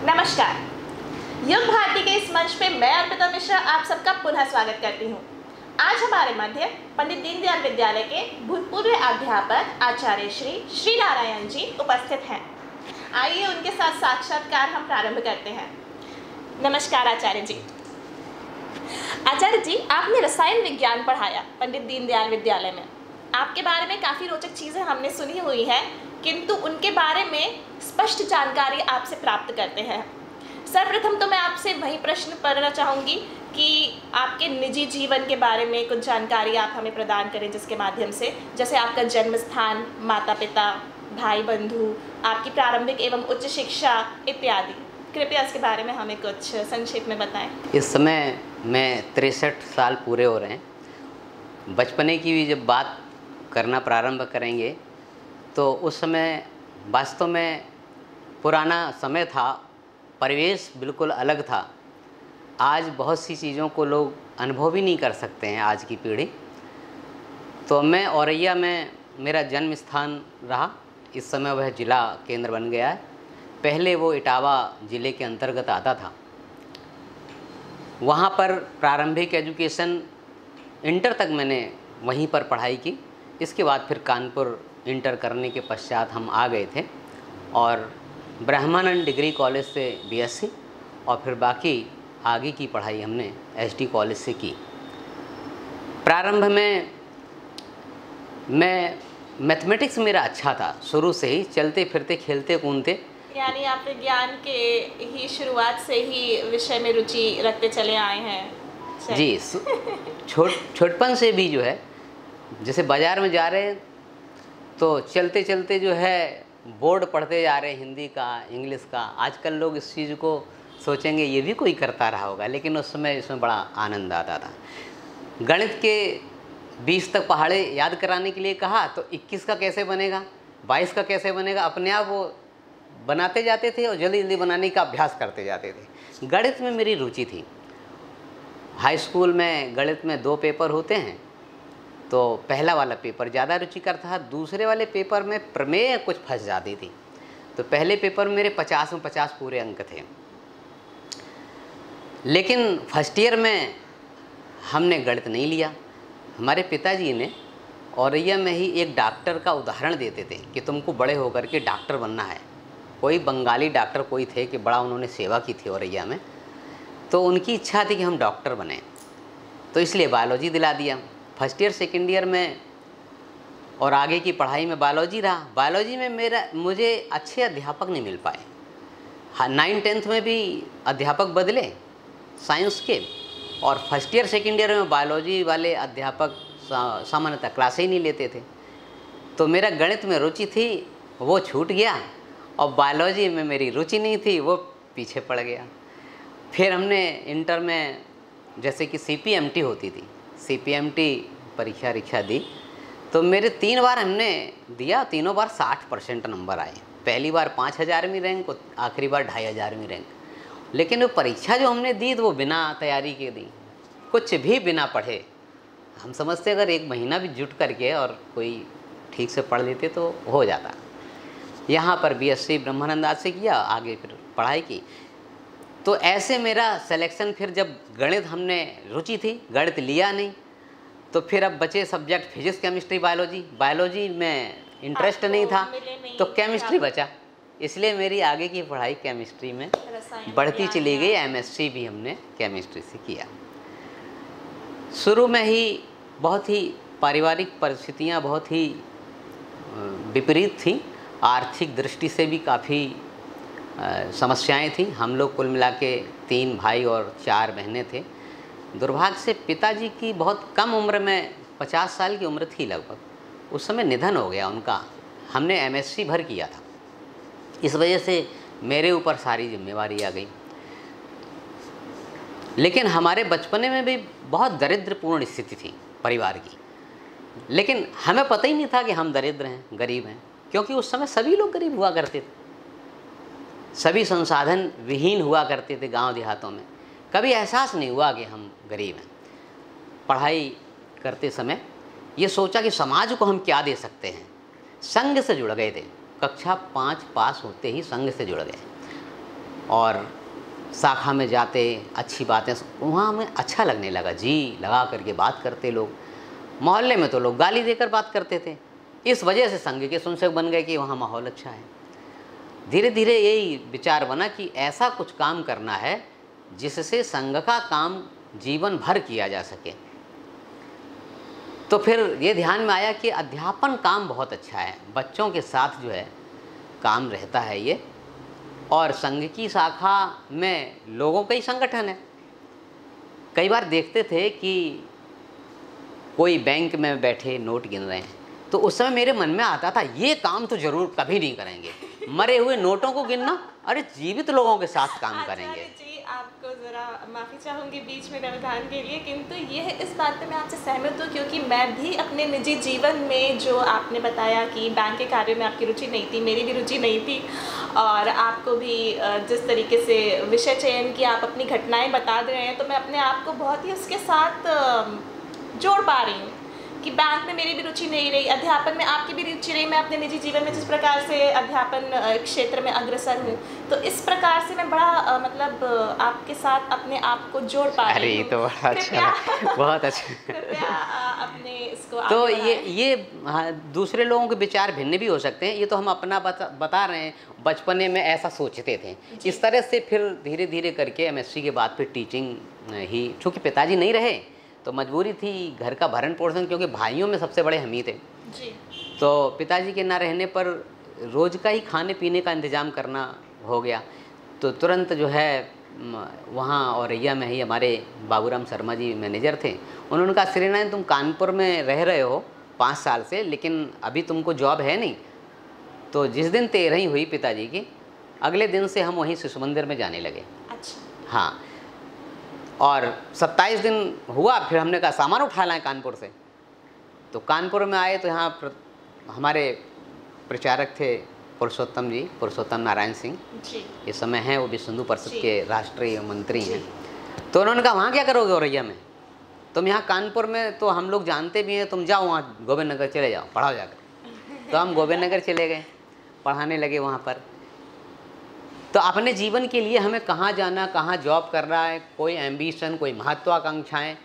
नमस्कार। युग भारती के इस मंच पे मैं अर्पिता मिश्रा आप सबका पुनः स्वागत करती हूँ। आज हमारे मध्य पंडित दीनदयाल विद्यालय के भूतपूर्व अध्यापक आचार्य श्री नारायण जी उपस्थित हैं। आइए उनके साथ साक्षात्कार हम प्रारंभ करते हैं। नमस्कार आचार्य जी। आचार्य जी, आपने रसायन विज्ञान पढ़ाया पंडित दीनदयाल विद्यालय में। आपके बारे में काफ़ी रोचक चीज़ें हमने सुनी हुई है, किंतु उनके बारे में स्पष्ट जानकारी आपसे प्राप्त करते हैं। सर्वप्रथम तो मैं आपसे वही प्रश्न करना चाहूँगी कि आपके निजी जीवन के बारे में कुछ जानकारी आप हमें प्रदान करें, जिसके माध्यम से जैसे आपका जन्म स्थान, माता पिता, भाई बंधु, आपकी प्रारंभिक एवं उच्च शिक्षा इत्यादि। कृपया इसके बारे में हमें कुछ संक्षेप में बताएं। इस समय मैं 63 साल पूरे हो रहे हैं। बचपने की भी जब बात करना प्रारंभ करेंगे तो उस समय वास्तव में पुराना समय था, परिवेश बिल्कुल अलग था। आज बहुत सी चीज़ों को लोग अनुभव ही नहीं कर सकते हैं, आज की पीढ़ी। तो मैं औरैया में मेरा जन्म स्थान रहा। इस समय वह जिला केंद्र बन गया है। पहले वो इटावा ज़िले के अंतर्गत आता था। वहाँ पर प्रारंभिक एजुकेशन इंटर तक मैंने वहीं पर पढ़ाई की। इसके बाद फिर कानपुर इंटर करने के पश्चात हम आ गए थे और ब्रह्मानंद डिग्री कॉलेज से बीएससी और फिर बाकी आगे की पढ़ाई हमने एसडी कॉलेज से की। प्रारंभ में मैं मैथमेटिक्स मेरा अच्छा था, शुरू से ही चलते फिरते खेलते कूदते। यानी आप विज्ञान के ही शुरुआत से ही विषय में रुचि रखते चले आए हैं। जी, छोटपन से भी जो है, जैसे बाज़ार में जा रहे हैं तो चलते चलते जो है बोर्ड पढ़ते जा रहे हैं, हिंदी का, इंग्लिश का। आजकल लोग इस चीज़ को सोचेंगे ये भी कोई करता रहा होगा, लेकिन उस समय इसमें बड़ा आनंद आता था। गणित के 20 तक पहाड़े याद कराने के लिए कहा तो 21 का कैसे बनेगा, 22 का कैसे बनेगा, अपने आप वो बनाते जाते थे और जल्दी जल्दी बनाने का अभ्यास करते जाते थे। गणित में मेरी रुचि थी। हाई स्कूल में गणित में 2 पेपर होते हैं, तो पहला वाला पेपर ज़्यादा रुचिकर था, दूसरे वाले पेपर में प्रमेय कुछ फंस जाती थी। तो पहले पेपर में मेरे 50 में 50 पूरे अंक थे। लेकिन फर्स्ट ईयर में हमने गणित नहीं लिया। हमारे पिताजी ने औरैया में ही एक डॉक्टर का उदाहरण देते थे कि तुमको बड़े होकर के डॉक्टर बनना है। कोई बंगाली डॉक्टर कोई थे कि बड़ा उन्होंने सेवा की थी औरैया में, तो उनकी इच्छा थी कि हम डॉक्टर बने, तो इसलिए बायोलॉजी दिला दिया। फर्स्ट ईयर सेकेंड ईयर में और आगे की पढ़ाई में बायोलॉजी रहा। बायोलॉजी में मुझे अच्छे अध्यापक नहीं मिल पाए। हाँ, 9th-10th में भी अध्यापक बदले साइंस के, और फर्स्ट ईयर सेकेंड ईयर में बायोलॉजी वाले अध्यापक सामान्यतः क्लास ही नहीं लेते थे। तो मेरा गणित में रुचि थी, वो छूट गया, और बायोलॉजी में मेरी रुचि नहीं थी, वो पीछे पड़ गया। फिर हमने इंटर में जैसे कि CPMT होती थी, CPMT परीक्षा दी, तो मेरे 3 बार हमने दिया, तीनों बार 60% नंबर आए। पहली बार 5000वीं रैंक, आखिरी बार 2500वीं रैंक। लेकिन वो परीक्षा जो हमने दी तो वो बिना तैयारी के दी, कुछ भी बिना पढ़े। हम समझते अगर 1 महीना भी जुट करके और कोई ठीक से पढ़ लेते तो हो जाता। यहाँ पर BSc ब्रह्मानंद से किया, आगे फिर पढ़ाई की। तो ऐसे मेरा सिलेक्शन, फिर जब गणित हमने रुचि थी, गणित लिया नहीं, तो फिर अब बचे subject physics, chemistry, biology. Biology में इंटरेस्ट नहीं था तो केमिस्ट्री बचा, इसलिए मेरी आगे की पढ़ाई केमिस्ट्री में बढ़ती चली गई। MSc भी हमने केमिस्ट्री से किया। शुरू में ही बहुत ही पारिवारिक परिस्थितियाँ बहुत ही विपरीत थी, आर्थिक दृष्टि से भी काफ़ी समस्याएं थी। हम लोग कुल मिला के 3 भाई और 4 बहनें थे। दुर्भाग्य से पिताजी की बहुत कम उम्र में, 50 साल की उम्र थी लगभग, उस समय निधन हो गया उनका। हमने MSc भर किया था, इस वजह से मेरे ऊपर सारी जिम्मेवारी आ गई। लेकिन हमारे बचपने में भी बहुत दरिद्रपूर्ण स्थिति थी परिवार की, लेकिन हमें पता ही नहीं था कि हम दरिद्र हैं, गरीब हैं, क्योंकि उस समय सभी लोग गरीब हुआ करते थे, सभी संसाधन विहीन हुआ करते थे गांव देहातों में। कभी एहसास नहीं हुआ कि हम गरीब हैं। पढ़ाई करते समय ये सोचा कि समाज को हम क्या दे सकते हैं। संघ से जुड़ गए थे, कक्षा 5 पास होते ही संघ से जुड़ गए। और शाखा में जाते, अच्छी बातें वहाँ हमें अच्छा लगने लगा, जी लगा करके बात करते लोग। मोहल्ले में तो लोग गाली देकर बात करते थे। इस वजह से संघ के स्वयंसेवक बन गए कि वहाँ माहौल अच्छा है। धीरे धीरे यही विचार बना कि ऐसा कुछ काम करना है जिससे संघ का काम जीवन भर किया जा सके। तो फिर ये ध्यान में आया कि अध्यापन काम बहुत अच्छा है, बच्चों के साथ जो है काम रहता है ये, और संघ की शाखा में लोगों का ही संगठन है। कई बार देखते थे कि कोई बैंक में बैठे नोट गिन रहे हैं, तो उस समय मेरे मन में आता था ये काम तो जरूर कभी नहीं करेंगे, मरे हुए नोटों को गिनना, अरे जीवित लोगों के साथ काम करेंगे। जी आपको ज़रा माफ़ी चाहूँगी बीच में व्यवधान के लिए, किंतु यह इस बात पे मैं आपसे सहमत हूँ, क्योंकि मैं भी अपने निजी जीवन में जो आपने बताया कि बैंक के कार्यों में आपकी रुचि नहीं थी, मेरी भी रुचि नहीं थी, और आपको भी जिस तरीके से विषय चयन की आप अपनी घटनाएं बता दे रहे हैं, तो मैं अपने आप को बहुत ही उसके साथ जोड़ पा रही हूँ कि बैंक में मेरी भी रुचि नहीं रही, अध्यापन में आपकी भी रुचि रही। मैं अपने निजी जीवन में जिस प्रकार से अध्यापन क्षेत्र में अग्रसर हूँ, तो इस प्रकार से मैं बड़ा मतलब आपके साथ अपने आप को जोड़ पा रही हूँ। अरे तो बड़ा अच्छा, बहुत अच्छा। कृपया अपने इसको तो आगे ये हाँ, दूसरे लोगों के विचार भिन्न भी हो सकते हैं, ये तो हम अपना बता रहे हैं, बचपने में ऐसा सोचते थे। इस तरह से फिर धीरे धीरे करके एमएससी के बाद फिर टीचिंग ही, चूँकि पिताजी नहीं रहे तो मजबूरी थी घर का भरण पोषण, क्योंकि भाइयों में सबसे बड़े हम ही थे जी। तो पिताजी के ना रहने पर रोज़ का ही खाने पीने का इंतज़ाम करना हो गया। तो तुरंत जो है वहाँ औरैया में ही हमारे बाबूराम शर्मा जी मैनेजर थे, उन्होंने कहा श्रीनारायण तुम कानपुर में रह रहे हो 5 साल से, लेकिन अभी तुमको जॉब है नहीं। तो जिस दिन 13वीं हुई पिताजी की, अगले दिन से हम वहीं शिशु मंदिर में जाने लगे। अच्छा। हाँ, और 27 दिन हुआ, फिर हमने कहा सामान उठा लाएं कानपुर से। तो कानपुर में आए तो यहाँ हमारे प्रचारक थे पुरुषोत्तम जी, पुरुषोत्तम नारायण सिंह जी। इस समय हैं, वो विश्व हिंदू परिषद के राष्ट्रीय मंत्री हैं। तो उन्होंने कहा वहाँ क्या करोगे औरैया में, तुम यहाँ कानपुर में तो हम लोग जानते भी हैं, तुम जाओ वहाँ गोविंद नगर चले जाओ, पढ़ाओ जाकर। तो हम गोविंद नगर चले गए, पढ़ाने लगे वहाँ पर। तो अपने जीवन के लिए हमें कहाँ जाना, कहाँ जॉब करना है, कोई एम्बिशन, कोई महत्वाकांक्षाएं,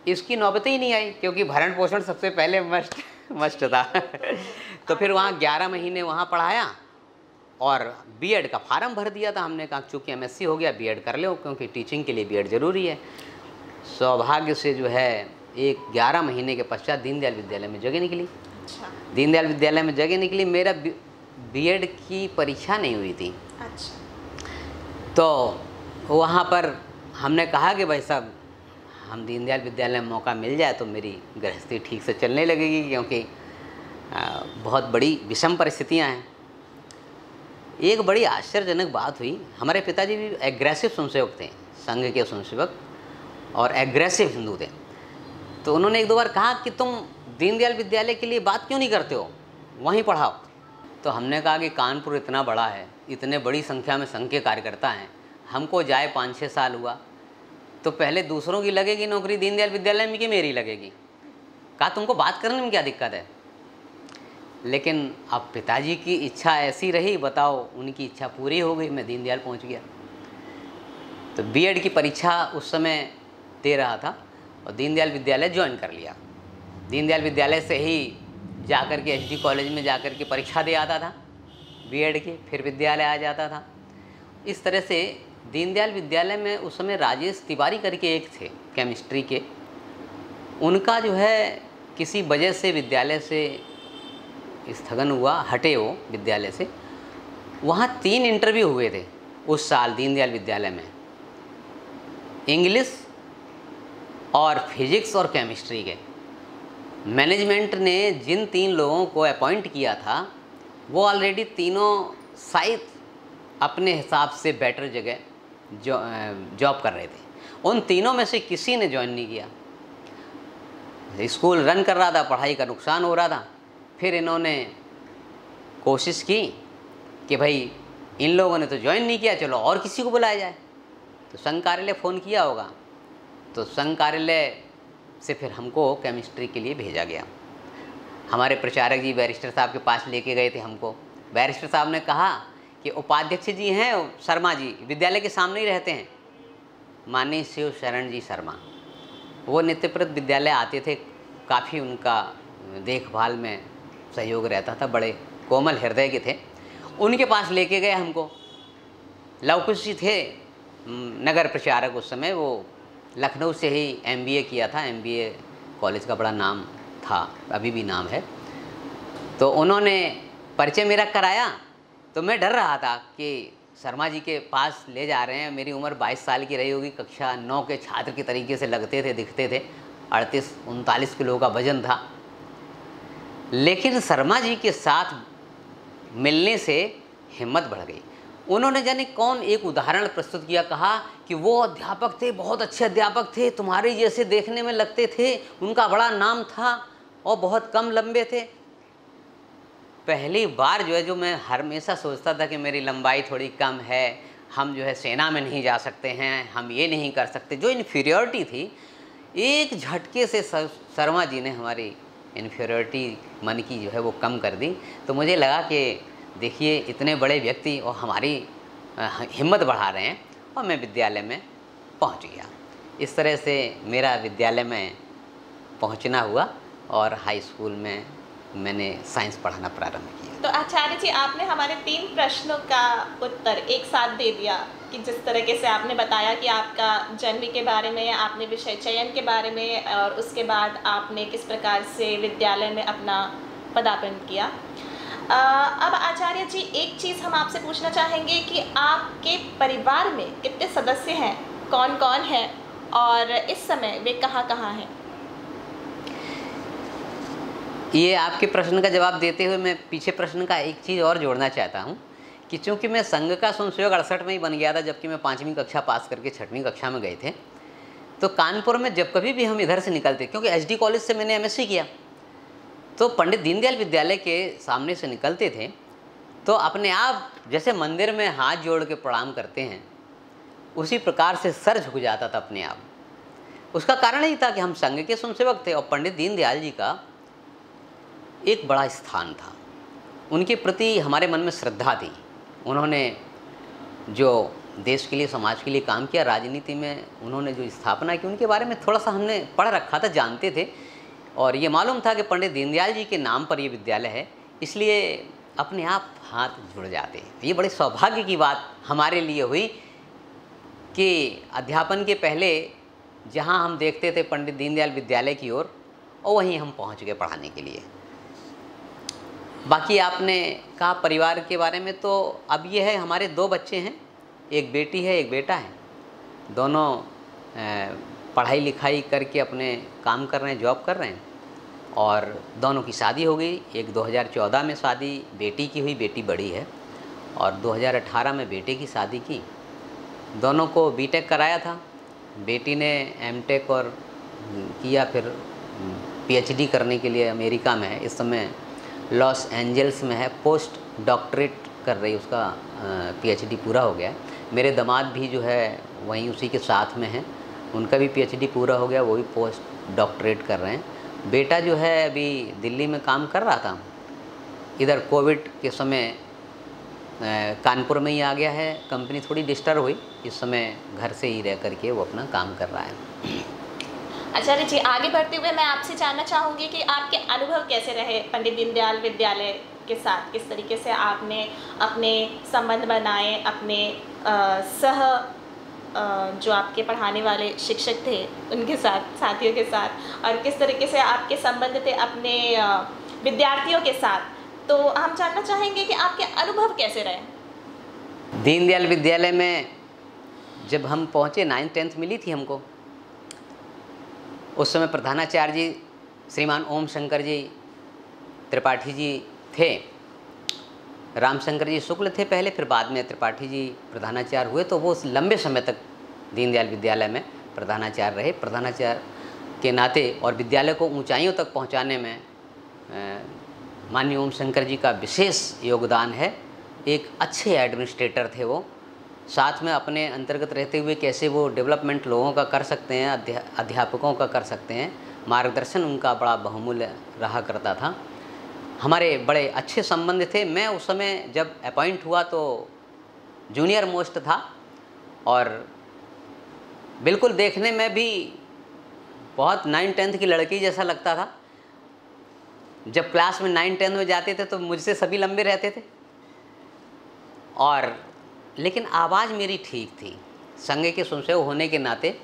इसकी नौबत ही नहीं आई, क्योंकि भरण पोषण सबसे पहले मस्ट था। तो फिर वहाँ 11 महीने वहाँ पढ़ाया और बीएड का फार्म भर दिया था। हमने कहा चूँकि एमएससी हो गया बीएड कर लो, क्योंकि टीचिंग के लिए बीएड ज़रूरी है। सौभाग्य से जो है एक 11 महीने के पश्चात दीनदयाल विद्यालय में जगह निकली। अच्छा। दीनदयाल विद्यालय में जगह निकली, मेरा बीएड की परीक्षा नहीं हुई थी। अच्छा। तो वहाँ पर हमने कहा कि भाई साहब हम दीनदयाल विद्यालय में मौका मिल जाए तो मेरी गृहस्थी ठीक से चलने लगेगी, क्योंकि बहुत बड़ी विषम परिस्थितियाँ हैं। एक बड़ी आश्चर्यजनक बात हुई, हमारे पिताजी भी एग्रेसिव स्वयंसेवक थे, संघ के स्वयंसेवक, और एग्रेसिव हिंदू थे। तो उन्होंने 1-2 बार कहा कि तुम दीनदयाल विद्यालय के लिए बात क्यों नहीं करते हो, वहीं पढ़ाओ। तो हमने कहा कि कानपुर इतना बड़ा है, इतने बड़ी संख्या में संघ के कार्यकर्ता हैं, हमको जाए 5-6 साल हुआ तो पहले दूसरों की लगेगी नौकरी दीनदयाल विद्यालय में कि मेरी लगेगी। कहा तुमको बात करने में क्या दिक्कत है। लेकिन अब पिताजी की इच्छा ऐसी रही, बताओ उनकी इच्छा पूरी हो गई, मैं दीनदयाल पहुंच गया। तो बीएड की परीक्षा उस समय दे रहा था और दीनदयाल विद्यालय ज्वाइन कर लिया। दीनदयाल विद्यालय से ही जाकर के एचडी कॉलेज में जाकर के परीक्षा दे आता था बीएड की, फिर विद्यालय आ जाता था। इस तरह से दीनदयाल विद्यालय में उस समय राजेश तिवारी करके एक थे केमिस्ट्री के, उनका जो है किसी वजह से विद्यालय से स्थगन हुआ, हटे वो विद्यालय से। वहाँ 3 इंटरव्यू हुए थे उस साल दीनदयाल विद्यालय में, इंग्लिश और फिजिक्स और केमिस्ट्री के। मैनेजमेंट ने जिन 3 लोगों को अपॉइंट किया था वो ऑलरेडी तीनों शायद अपने हिसाब से बेटर जगह जॉब कर रहे थे। उन तीनों में से किसी ने ज्वाइन नहीं किया। स्कूल रन कर रहा था, पढ़ाई का नुकसान हो रहा था। फिर इन्होंने कोशिश की कि भाई इन लोगों ने तो ज्वाइन नहीं किया, चलो और किसी को बुलाया जाए। तो संघ कार्यालय फ़ोन किया होगा, तो संघ कार्यालय से फिर हमको केमिस्ट्री के लिए भेजा गया। हमारे प्रचारक जी बैरिस्टर साहब के पास लेके गए थे हमको। बैरिस्टर साहब ने कहा कि उपाध्यक्ष जी हैं शर्मा जी, विद्यालय के सामने ही रहते हैं, माननीय शिव शरण जी शर्मा। वो नित्यप्रत विद्यालय आते थे, काफ़ी उनका देखभाल में सहयोग रहता था, बड़े कोमल हृदय के थे। उनके पास लेके गए हमको। लवकुश जी थे नगर प्रचारक उस समय, वो लखनऊ से ही MBA किया था, MBA कॉलेज का बड़ा नाम था, अभी भी नाम है। तो उन्होंने परिचय मेरा कराया, तो मैं डर रहा था कि शर्मा जी के पास ले जा रहे हैं। मेरी उम्र 22 साल की रही होगी, कक्षा 9 के छात्र की तरीके से लगते थे, दिखते थे। 38-39 किलो का वजन था। लेकिन शर्मा जी के साथ मिलने से हिम्मत बढ़ गई। उन्होंने जाने कौन एक उदाहरण प्रस्तुत किया, कहा कि वो अध्यापक थे, बहुत अच्छे अध्यापक थे, तुम्हारे जैसे देखने में लगते थे, उनका बड़ा नाम था और बहुत कम लंबे थे। पहली बार जो मैं हमेशा सोचता था कि मेरी लंबाई थोड़ी कम है, हम जो है सेना में नहीं जा सकते हैं, हम ये नहीं कर सकते, जो इन्फीरियरिटी थी, एक झटके से शर्मा जी ने हमारी इन्फीरियरिटी मन की जो है वो कम कर दी। तो मुझे लगा कि देखिए इतने बड़े व्यक्ति और हमारी हिम्मत बढ़ा रहे हैं, और मैं विद्यालय में पहुंच गया। इस तरह से मेरा विद्यालय में पहुंचना हुआ और हाई स्कूल में मैंने साइंस पढ़ाना प्रारंभ किया। तो आचार्य जी, आपने हमारे 3 प्रश्नों का उत्तर एक साथ दे दिया कि जिस तरीके से आपने बताया कि आपका जन्म के बारे में, आपने विषय चयन के बारे में, और उसके बाद आपने किस प्रकार से विद्यालय में अपना पदार्पण किया। अब आचार्य जी, एक चीज़ हम आपसे पूछना चाहेंगे कि आपके परिवार में कितने सदस्य हैं, कौन कौन हैं, और इस समय वे कहाँ कहाँ हैं? ये आपके प्रश्न का जवाब देते हुए मैं पीछे प्रश्न का एक चीज़ और जोड़ना चाहता हूँ कि चूँकि मैं संघ का स्वयंसेवक 68 में ही बन गया था, जबकि मैं 5वीं कक्षा पास करके 6वीं कक्षा में गए थे। तो कानपुर में जब कभी भी हम इधर से निकलते, क्योंकि HD कॉलेज से मैंने MSc किया, तो पंडित दीनदयाल विद्यालय के सामने से निकलते थे तो अपने आप जैसे मंदिर में हाथ जोड़ के प्रणाम करते हैं, उसी प्रकार से सर झुक जाता था अपने आप। उसका कारण ही था कि हम संघ के स्वयंसेवक थे और पंडित दीनदयाल जी का एक बड़ा स्थान था, उनके प्रति हमारे मन में श्रद्धा थी। उन्होंने जो देश के लिए, समाज के लिए काम किया, राजनीति में उन्होंने जो स्थापना की, उनके बारे में थोड़ा सा हमने पढ़ रखा था, जानते थे, और ये मालूम था कि पंडित दीनदयाल जी के नाम पर ये विद्यालय है, इसलिए अपने आप हाथ जुड़ जाते। ये बड़े सौभाग्य की बात हमारे लिए हुई कि अध्यापन के पहले जहाँ हम देखते थे पंडित दीनदयाल विद्यालय की ओर, और वहीं हम पहुँच गए पढ़ाने के लिए। बाकी आपने कहा परिवार के बारे में, तो अब ये है, हमारे 2 बच्चे हैं, एक बेटी है, एक बेटा है। दोनों पढ़ाई लिखाई करके अपने काम कर रहे हैं, जॉब कर रहे हैं, और दोनों की शादी हो गई। एक 2014 में शादी बेटी की हुई, बेटी बड़ी है, और 2018 में बेटे की शादी की। दोनों को B.Tech कराया था, बेटी ने M.Tech और किया, फिर PhD करने के लिए अमेरिका में है, इस समय लॉस एंजल्स में है, पोस्ट डॉक्टरेट कर रही, उसका PhD पूरा हो गया। मेरे दामाद भी जो है वहीं उसी के साथ में हैं, उनका भी PhD पूरा हो गया, वो भी पोस्ट डॉक्टरेट कर रहे हैं। बेटा जो है अभी दिल्ली में काम कर रहा था, इधर कोविड के समय कानपुर में ही आ गया है, कंपनी थोड़ी डिस्टर्ब हुई, इस समय घर से ही रह करके वो अपना काम कर रहा है। आचार्य जी, आगे बढ़ते हुए मैं आपसे जानना चाहूँगी कि आपके अनुभव कैसे रहे पंडित दीनदयाल विद्यालय के साथ, किस तरीके से आपने अपने संबंध बनाए अपने जो आपके पढ़ाने वाले शिक्षक थे उनके साथ, साथियों के साथ, और किस तरीके से आपके संबंध थे अपने विद्यार्थियों के साथ। तो हम जानना चाहेंगे कि आपके अनुभव कैसे रहे। दीनदयाल विद्यालय में जब हम पहुँचे, 9th 10th मिली थी हमको, उस समय प्रधानाचार्य जी श्रीमान ओम शंकर जी त्रिपाठी जी थे, रामशंकर जी शुक्ल थे पहले, फिर बाद में त्रिपाठी जी प्रधानाचार्य हुए। तो वो लंबे समय तक दीनदयाल विद्यालय में प्रधानाचार्य रहे। प्रधानाचार्य के नाते और विद्यालय को ऊंचाइयों तक पहुंचाने में माननीय ओम शंकर जी का विशेष योगदान है। एक अच्छे एडमिनिस्ट्रेटर थे वो, साथ में अपने अंतर्गत रहते हुए कैसे वो डेवलपमेंट लोगों का कर सकते हैं, अध्यापकों का कर सकते हैं, मार्गदर्शन उनका बड़ा बहुमूल्य रहा करता था। हमारे बड़े अच्छे संबंध थे। मैं उस समय जब अपॉइंट हुआ तो जूनियर मोस्ट था और बिल्कुल देखने में भी बहुत 9-10 की लड़की जैसा लगता था। जब क्लास में 9-10 में जाते थे तो मुझसे सभी लंबे रहते थे और लेकिन आवाज़ मेरी ठीक थी। संघ के स्वयंसेवक होने के नाते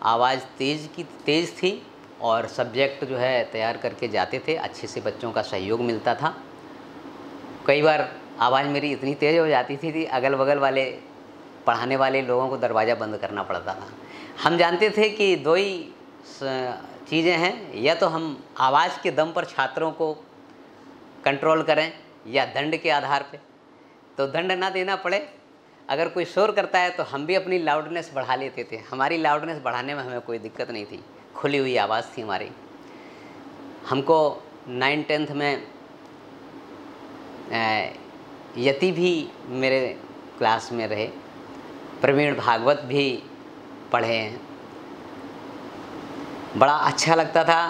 आवाज़ तेज़ थी और सब्जेक्ट जो है तैयार करके जाते थे। अच्छे से बच्चों का सहयोग मिलता था। कई बार आवाज़ मेरी इतनी तेज़ हो जाती थी अगल बगल वाले पढ़ाने वाले लोगों को दरवाज़ा बंद करना पड़ता था। हम जानते थे कि दो ही चीज़ें हैं, या तो हम आवाज़ के दम पर छात्रों को कंट्रोल करें या दंड के आधार पे। तो दंड ना देना पड़े, अगर कोई शोर करता है तो हम भी अपनी लाउडनेस बढ़ा लेते थे। हमारी लाउडनेस बढ़ाने में हमें कोई दिक्कत नहीं थी, खुली हुई आवाज़ थी हमारी। हमको 9-10 में यति भी मेरे क्लास में रहे, प्रवीण भागवत भी पढ़े हैं। बड़ा अच्छा लगता था,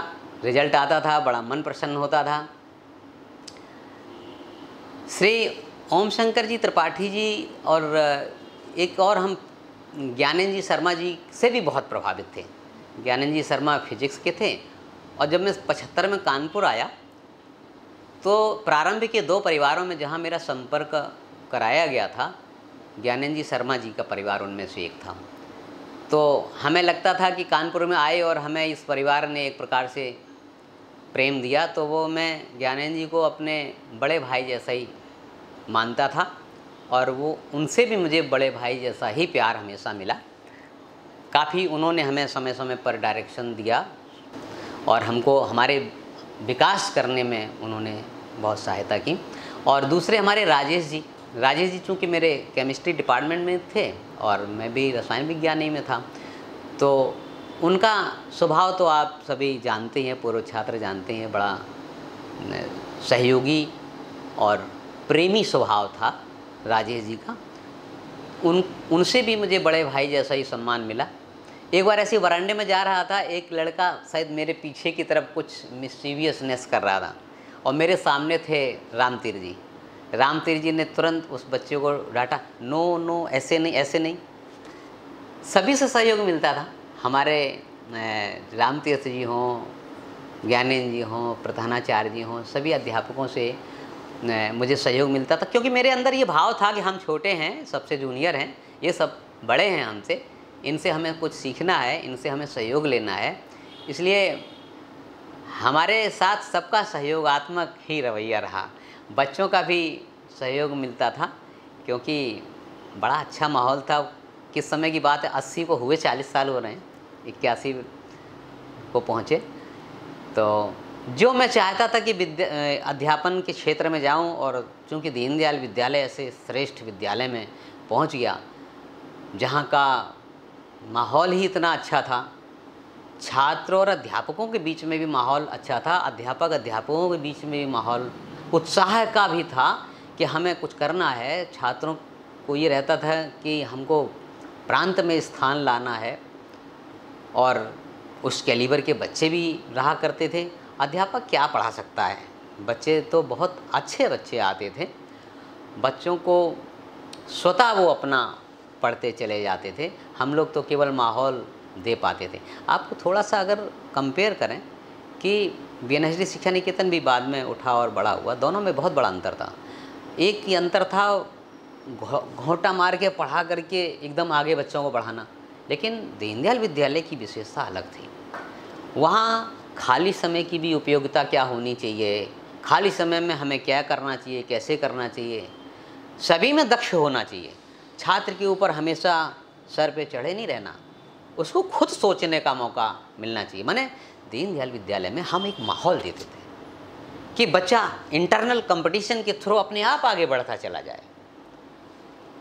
रिजल्ट आता था, बड़ा मन प्रसन्न होता था। श्री ओम शंकर जी त्रिपाठी जी और एक और हम ज्ञानेंद्र जी शर्मा जी से भी बहुत प्रभावित थे। ज्ञानेंद्र जी शर्मा फिजिक्स के थे और जब मैं 75 में कानपुर आया तो प्रारंभ के 2 परिवारों में जहाँ मेरा संपर्क कराया गया था, ज्ञानेंद्र जी शर्मा जी का परिवार उनमें से एक था। तो हमें लगता था कि कानपुर में आए और हमें इस परिवार ने एक प्रकार से प्रेम दिया, तो वो मैं ज्ञानेंद्र जी को अपने बड़े भाई जैसा ही मानता था और वो उनसे भी मुझे बड़े भाई जैसा ही प्यार हमेशा मिला। काफ़ी उन्होंने हमें समय समय पर डायरेक्शन दिया और हमको हमारे विकास करने में उन्होंने बहुत सहायता की। और दूसरे हमारे राजेश जी चूँकि मेरे केमिस्ट्री डिपार्टमेंट में थे और मैं भी रसायन विज्ञान ही में था, तो उनका स्वभाव तो आप सभी जानते हैं, पूर्व छात्र जानते हैं, बड़ा सहयोगी और प्रेमी स्वभाव था राजेश जी का। उनसे भी मुझे बड़े भाई जैसा ही सम्मान मिला। एक बार ऐसे वरांडे में जा रहा था, एक लड़का शायद मेरे पीछे की तरफ कुछ मिस्चीवियसनेस कर रहा था और मेरे सामने थे रामतीर जी ने तुरंत उस बच्चे को डांटा, नो ऐसे नहीं। सभी से सहयोग मिलता था। हमारे रामतीर्थ जी हों, ज्ञानेंद्र जी हों, प्रधानाचार्य जी हों, सभी अध्यापकों से मुझे सहयोग मिलता था, क्योंकि मेरे अंदर ये भाव था कि हम छोटे हैं, सबसे जूनियर हैं, ये सब बड़े हैं हमसे, इनसे हमें कुछ सीखना है, इनसे हमें सहयोग लेना है। इसलिए हमारे साथ सबका सहयोगात्मक ही रवैया रहा। बच्चों का भी सहयोग मिलता था क्योंकि बड़ा अच्छा माहौल था। किस समय की बात है, 80 को हुए 40 साल हो रहे हैं, 81 को पहुँचे। तो जो मैं चाहता था कि अध्यापन के क्षेत्र में जाऊं, और चूँकि दीनदयाल विद्यालय ऐसे श्रेष्ठ विद्यालय में पहुंच गया जहां का माहौल ही इतना अच्छा था, छात्रों और अध्यापकों के बीच में भी माहौल अच्छा था, अध्यापकों के बीच में भी माहौल उत्साह का भी था कि हमें कुछ करना है। छात्रों को ये रहता था कि हमको प्रांत में स्थान लाना है और उस कैलिबर के बच्चे भी रहा करते थे। अध्यापक क्या पढ़ा सकता है, बच्चे तो बहुत अच्छे बच्चे आते थे, बच्चों को स्वतः वो अपना पढ़ते चले जाते थे, हम लोग तो केवल माहौल दे पाते थे। आपको थोड़ा सा अगर कंपेयर करें कि बीएनएसडी शिक्षा निकेतन भी बाद में उठा और बड़ा हुआ, दोनों में बहुत बड़ा अंतर था। एक ही अंतर था घोंटा मार के पढ़ा करके एकदम आगे बच्चों को बढ़ाना, लेकिन दीनदयाल विद्यालय की विशेषता अलग थी। वहाँ खाली समय की भी उपयोगिता क्या होनी चाहिए, खाली समय में हमें क्या करना चाहिए, कैसे करना चाहिए, सभी में दक्ष होना चाहिए। छात्र के ऊपर हमेशा सर पे चढ़े नहीं रहना, उसको खुद सोचने का मौका मिलना चाहिए। माने दीनदयाल विद्यालय में हम एक माहौल देते थे कि बच्चा इंटरनल कंपटीशन के थ्रू अपने आप आगे बढ़ता चला जाए।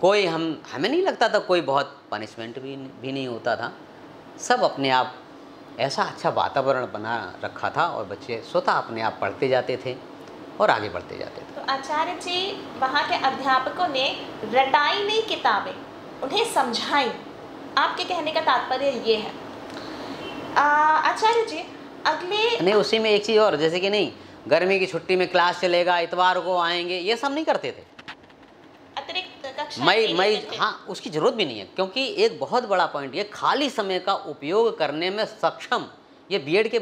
कोई हमें नहीं लगता था कोई बहुत पनिशमेंट भी नहीं होता था, सब अपने आप ऐसा अच्छा वातावरण बना रखा था और बच्चे स्वतः अपने आप पढ़ते जाते थे और आगे बढ़ते जाते थे। तो आचार्य जी, वहाँ के अध्यापकों ने रटाई नहीं किताबें, उन्हें समझाई, आपके कहने का तात्पर्य ये है। आचार्य जी, अगले नहीं, उसी में एक चीज़ और, जैसे कि नहीं गर्मी की छुट्टी में क्लास चलेगा, इतवार को आएंगे, ये सब नहीं करते थे। अतिरिक्त कक्षा मई हाँ, उसकी जरूरत भी नहीं है, क्योंकि एक बहुत बड़ा पॉइंट ये खाली समय का उपयोग करने में सक्षम, ये बीएड के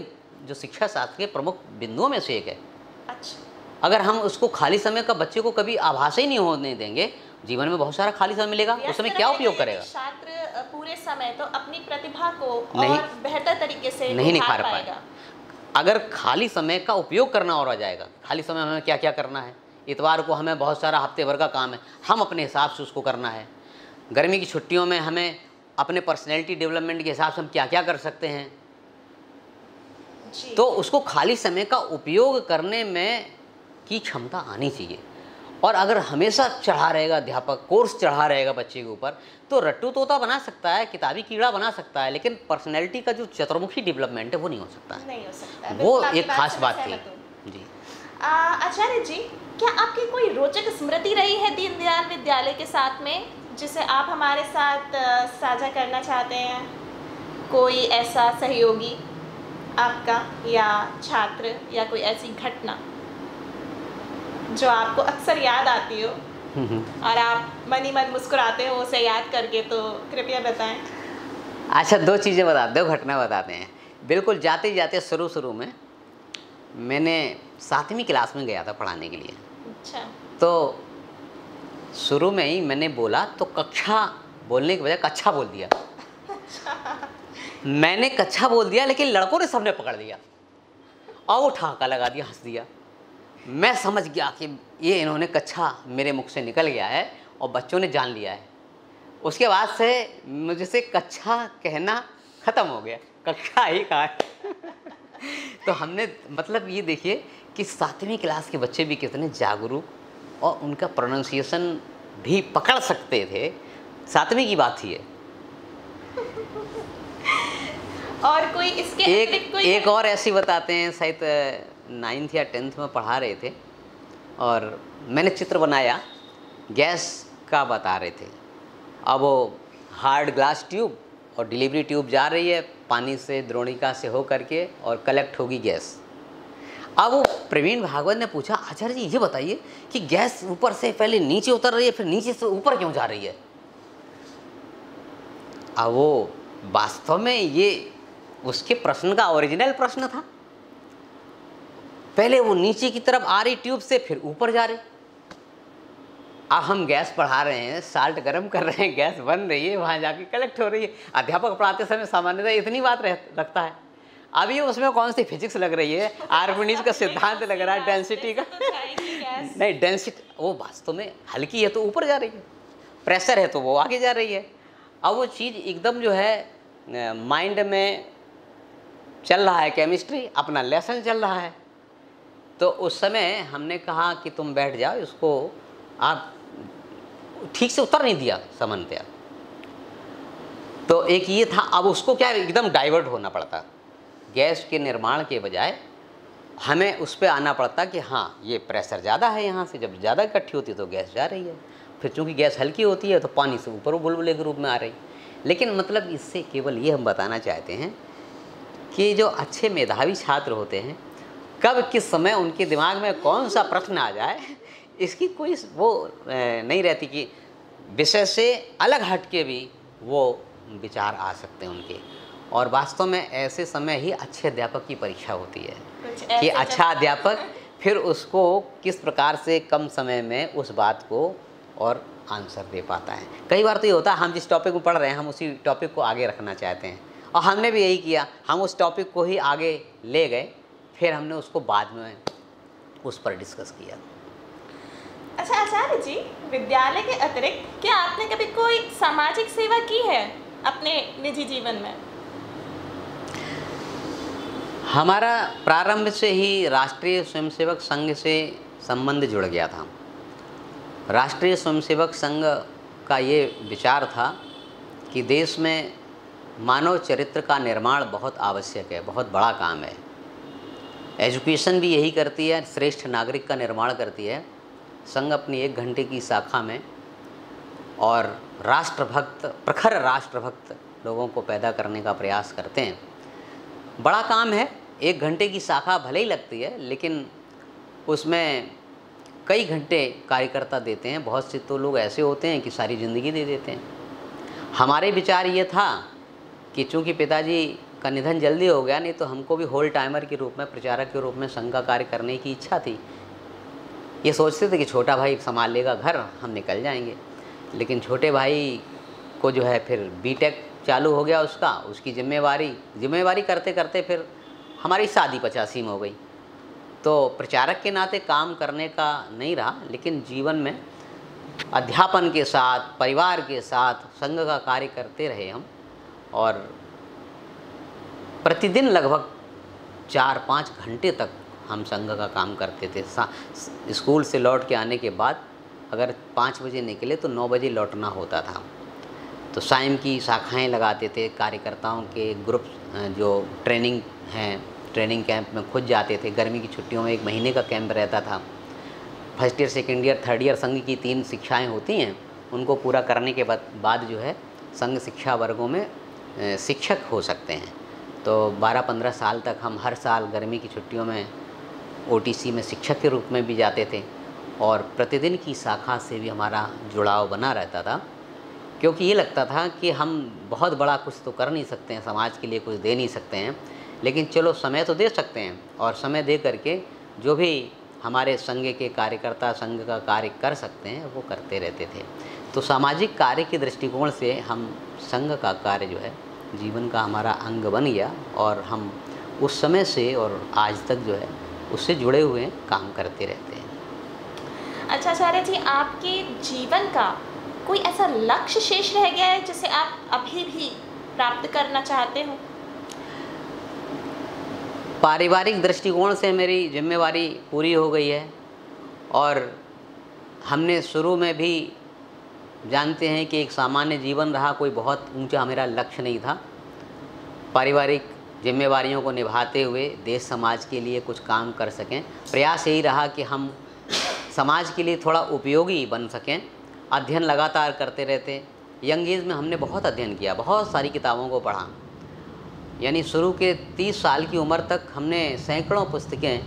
जो शिक्षा शास्त्र के प्रमुख बिंदुओं में से एक है। अच्छा, अगर हम उसको खाली समय का बच्चे को कभी आभास ही नहीं होने देंगे, जीवन में बहुत सारा खाली समय मिलेगा, उस समय क्या उपयोग करेगा? छात्र पूरे समय तो अपनी प्रतिभा को नहीं, और बेहतर तरीके से नहीं निखार निखार पाएगा। अगर खाली समय का उपयोग करना और आ जाएगा, खाली समय में हमें क्या क्या करना है, इतवार को हमें बहुत सारा हफ्ते भर का काम है, हम अपने हिसाब से उसको करना है। गर्मी की छुट्टियों में हमें अपने पर्सनैलिटी डेवलपमेंट के हिसाब से हम क्या क्या कर सकते हैं, जी। तो उसको खाली समय का उपयोग करने में की क्षमता आनी चाहिए। और अगर हमेशा चढ़ा रहेगा अध्यापक, कोर्स चढ़ा रहेगा बच्चे के ऊपर, तो रट्टू तोता बना सकता है, किताबी कीड़ा बना सकता है, लेकिन पर्सनैलिटी का जो चतुर्मुखी डेवलपमेंट है वो नहीं हो सकता है। नहीं हो सकता, वो बिल्कुल आपकी एक बात खास से बात मैं थी। सहमत हूँ। जी, आचार्य जी, क्या आपकी कोई रोचक स्मृति रही है दीनदयाल विद्यालय के साथ में, जिसे आप हमारे साथ साझा करना चाहते हैं? कोई ऐसा सहयोगी आपका या छात्र या कोई ऐसी घटना जो आपको अक्सर याद आती हो और आप मन ही मन मुस्कुराते हो उसे याद करके, तो कृपया बताएं। अच्छा, दो चीज़ें बताते, दो घटना बताते हैं। बिल्कुल जाते जाते शुरू में मैंने 7वीं क्लास में गया था पढ़ाने के लिए। अच्छा, तो शुरू में ही मैंने बोला तो कक्षा बोलने के बजाय कक्षा बोल दिया। मैंने कक्षा बोल दिया, लेकिन लड़कों ने सबने पकड़ लिया और वो ठहाका लगा दिया, हंस दिया। मैं समझ गया कि ये इन्होंने कक्षा मेरे मुख से निकल गया है और बच्चों ने जान लिया है। उसके बाद से मुझसे कक्षा कहना ख़त्म हो गया, कक्षा ही कहा है। तो हमने मतलब ये देखिए कि 7वीं क्लास के बच्चे भी कितने जागरूक और उनका प्रोनाउंसिएशन भी पकड़ सकते थे। 7वीं की बात थी ये। और कोई इसके अतिरिक्त कोई एक और ऐसी बताते हैं, शायद 9th या 10th में पढ़ा रहे थे और मैंने चित्र बनाया, गैस का बता रहे थे। अब वो हार्ड ग्लास ट्यूब और डिलीवरी ट्यूब जा रही है पानी से, द्रोणिका से हो करके, और कलेक्ट होगी गैस। अब वो प्रवीण भागवत ने पूछा, आचार्य जी ये बताइए कि गैस ऊपर से पहले नीचे उतर रही है, फिर नीचे से ऊपर क्यों जा रही है? अब वो वास्तव में ये उसके प्रश्न का ओरिजिनल प्रश्न था। पहले वो नीचे की तरफ आ रही ट्यूब से, फिर ऊपर जा रही। अब हम गैस पढ़ा रहे हैं, साल्ट गर्म कर रहे हैं, गैस बन रही है, वहाँ जाके कलेक्ट हो रही है। अध्यापक पढ़ाते समय सामान्यतः इतनी बात लगता है। अब ये उसमें कौन सी फिजिक्स लग रही है, आर्गोनीज का सिद्धांत लग रहा है, डेंसिटी का। नहीं, डेंसिटी वो वास्तव में हल्की है तो ऊपर जा रही है, प्रेशर है तो वो आगे जा रही है। अब वो चीज़ एकदम जो है माइंड में चल रहा है, केमिस्ट्री अपना लेसन चल रहा है। तो उस समय हमने कहा कि तुम बैठ जाओ, इसको आप ठीक से उत्तर नहीं दिया सामान्यतया। तो एक ये था। अब उसको क्या एकदम डाइवर्ट होना पड़ता, गैस के निर्माण के बजाय हमें उस पर आना पड़ता कि हाँ ये प्रेशर ज़्यादा है, यहाँ से जब ज़्यादा इकट्ठी होती है तो गैस जा रही है, फिर चूँकि गैस हल्की होती है तो पानी से ऊपर वो बुलबुले के रूप में आ रही। लेकिन मतलब इससे केवल ये हम बताना चाहते हैं कि जो अच्छे मेधावी छात्र होते हैं, कब किस समय उनके दिमाग में कौन सा प्रश्न आ जाए, इसकी कोई वो नहीं रहती कि विषय से अलग हट के भी वो विचार आ सकते हैं उनके। और वास्तव में ऐसे समय ही अच्छे अध्यापक की परीक्षा होती है कि अच्छा अध्यापक फिर उसको किस प्रकार से कम समय में उस बात को और आंसर दे पाता है। कई बार तो ये होता है हम जिस टॉपिक को पढ़ रहे हैं हम उसी टॉपिक को आगे रखना चाहते हैं, और हमने भी यही किया, हम उस टॉपिक को ही आगे ले गए, फिर हमने उसको बाद में उस पर डिस्कस किया। अच्छा आचार्य जी, विद्यालय के अतिरिक्त क्या आपने कभी कोई सामाजिक सेवा की है अपने निजी जीवन में? हमारा प्रारंभ से ही राष्ट्रीय स्वयंसेवक संघ से संबंध जुड़ गया था। राष्ट्रीय स्वयंसेवक संघ का ये विचार था कि देश में मानव चरित्र का निर्माण बहुत आवश्यक है, बहुत बड़ा काम है। एजुकेशन भी यही करती है, श्रेष्ठ नागरिक का निर्माण करती है। संघ अपनी 1 घंटे की शाखा में और राष्ट्रभक्त, प्रखर राष्ट्रभक्त लोगों को पैदा करने का प्रयास करते हैं। बड़ा काम है, 1 घंटे की शाखा भले ही लगती है, लेकिन उसमें कई घंटे कार्यकर्ता देते हैं। बहुत से तो लोग ऐसे होते हैं कि सारी ज़िंदगी दे देते हैं। हमारे विचार ये था कि चूँकि पिताजी का निधन जल्दी हो गया, नहीं तो हमको भी होल टाइमर के रूप में, प्रचारक के रूप में संघ का कार्य करने की इच्छा थी। ये सोचते थे कि छोटा भाई संभाल लेगा घर, हम निकल जाएंगे। लेकिन छोटे भाई को जो है फिर बीटेक चालू हो गया उसकी जिम्मेवारी करते करते फिर हमारी शादी 85 में हो गई। तो प्रचारक के नाते काम करने का नहीं रहा, लेकिन जीवन में अध्यापन के साथ, परिवार के साथ संघ का कार्य करते रहे हम। और प्रतिदिन लगभग 4-5 घंटे तक हम संघ का काम करते थे। स्कूल से लौट के आने के बाद अगर 5 बजे निकले तो 9 बजे लौटना होता था। तो साइम की शाखाएं लगाते थे, कार्यकर्ताओं के ग्रुप जो ट्रेनिंग कैंप में खुद जाते थे। गर्मी की छुट्टियों में 1 महीने का कैंप रहता था। First year, second year, third year संघ की 3 शिक्षाएं होती हैं, उनको पूरा करने के बाद जो है संघ शिक्षा वर्गों में शिक्षक हो सकते हैं। तो 12-15 साल तक हम हर साल गर्मी की छुट्टियों में ओटीसी में शिक्षक के रूप में भी जाते थे और प्रतिदिन की शाखा से भी हमारा जुड़ाव बना रहता था, क्योंकि ये लगता था कि हम बहुत बड़ा कुछ तो कर नहीं सकते हैं, समाज के लिए कुछ दे नहीं सकते हैं, लेकिन चलो समय तो दे सकते हैं। और समय दे करके जो भी हमारे संघ के कार्यकर्ता संघ का कार्य कर सकते हैं वो करते रहते थे। तो सामाजिक कार्य के दृष्टिकोण से हम संघ का कार्य जो है जीवन का हमारा अंग बन गया और हम उस समय से और आज तक जो है उससे जुड़े हुए काम करते रहते हैं। अच्छा आचार्य जी, आपके जीवन का कोई ऐसा लक्ष्य शेष रह गया है जिसे आप अभी भी प्राप्त करना चाहते हो? पारिवारिक दृष्टिकोण से मेरी जिम्मेवारी पूरी हो गई है और हमने शुरू में भी जानते हैं कि एक सामान्य जीवन रहा, कोई बहुत ऊंचा मेरा लक्ष्य नहीं था। पारिवारिक जिम्मेवारियों को निभाते हुए देश समाज के लिए कुछ काम कर सकें, प्रयास यही रहा कि हम समाज के लिए थोड़ा उपयोगी बन सकें। अध्ययन लगातार करते रहते। यंग एज में हमने बहुत अध्ययन किया, बहुत सारी किताबों को पढ़ा। यानी शुरू के 30 साल की उम्र तक हमने सैकड़ों पुस्तकें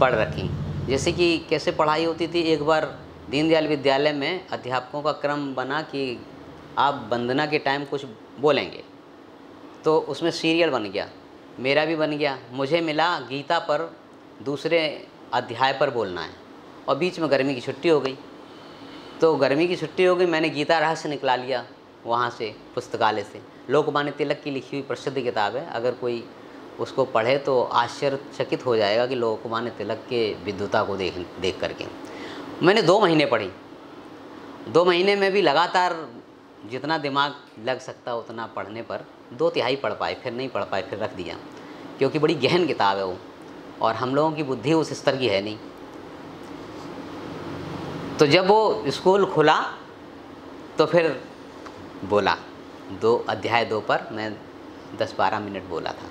पढ़ रखी। जैसे कि कैसे पढ़ाई होती थी, एक बार दीनदयाल विद्यालय में अध्यापकों का क्रम बना कि आप वंदना के टाइम कुछ बोलेंगे, तो उसमें सीरियल बन गया, मेरा भी बन गया। मुझे मिला गीता पर दूसरे अध्याय पर बोलना है और बीच में गर्मी की छुट्टी हो गई। तो गर्मी की छुट्टी हो गई, मैंने गीता रहस्य निकला लिया वहाँ से, पुस्तकालय से। लोकमान्य तिलक की लिखी हुई प्रसिद्ध किताब है, अगर कोई उसको पढ़े तो आश्चर्यचकित हो जाएगा कि लोकमान्य तिलक के विद्वता को देख करके। मैंने 2 महीने पढ़ी। 2 महीने में भी लगातार जितना दिमाग लग सकता उतना पढ़ने पर 2/3 पढ़ पाए, फिर नहीं पढ़ पाए, फिर रख दिया, क्योंकि बड़ी गहन किताब है वो और हम लोगों की बुद्धि उस स्तर की है नहीं। तो जब वो स्कूल खुला तो फिर बोला, 2 अध्याय 2 पर मैं 10-12 मिनट बोला था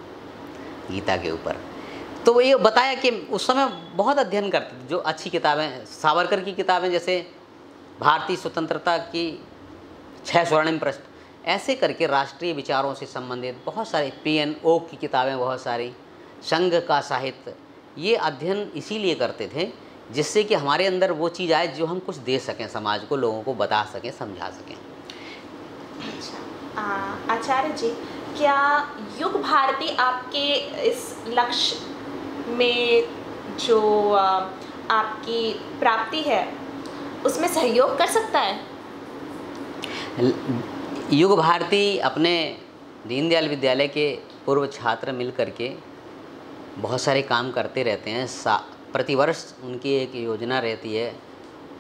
गीता के ऊपर। तो ये बताया कि उस समय बहुत अध्ययन करते थे। जो अच्छी किताबें, सावरकर की किताबें, जैसे भारतीय स्वतंत्रता की 6 स्वर्णिम पृष्ठ, ऐसे करके राष्ट्रीय विचारों से संबंधित बहुत सारे, PN ओक की किताबें बहुत सारी, संघ का साहित्य, ये अध्ययन इसीलिए करते थे जिससे कि हमारे अंदर वो चीज़ आए जो हम कुछ दे सकें समाज को, लोगों को बता सकें, समझा सकें। अच्छा आचार्य जी, क्या युग भारती आपके इस लक्ष्य में जो आपकी प्राप्ति है उसमें सहयोग कर सकता है? युग भारती अपने दीनदयाल विद्यालय के पूर्व छात्र मिल करके बहुत सारे काम करते रहते हैं। प्रतिवर्ष उनकी एक योजना रहती है,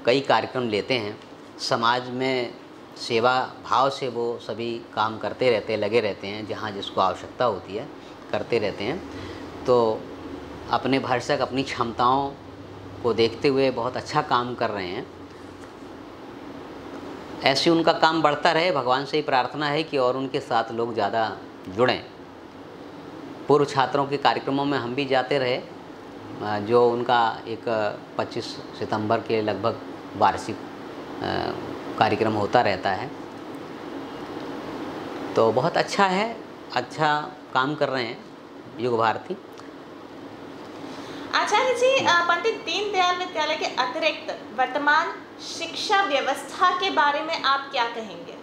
कई कार्यक्रम लेते हैं, समाज में सेवा भाव से वो सभी काम करते रहते हैं, लगे रहते हैं, जहाँ जिसको आवश्यकता होती है करते रहते हैं। तो अपने भरसक अपनी क्षमताओं को देखते हुए बहुत अच्छा काम कर रहे हैं। ऐसे उनका काम बढ़ता रहे, भगवान से ही प्रार्थना है कि और उनके साथ लोग ज़्यादा जुड़ें। पूर्व छात्रों के कार्यक्रमों में हम भी जाते रहे, जो उनका एक 25 सितंबर के लगभग वार्षिक कार्यक्रम होता रहता है। तो बहुत अच्छा है, अच्छा काम कर रहे हैं युग भारती। आचार्य जी, पंडित दीनदयाल विद्यालय के अतिरिक्त वर्तमान शिक्षा व्यवस्था के बारे में आप क्या कहेंगे?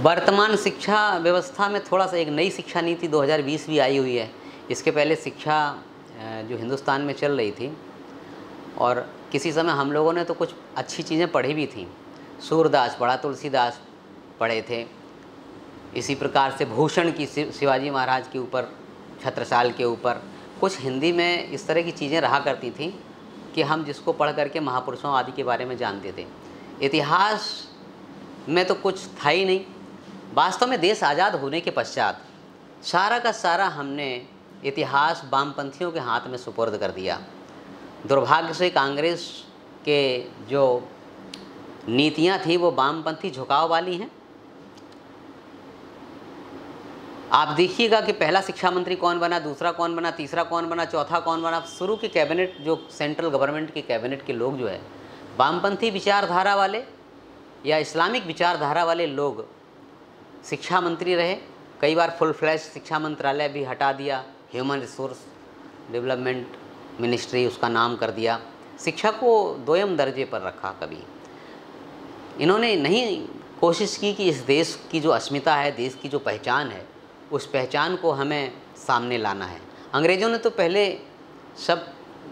वर्तमान शिक्षा व्यवस्था में थोड़ा सा एक नई शिक्षा नीति 2020 भी आई हुई है। इसके पहले शिक्षा जो हिंदुस्तान में चल रही थी, और किसी समय हम लोगों ने तो कुछ अच्छी चीज़ें पढ़ी भी थी। सूरदास पढ़ा, तुलसीदास पढ़े थे। इसी प्रकार से भूषण की शिवाजी महाराज के ऊपर, छत्रसाल के ऊपर कुछ हिंदी में इस तरह की चीज़ें रहा करती थी कि हम जिसको पढ़ करके महापुरुषों आदि के बारे में जानते थे। इतिहास में तो कुछ था ही नहीं। वास्तव में देश आज़ाद होने के पश्चात सारा का सारा हमने इतिहास वामपंथियों के हाथ में सुपुर्द कर दिया। दुर्भाग्य से कांग्रेस के जो नीतियां थी वो वामपंथी झुकाव वाली हैं। आप देखिएगा कि पहला शिक्षा मंत्री कौन बना, दूसरा कौन बना, तीसरा कौन बना, चौथा कौन बना। शुरू के कैबिनेट, जो सेंट्रल गवर्नमेंट के कैबिनेट के लोग जो है वामपंथी विचारधारा वाले या इस्लामिक विचारधारा वाले लोग शिक्षा मंत्री रहे। कई बार फुल फ्लैश शिक्षा मंत्रालय भी हटा दिया, ह्यूमन रिसोर्स डेवलपमेंट मिनिस्ट्री उसका नाम कर दिया। शिक्षा को दोयम दर्जे पर रखा। कभी इन्होंने नहीं कोशिश की कि इस देश की जो अस्मिता है, देश की जो पहचान है, उस पहचान को हमें सामने लाना है। अंग्रेज़ों ने तो पहले सब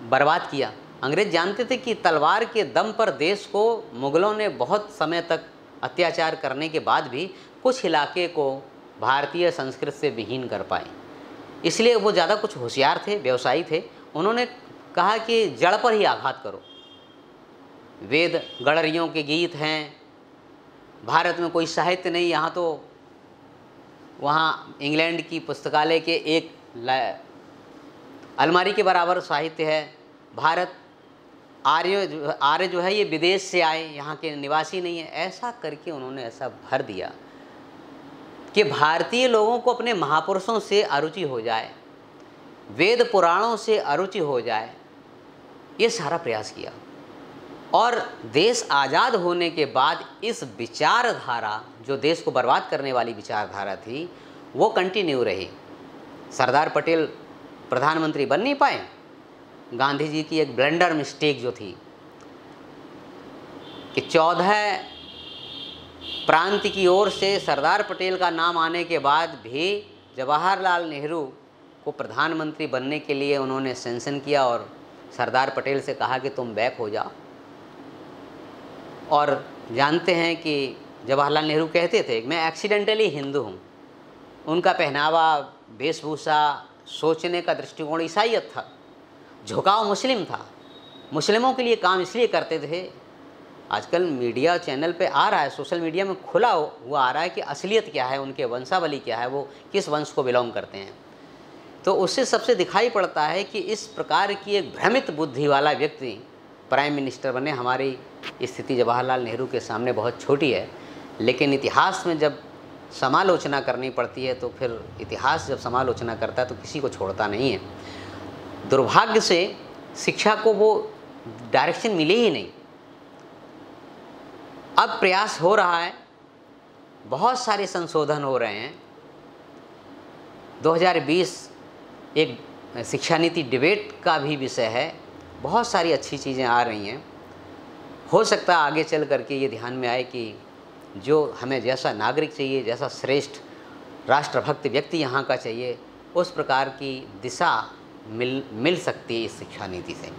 बर्बाद किया। अंग्रेज़ जानते थे कि तलवार के दम पर देश को मुग़लों ने बहुत समय तक अत्याचार करने के बाद भी कुछ इलाके को भारतीय संस्कृति से विहीन कर पाए। इसलिए वो ज़्यादा कुछ होशियार थे, व्यवसायी थे। उन्होंने कहा कि जड़ पर ही आघात करो। वेद गणरियों के गीत हैं, भारत में कोई साहित्य नहीं। यहाँ तो वहाँ इंग्लैंड की पुस्तकालय के एक अलमारी के बराबर साहित्य है। भारत आर्य जो है ये विदेश से आए, यहाँ के निवासी नहीं है। ऐसा करके उन्होंने ऐसा भर दिया कि भारतीय लोगों को अपने महापुरुषों से अरुचि हो जाए, वेद पुराणों से अरुचि हो जाए। ये सारा प्रयास किया, और देश आज़ाद होने के बाद इस विचारधारा, जो देश को बर्बाद करने वाली विचारधारा थी, वो कंटिन्यू रही। सरदार पटेल प्रधानमंत्री बन नहीं पाए। गांधी जी की एक ब्लंडर मिस्टेक जो थी कि 14 प्रांत की ओर से सरदार पटेल का नाम आने के बाद भी जवाहरलाल नेहरू को प्रधानमंत्री बनने के लिए उन्होंने सैंक्शन किया, और सरदार पटेल से कहा कि तुम बैक हो जाओ। और जानते हैं कि जवाहरलाल नेहरू कहते थे मैं एक्सीडेंटली हिंदू हूँ। उनका पहनावा, वेशभूषा, सोचने का दृष्टिकोण ईसाईयत था, झुकाव मुस्लिम था। मुस्लिमों के लिए काम इसलिए करते थे। आजकल मीडिया चैनल पे आ रहा है, सोशल मीडिया में खुला हुआ आ रहा है कि असलियत क्या है, उनके वंशावली क्या है, वो किस वंश को बिलोंग करते हैं। तो उससे सबसे दिखाई पड़ता है कि इस प्रकार की एक भ्रमित बुद्धि वाला व्यक्ति प्राइम मिनिस्टर बने। हमारी स्थिति जवाहरलाल नेहरू के सामने बहुत छोटी है, लेकिन इतिहास में जब समालोचना करनी पड़ती है तो फिर इतिहास जब समालोचना करता है तो किसी को छोड़ता नहीं है। दुर्भाग्य से शिक्षा को वो डायरेक्शन मिले ही नहीं। अब प्रयास हो रहा है, बहुत सारे संशोधन हो रहे हैं। 2020 एक शिक्षा नीति डिबेट का भी विषय है। बहुत सारी अच्छी चीज़ें आ रही हैं। हो सकता है आगे चल करके ये ध्यान में आए कि जो हमें जैसा नागरिक चाहिए, जैसा श्रेष्ठ राष्ट्रभक्त व्यक्ति यहाँ का चाहिए, उस प्रकार की दिशा मिल सकती है इस शिक्षा नीति से।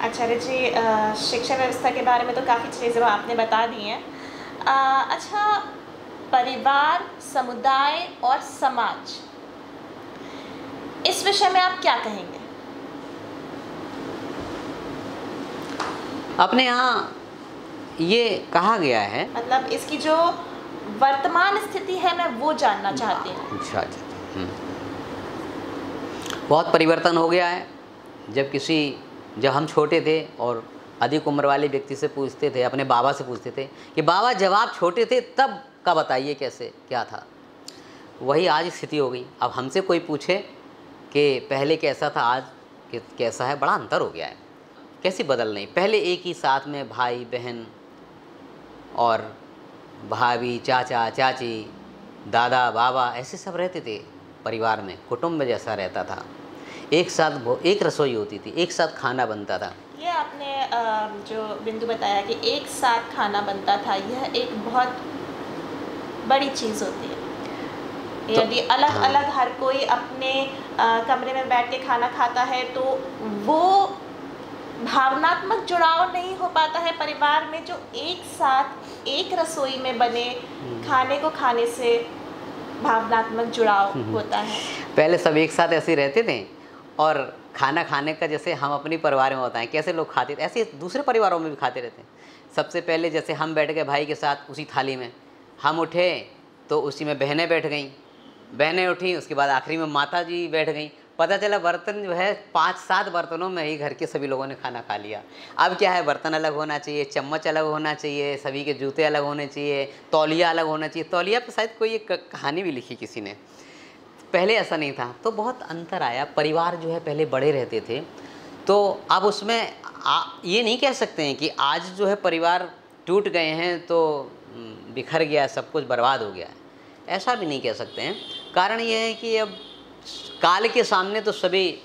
आचार्य जी, शिक्षा व्यवस्था के बारे में तो काफ़ी चीज़ें आपने बता दी हैं। अच्छा, परिवार, समुदाय और समाज, इस विषय में आप क्या कहेंगे? अपने यहाँ ये कहा गया है, मतलब इसकी जो वर्तमान स्थिति है मैं वो जानना चाहती हूँ। अच्छा। बहुत परिवर्तन हो गया है। जब हम छोटे थे और अधिक उम्र वाले व्यक्ति से पूछते थे, अपने बाबा से पूछते थे कि बाबा जब आप छोटे थे तब का बताइए कैसे क्या था, वही आज स्थिति हो गई। अब हमसे कोई पूछे कि पहले कैसा था, आज कैसा है, बड़ा अंतर हो गया है। कैसी बदल नहीं। पहले एक ही साथ में भाई बहन और भाभी, चाचा चाची, दादा बाबा ऐसे सब रहते थे। परिवार में कुटुंब जैसा रहता था। एक साथ एक रसोई होती थी, एक साथ खाना बनता था। ये आपने जो बिंदु बताया कि एक साथ खाना बनता था, यह एक बहुत बड़ी चीज़ होती है। यदि अलग अलग हर कोई अपने कमरे में बैठ के खाना खाता है तो वो भावनात्मक जुड़ाव नहीं हो पाता है परिवार में, जो एक साथ एक रसोई में बने खाने को खाने से भावनात्मक जुड़ाव होता है। पहले सब एक साथ ऐसे रहते थे और खाना खाने का जैसे हम अपने परिवार में होता है कैसे लोग खाते थे, ऐसे दूसरे परिवारों में भी खाते रहते हैं। सबसे पहले जैसे हम बैठ गए भाई के साथ उसी थाली में, हम उठे तो उसी में बहनें बैठ गईं, बहनें उठी, उसके बाद आखिरी में माता जी बैठ गईं। पता चला बर्तन जो है 5-7 बर्तनों में ही घर के सभी लोगों ने खाना खा लिया। अब क्या है, बर्तन अलग होना चाहिए, चम्मच अलग होना चाहिए, सभी के जूते अलग होने चाहिए, तौलिया अलग होना चाहिए। तौलिया पे शायद कोई एक कहानी भी लिखी किसी ने, पहले ऐसा नहीं था। तो बहुत अंतर आया। परिवार जो है पहले बड़े रहते थे, तो अब उसमें ये नहीं कह सकते हैं कि आज जो है परिवार टूट गए हैं तो बिखर गया, सब कुछ बर्बाद हो गया है, ऐसा भी नहीं कह सकते हैं। कारण ये है कि अब काल के सामने तो सभी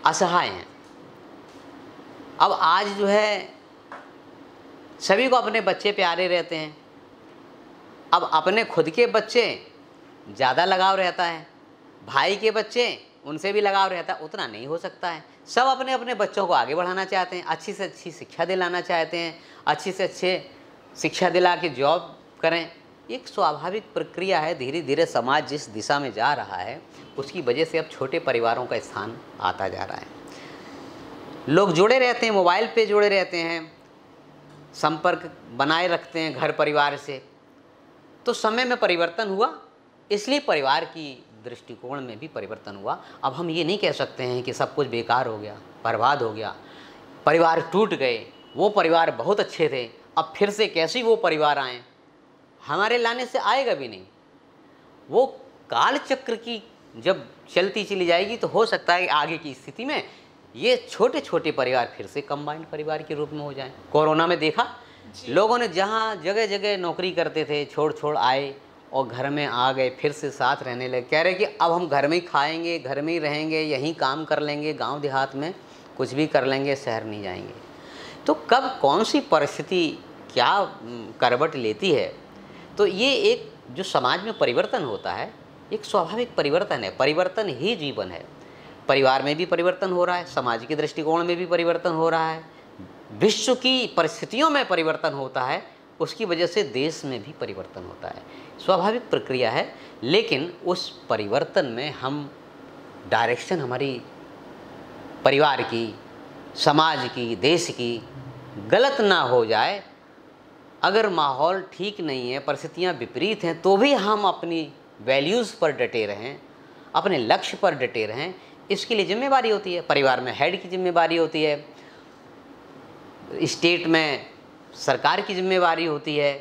असहाय हैं। अब आज जो है सभी को अपने बच्चे प्यारे रहते हैं। अब अपने खुद के बच्चे ज़्यादा लगाव रहता है, भाई के बच्चे उनसे भी लगाव रहता है, उतना नहीं हो सकता है। सब अपने अपने बच्चों को आगे बढ़ाना चाहते हैं, अच्छी से अच्छी शिक्षा दिलाना चाहते हैं, अच्छी से अच्छे शिक्षा दिला के जॉब करें। एक स्वाभाविक प्रक्रिया है। धीरे धीरे समाज जिस दिशा में जा रहा है उसकी वजह से अब छोटे परिवारों का स्थान आता जा रहा है। लोग जुड़े रहते हैं, मोबाइल पे जुड़े रहते हैं, संपर्क बनाए रखते हैं घर परिवार से। तो समय में परिवर्तन हुआ, इसलिए परिवार की दृष्टिकोण में भी परिवर्तन हुआ। अब हम ये नहीं कह सकते हैं कि सब कुछ बेकार हो गया, बर्बाद हो गया, परिवार टूट गए, वो परिवार बहुत अच्छे थे, अब फिर से कैसे वो परिवार आए। हमारे लाने से आएगा भी नहीं। वो काल चक्र की जब चलती चली जाएगी तो हो सकता है आगे की स्थिति में ये छोटे छोटे परिवार फिर से कंबाइंड परिवार के रूप में हो जाएं। कोरोना में देखा, लोगों ने जहाँ जगह जगह नौकरी करते थे छोड़ आए और घर में आ गए, फिर से साथ रहने लगे। कह रहे कि अब हम घर में ही खाएंगे, घर में ही रहेंगे, यहीं काम कर लेंगे, गांव देहात में कुछ भी कर लेंगे, शहर नहीं जाएंगे। तो कब कौन सी परिस्थिति क्या करवट लेती है, तो ये एक जो समाज में परिवर्तन होता है एक स्वाभाविक परिवर्तन है। परिवर्तन ही जीवन है। परिवार में भी परिवर्तन हो रहा है, समाज के दृष्टिकोण में भी परिवर्तन हो रहा है, विश्व की परिस्थितियों में परिवर्तन होता है, उसकी वजह से देश में भी परिवर्तन होता है। स्वाभाविक प्रक्रिया है। लेकिन उस परिवर्तन में हम डायरेक्शन हमारी परिवार की, समाज की, देश की गलत ना हो जाए। अगर माहौल ठीक नहीं है, परिस्थितियाँ विपरीत हैं, तो भी हम अपनी वैल्यूज़ पर डटे रहें, अपने लक्ष्य पर डटे रहें। इसके लिए जिम्मेवारी होती है। परिवार में हेड की जिम्मेवारी होती है, स्टेट में सरकार की जिम्मेवारी होती है,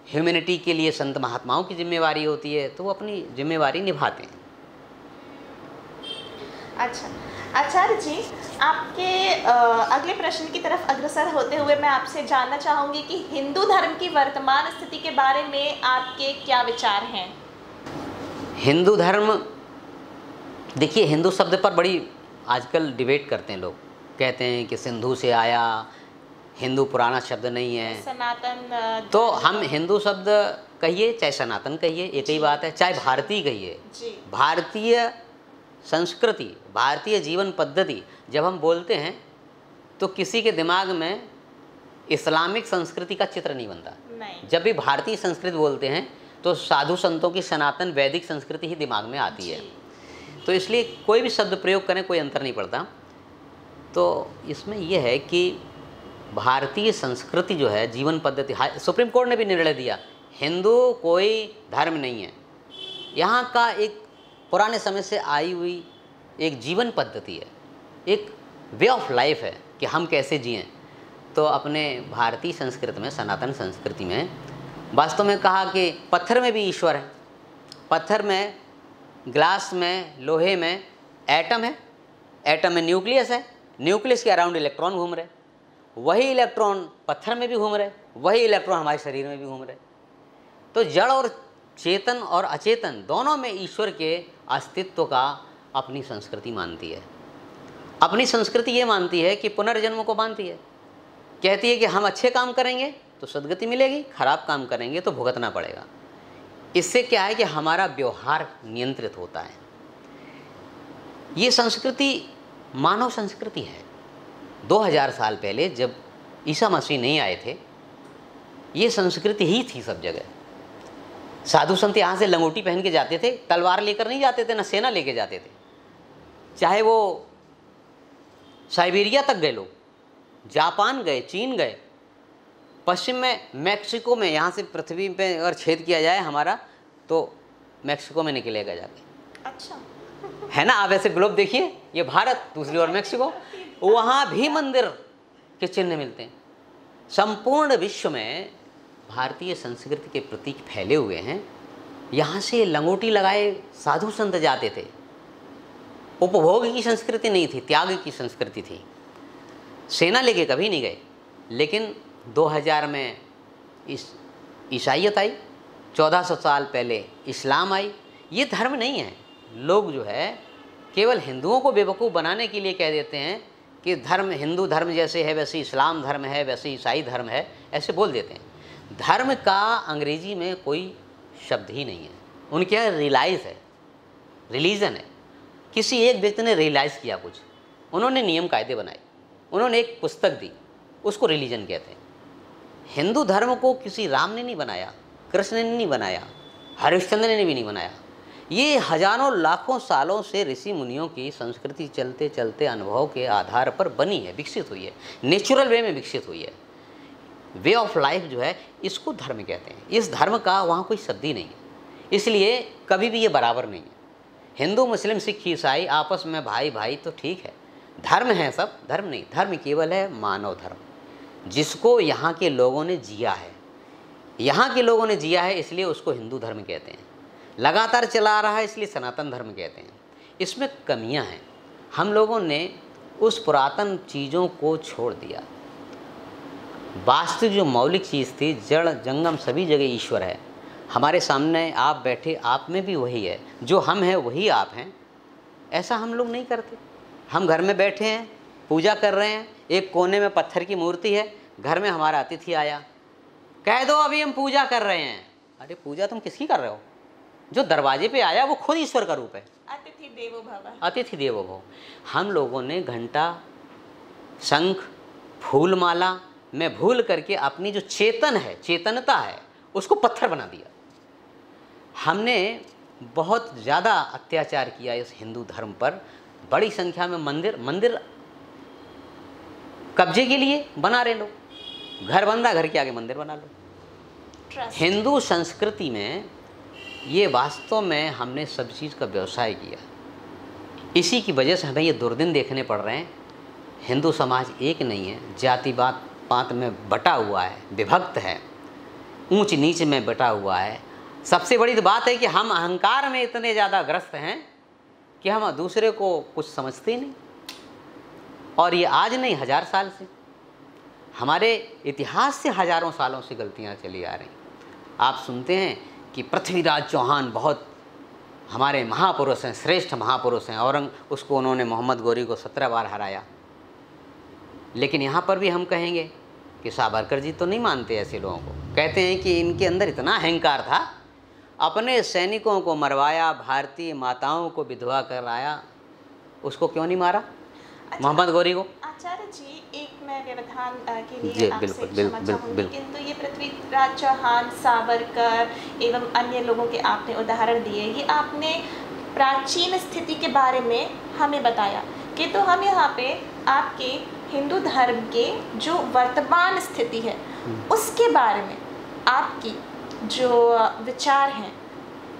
ह्यूमैनिटी के लिए संत महात्माओं की जिम्मेवारी होती है। तो वो अपनी जिम्मेवारी निभाते हैं। अच्छा आचार्य जी, आपके अगले प्रश्न की तरफ अग्रसर होते हुए मैं आपसे जानना चाहूँगी कि हिंदू धर्म की वर्तमान स्थिति के बारे में आपके क्या विचार हैं? हिंदू धर्म, देखिए हिंदू शब्द पर बड़ी आजकल डिबेट करते हैं लोग। कहते हैं कि सिंधु से आया, हिंदू पुराना शब्द नहीं है, सनातन। तो हम हिंदू शब्द कहिए चाहे सनातन कहिए एक ही बात है, चाहे भारतीय कहिए। भारतीय संस्कृति, भारतीय जीवन पद्धति जब हम बोलते हैं तो किसी के दिमाग में इस्लामिक संस्कृति का चित्र नहीं बनता। नहीं। जब भी भारतीय संस्कृति बोलते हैं तो साधु संतों की सनातन वैदिक संस्कृति ही दिमाग में आती है। तो इसलिए कोई भी शब्द प्रयोग करें कोई अंतर नहीं पड़ता। तो इसमें यह है कि भारतीय संस्कृति जो है जीवन पद्धति, सुप्रीम कोर्ट ने भी निर्णय दिया हिंदू कोई धर्म नहीं है। यहाँ का एक पुराने समय से आई हुई एक जीवन पद्धति है, एक वे ऑफ लाइफ है कि हम कैसे जिएं। तो अपने भारतीय संस्कृति में, सनातन संस्कृति में वास्तव में कहा कि पत्थर में भी ईश्वर है, पत्थर में, ग्लास में, लोहे में एटम है, एटम में न्यूक्लियस है, न्यूक्लियस के अराउंड इलेक्ट्रॉन घूम रहे, वही इलेक्ट्रॉन पत्थर में भी घूम रहे, वही इलेक्ट्रॉन हमारे शरीर में भी घूम रहे। तो जड़ और चेतन और अचेतन दोनों में ईश्वर के अस्तित्व का अपनी संस्कृति मानती है। अपनी संस्कृति ये मानती है कि पुनर्जन्म को मानती है। कहती है कि हम अच्छे काम करेंगे तो सद्गति मिलेगी, खराब काम करेंगे तो भुगतना पड़ेगा। इससे क्या है कि हमारा व्यवहार नियंत्रित होता है। ये संस्कृति मानव संस्कृति है। 2000 साल पहले जब ईसा मसीह नहीं आए थे, ये संस्कृति ही थी सब जगह। साधु संत यहाँ से लंगोटी पहन के जाते थे, तलवार लेकर नहीं जाते थे, ना सेना लेके जाते थे। चाहे वो साइबेरिया तक गए लोग, जापान गए, चीन गए, पश्चिम में मैक्सिको में, यहाँ से पृथ्वी पे अगर छेद किया जाए हमारा तो मैक्सिको में निकलेगा जाके। अच्छा है ना। आप ऐसे ग्लोब देखिए, ये भारत, दूसरी ओर मैक्सिको, वहाँ भी मंदिर के चिन्ह मिलते हैं। संपूर्ण विश्व में भारतीय संस्कृति के प्रतीक फैले हुए हैं। यहाँ से लंगोटी लगाए साधु संत जाते थे। उपभोग की संस्कृति नहीं थी, त्याग की संस्कृति थी। सेना लेके कभी नहीं गए। लेकिन 2000 में ईसाइयत आई, 1400 साल पहले इस्लाम आई। ये धर्म नहीं है। लोग जो है केवल हिंदुओं को बेवकूफ़ बनाने के लिए कह देते हैं कि धर्म हिंदू धर्म जैसे है वैसे इस्लाम धर्म है, वैसे ईसाई धर्म है, ऐसे बोल देते हैं। धर्म का अंग्रेजी में कोई शब्द ही नहीं है। उनके यहाँ रियलाइज़ है, रिलीजन है। किसी एक व्यक्ति ने रियलाइज़ किया कुछ, उन्होंने नियम कायदे बनाए, उन्होंने एक पुस्तक दी, उसको रिलीजन कहते हैं। हिंदू धर्म को किसी राम ने नहीं बनाया, कृष्ण ने नहीं बनाया, हरिश्चंद्र ने भी नहीं बनाया। ये हजारों लाखों सालों से ऋषि मुनियों की संस्कृति चलते चलते अनुभव के आधार पर बनी है, विकसित हुई है, नेचुरल वे में विकसित हुई है। वे ऑफ लाइफ जो है, इसको धर्म कहते हैं। इस धर्म का वहाँ कोई शब्द ही नहीं है, इसलिए कभी भी ये बराबर नहीं है। हिंदू मुस्लिम सिख ईसाई आपस में भाई भाई तो ठीक है, धर्म है सब, धर्म नहीं। धर्म केवल है मानव धर्म, जिसको यहाँ के लोगों ने जिया है। यहाँ के लोगों ने जिया है इसलिए उसको हिंदू धर्म कहते हैं। लगातार चला रहा है इसलिए सनातन धर्म कहते हैं। इसमें कमियां हैं। हम लोगों ने उस पुरातन चीज़ों को छोड़ दिया। वास्तविक जो मौलिक चीज़ थी, जड़ जंगम सभी जगह ईश्वर है। हमारे सामने आप बैठे, आप में भी वही है। जो हम हैं वही आप हैं। ऐसा हम लोग नहीं करते। हम घर में बैठे हैं, पूजा कर रहे हैं, एक कोने में पत्थर की मूर्ति है, घर में हमारा अतिथि आया, कह दो अभी हम पूजा कर रहे हैं। अरे पूजा तुम किसकी कर रहे हो? जो दरवाजे पे आया वो खुद ईश्वर का रूप है। अतिथि देवो भव। अतिथि देवो भव। हम लोगों ने घंटा, शंख, फूल माला में भूल करके अपनी जो चेतन है, चेतनता है, उसको पत्थर बना दिया। हमने बहुत ज़्यादा अत्याचार किया इस हिंदू धर्म पर। बड़ी संख्या में मंदिर कब्जे के लिए बना रहे लोग। घर बन रहा, घर के आगे मंदिर बना लो। हिंदू संस्कृति में ये वास्तव में हमने सब चीज़ का व्यवसाय किया। इसी की वजह से हमें ये दुर्दिन देखने पड़ रहे हैं। हिंदू समाज एक नहीं है, जातिवाद पात में बटा हुआ है, विभक्त है, ऊंच नीच में बटा हुआ है। सबसे बड़ी तो बात है कि हम अहंकार में इतने ज़्यादा ग्रस्त हैं कि हम दूसरे को कुछ समझते ही नहीं। और ये आज नहीं, 1000 साल से, हमारे इतिहास से हजारों सालों से गलतियाँ चली आ रही। आप सुनते हैं कि पृथ्वीराज चौहान बहुत हमारे महापुरुष हैं, श्रेष्ठ महापुरुष हैं, उसको उन्होंने मोहम्मद गोरी को 17 बार हराया। लेकिन यहाँ पर भी हम कहेंगे कि सावरकर जी तो नहीं मानते ऐसे लोगों को। कहते हैं कि इनके अंदर इतना अहंकार था, अपने सैनिकों को मरवाया, भारतीय माताओं को विधवा कराया, उसको क्यों नहीं मारा? अच्छा, मोहम्मद गोरी को। आचार्य जी, एक मैं व्यवधान के लिए जी, आपसे बिल्कुल, क्षमा चाहूंगी, बिल्कुल। किंतु ये पृथ्वीराज चौहान, सावरकर एवं अन्य लोगों के आपने उदाहरण दिए, ये आपने प्राचीन स्थिति के बारे में हमें बताया, कि तो हम यहाँ पे आपके हिंदू धर्म के जो वर्तमान स्थिति है उसके बारे में आपकी जो विचार हैं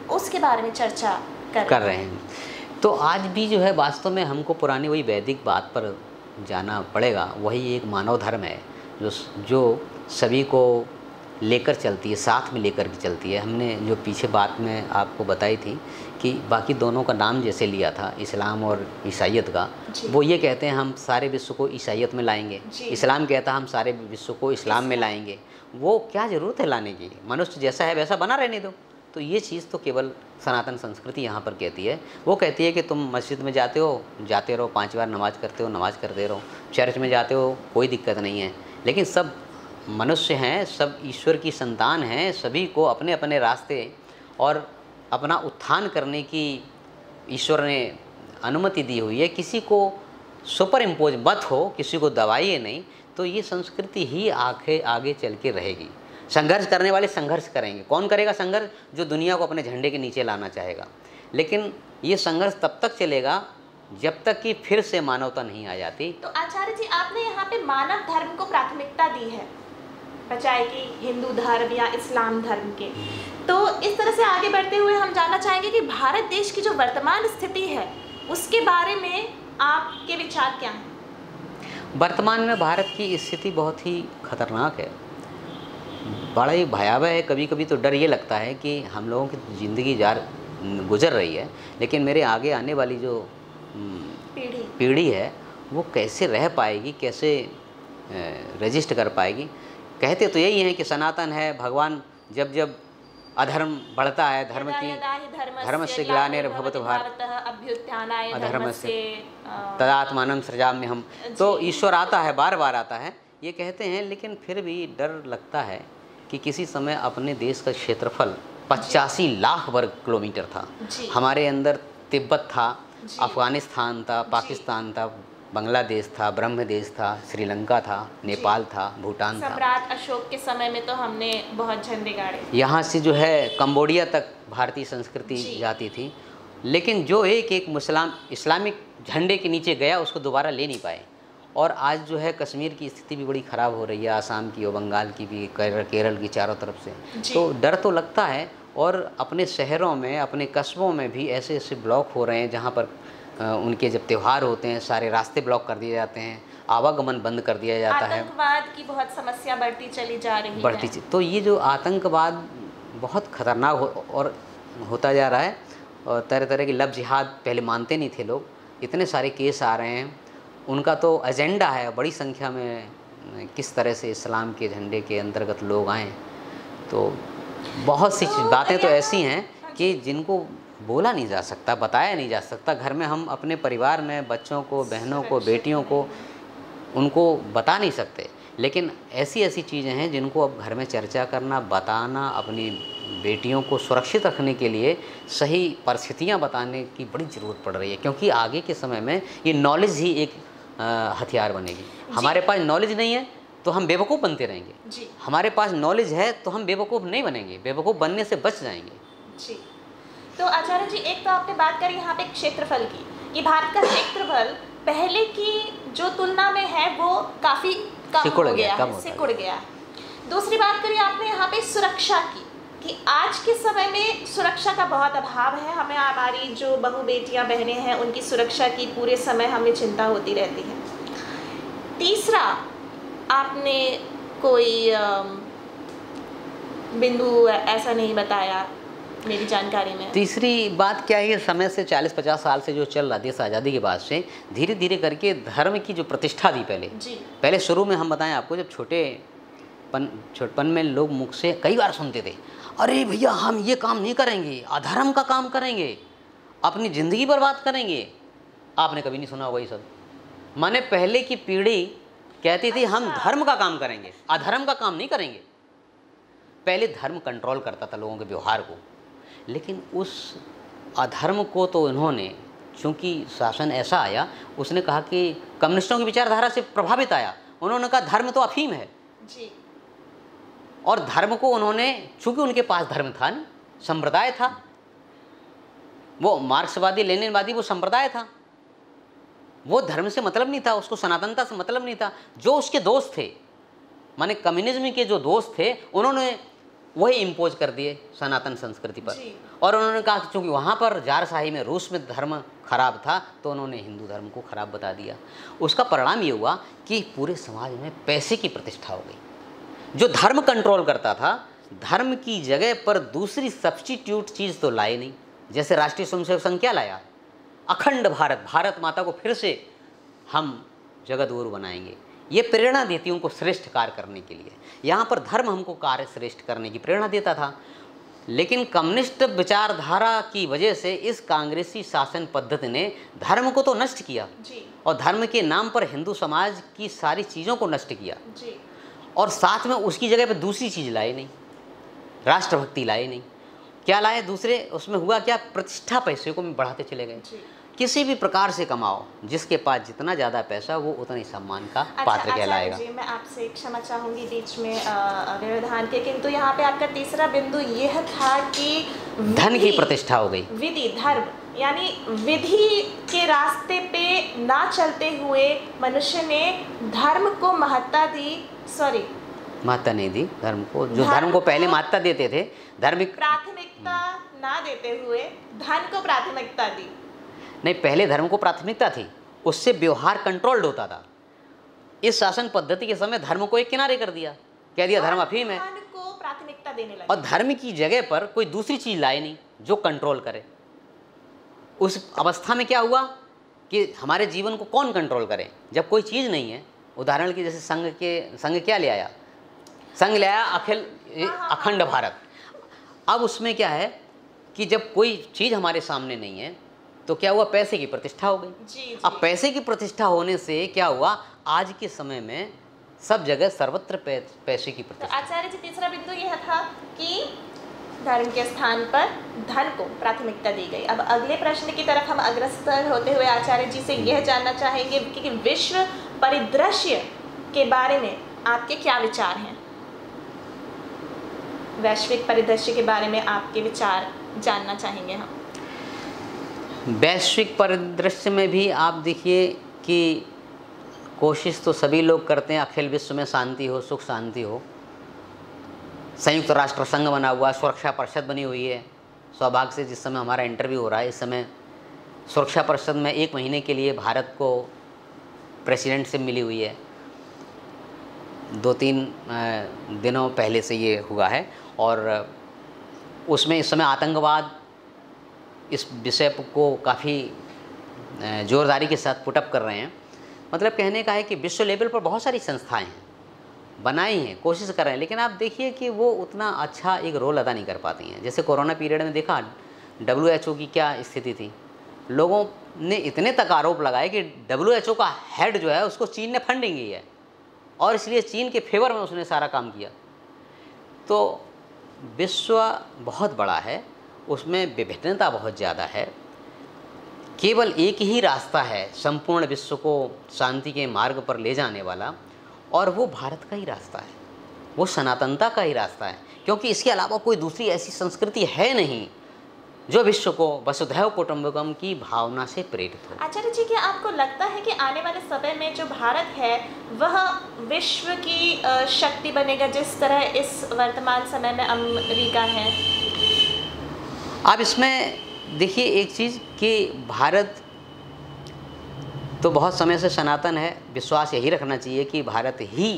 उसके बारे में चर्चा कर रहे हैं। तो आज भी जो है वास्तव में हमको पुरानी वही वैदिक बात पर जाना पड़ेगा। वही एक मानव धर्म है जो सभी को लेकर चलती है, साथ में लेकर के चलती है। हमने जो पीछे बात में आपको बताई थी कि बाकी दोनों का नाम जैसे लिया था, इस्लाम और ईसाइयत का, वो ये कहते हैं हम सारे विश्व को ईसाइयत में लाएंगे, इस्लाम कहता है हम सारे विश्व को इस्लाम में लाएंगे। वो क्या ज़रूरत है लाने की? मनुष्य जैसा है वैसा बना रहने दो। तो ये चीज़ तो केवल सनातन संस्कृति यहाँ पर कहती है। वो कहती है कि तुम मस्जिद में जाते रहो 5 बार नमाज करते हो, नमाज करते रहो, चर्च में जाते हो, कोई दिक्कत नहीं है, लेकिन सब मनुष्य हैं, सब ईश्वर की संतान हैं, सभी को अपने अपने रास्ते और अपना उत्थान करने की ईश्वर ने अनुमति दी हुई है। किसी को सुपर इम्पोज मत हो, किसी को दबाइए नहीं, तो ये संस्कृति ही आगे चल के रहेगी। संघर्ष करने वाले संघर्ष करेंगे। कौन करेगा संघर्ष? जो दुनिया को अपने झंडे के नीचे लाना चाहेगा। लेकिन ये संघर्ष तब तक चलेगा जब तक कि फिर से मानवता नहीं आ जाती। तो आचार्य जी, आपने यहाँ पे मानव धर्म को प्राथमिकता दी है बजाय कि हिंदू धर्म या इस्लाम धर्म के। तो इस तरह से आगे बढ़ते हुए हम जानना चाहेंगे कि भारत देश की जो वर्तमान स्थिति है उसके बारे में आपके विचार क्या हैं? वर्तमान में भारत की स्थिति बहुत ही खतरनाक है, बड़ा ही भयावह है। कभी कभी तो डर ये लगता है कि हम लोगों की ज़िंदगी गुजर रही है, लेकिन मेरे आगे आने वाली जो पीढ़ी है वो कैसे रह पाएगी, कैसे रजिस्ट कर पाएगी। कहते तो यही हैं कि सनातन है, भगवान जब जब अधर्म बढ़ता है, धर्म से ग्लानिर्भवति भारत अधर्म से तदात्मानं सृजाम्यहम्। तो ईश्वर आता है, बार बार आता है, ये कहते हैं, लेकिन फिर भी डर लगता है कि किसी समय अपने देश का क्षेत्रफल 85 लाख वर्ग किलोमीटर था। हमारे अंदर तिब्बत था, अफगानिस्तान था, पाकिस्तान था, बांग्लादेश था, ब्रह्मदेश था, श्रीलंका था, नेपाल था, भूटान था। सम्राट अशोक के समय में तो हमने बहुत झंडे गाड़े। यहाँ से जो है कंबोडिया तक भारतीय संस्कृति जाती थी, लेकिन जो एक इस्लामिक झंडे के नीचे गया उसको दोबारा ले नहीं पाए। और आज जो है कश्मीर की स्थिति भी बड़ी ख़राब हो रही है, आसाम की और बंगाल की भी, केरल की चारों तरफ से। तो डर तो लगता है। और अपने शहरों में, अपने कस्बों में भी ऐसे ऐसे ब्लॉक हो रहे हैं जहाँ पर उनके जब त्यौहार होते हैं सारे रास्ते ब्लॉक कर दिए जाते हैं, आवागमन बंद कर दिया जाता है। आतंकवाद की बहुत समस्या बढ़ती चली जा रही है। तो ये जो आतंकवाद बहुत खतरनाक और होता जा रहा है। और तरह तरह की लव जिहाद पहले मानते नहीं थे लोग, इतने सारे केस आ रहे हैं। उनका तो एजेंडा है बड़ी संख्या में किस तरह से इस्लाम के झंडे के अंतर्गत लोग आएँ। तो बहुत सी बातें तो ऐसी हैं कि जिनको बोला नहीं जा सकता, बताया नहीं जा सकता। घर में हम अपने परिवार में बच्चों को, बहनों को, बेटियों को उनको बता नहीं सकते, लेकिन ऐसी ऐसी चीज़ें हैं जिनको अब घर में चर्चा करना, बताना, अपनी बेटियों को सुरक्षित रखने के लिए सही परिस्थितियां बताने की बड़ी ज़रूरत पड़ रही है। क्योंकि आगे के समय में ये नॉलेज ही एक हथियार बनेगी। हमारे पास नॉलेज नहीं है तो हम बेवकूफ़ बनते रहेंगे, हमारे पास नॉलेज है तो हम बेवकूफ़ नहीं बनेंगे, बेवकूफ़ बनने से बच जाएंगे। जी। तो आचार्य जी, एक तो आपने बात करी यहाँ पे क्षेत्रफल की, कि भारत का क्षेत्रफल पहले की जो तुलना में है वो काफ़ी कम हो गया है। दूसरी बात करी आपने यहाँ पे सुरक्षा की, कि आज के समय में सुरक्षा का बहुत अभाव है। हमें हमारी जो बहू बेटियाँ बहनें हैं उनकी सुरक्षा की पूरे समय हमें चिंता होती रहती है। तीसरा, आपने कोई बिंदु ऐसा नहीं बताया मेरी जानकारी में। तीसरी बात क्या है, समय से 40-50 साल से जो चल रहा देश आज़ादी के बाद से धीरे धीरे करके धर्म की जो प्रतिष्ठा थी पहले शुरू में हम बताएं आपको, जब छोटपन में लोग मुख से कई बार सुनते थे, अरे भैया हम ये काम नहीं करेंगे, अधर्म का काम करेंगे, अपनी ज़िंदगी बर्बाद करेंगे। आपने कभी नहीं सुना होगा ये सब। माने पहले की पीढ़ी कहती थी हम धर्म का काम करेंगे, अधर्म का काम नहीं करेंगे। पहले धर्म कंट्रोल करता था लोगों के व्यवहार को, लेकिन उस अधर्म को तो इन्होंने, चूँकि शासन ऐसा आया, उसने कहा कि कम्युनिस्टों की विचारधारा से प्रभावित आया, उन्होंने कहा धर्म तो अफीम है जी। और धर्म को उन्होंने, चूँकि उनके पास धर्म था नहीं, संप्रदाय था, वो मार्क्सवादी लेनिनवादी वो संप्रदाय था, वो धर्म से मतलब नहीं था, उसको सनातनता से मतलब नहीं था। जो उसके दोस्त थे, माने कम्युनिज्म के जो दोस्त थे, उन्होंने वही इम्पोज कर दिए सनातन संस्कृति पर। और उन्होंने कहा कि चूँकि वहाँ पर जारशाही में, रूस में धर्म खराब था, तो उन्होंने हिंदू धर्म को खराब बता दिया। उसका परिणाम ये हुआ कि पूरे समाज में पैसे की प्रतिष्ठा हो गई। जो धर्म कंट्रोल करता था, धर्म की जगह पर दूसरी सब्स्टिट्यूट चीज़ तो लाए नहीं। जैसे राष्ट्रीय स्वयंसेवक संघ क्या लाया? अखंड भारत, भारत माता को फिर से हम जगत गुरु बनाएंगे। ये प्रेरणा देती उनको श्रेष्ठ कार्य करने के लिए। यहाँ पर धर्म हमको कार्य श्रेष्ठ करने की प्रेरणा देता था। लेकिन कम्युनिस्ट विचारधारा की वजह से इस कांग्रेसी शासन पद्धति ने धर्म को तो नष्ट किया जी और धर्म के नाम पर हिंदू समाज की सारी चीज़ों को नष्ट किया जी और साथ में उसकी जगह पे दूसरी चीज़ लाए नहीं, राष्ट्रभक्ति लाए नहीं। क्या लाए दूसरे? उसमें हुआ क्या, प्रतिष्ठा पैसे को बढ़ाते चले गए। जी। किसी भी प्रकार से कमाओ, जिसके पास जितना ज़्यादा पैसा वो उतना ही सम्मान का पात्र कहलाएगा। जी, मैं आपसे क्षमा चाहूँगी बीच में व्यवधान के, किंतु यहाँ पे आपका तीसरा बिंदु यह था कि धन की प्रतिष्ठा हो गई। विधि धर्म यानी विधि के रास्ते पे ना चलते हुए मनुष्य ने धर्म को महत्ता दी, महत्ता नहीं दी धर्म को। जो धर्म को पहले महत्ता देते थे, धार्मिक प्राथमिकता ना देते हुए धन को प्राथमिकता दी। नहीं, पहले धर्म को प्राथमिकता थी, उससे व्यवहार कंट्रोल्ड होता था। इस शासन पद्धति के समय धर्म को एक किनारे कर दिया, कह दिया धर्म अफीम है, धन को प्राथमिकता देने लगे और धर्म की जगह पर कोई दूसरी चीज लाए नहीं जो कंट्रोल करे। उस अवस्था में क्या हुआ कि हमारे जीवन को कौन कंट्रोल करे जब कोई चीज़ नहीं है। उदाहरण की जैसे संघ क्या ले आया? संघ ले आया अखंड भारत। अब उसमें क्या है कि जब कोई चीज़ हमारे सामने नहीं है तो क्या हुआ, पैसे की प्रतिष्ठा हो गई। जी। अब पैसे की प्रतिष्ठा होने से क्या हुआ, आज के समय में सब जगह सर्वत्र पैसे की तो प्रतिष्ठा। आचार्य जी तीसरा बिंदु यह था कि धर्म के स्थान पर धन को प्राथमिकता दी गई। अब अगले प्रश्न की तरफ हम अग्रसर होते हुए आचार्य जी से यह जानना चाहेंगे कि विश्व परिदृश्य के बारे में आपके क्या विचार हैं? वैश्विक परिदृश्य के बारे में आपके विचार जानना चाहेंगे हम। वैश्विक परिदृश्य में भी आप देखिए कि कोशिश तो सभी लोग करते हैं, अखिल विश्व में शांति हो, सुख शांति हो। संयुक्त राष्ट्र संघ बना हुआ, सुरक्षा परिषद बनी हुई है। सौभाग्य से जिस समय हमारा इंटरव्यू हो रहा है, इस समय सुरक्षा परिषद में 1 महीने के लिए भारत को प्रेसिडेंट से मिली हुई है। 2-3 दिनों पहले से ये हुआ है और उसमें इस समय आतंकवाद इस विषय को काफ़ी ज़ोरदारी के साथ पुटअप कर रहे हैं। मतलब कहने का है कि विश्व लेवल पर बहुत सारी संस्थाएं हैं, बनाई हैं, कोशिश कर रहे हैं, लेकिन आप देखिए कि वो उतना अच्छा एक रोल अदा नहीं कर पाती हैं। जैसे कोरोना पीरियड में देखा WHO की क्या स्थिति थी। लोगों ने इतने तक आरोप लगाए कि WHO का हेड जो है उसको चीन ने फंडिंग की है और इसलिए चीन के फेवर में उसने सारा काम किया। तो विश्व बहुत बड़ा है, उसमें विभिन्नता बहुत ज़्यादा है। केवल एक ही रास्ता है संपूर्ण विश्व को शांति के मार्ग पर ले जाने वाला, और वो भारत का ही रास्ता है, वो सनातनता का ही रास्ता है, क्योंकि इसके अलावा कोई दूसरी ऐसी संस्कृति है नहीं जो विश्व को वसुधैव कुटुंबकम की भावना से प्रेरित हो। आचार्य जी, क्या आपको लगता है कि आने वाले समय में जो भारत है वह विश्व की शक्ति बनेगा जिस तरह इस वर्तमान समय में अमेरिका है? अब इसमें देखिए एक चीज़ कि भारत तो बहुत समय से सनातन है, विश्वास यही रखना चाहिए कि भारत ही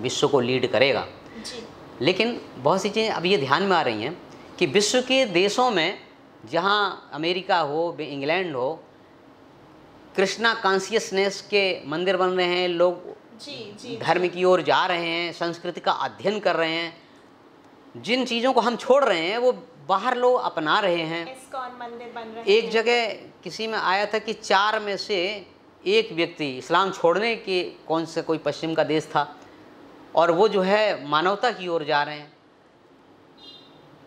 विश्व को लीड करेगा जी। लेकिन बहुत सी चीज़ें अब ये ध्यान में आ रही हैं कि विश्व के देशों में, जहाँ अमेरिका हो, इंग्लैंड हो, कृष्णा कॉन्शियसनेस के मंदिर बन रहे हैं, लोग जी धर्म की ओर जा रहे हैं, संस्कृति का अध्ययन कर रहे हैं। जिन चीज़ों को हम छोड़ रहे हैं वो बाहर लोग अपना रहे हैं। इस्कॉन मंदिर बन रहे हैं। एक जगह किसी में आया था कि 4 में से 1 व्यक्ति इस्लाम छोड़ने के कोई पश्चिम का देश था और वो जो है मानवता की ओर जा रहे हैं।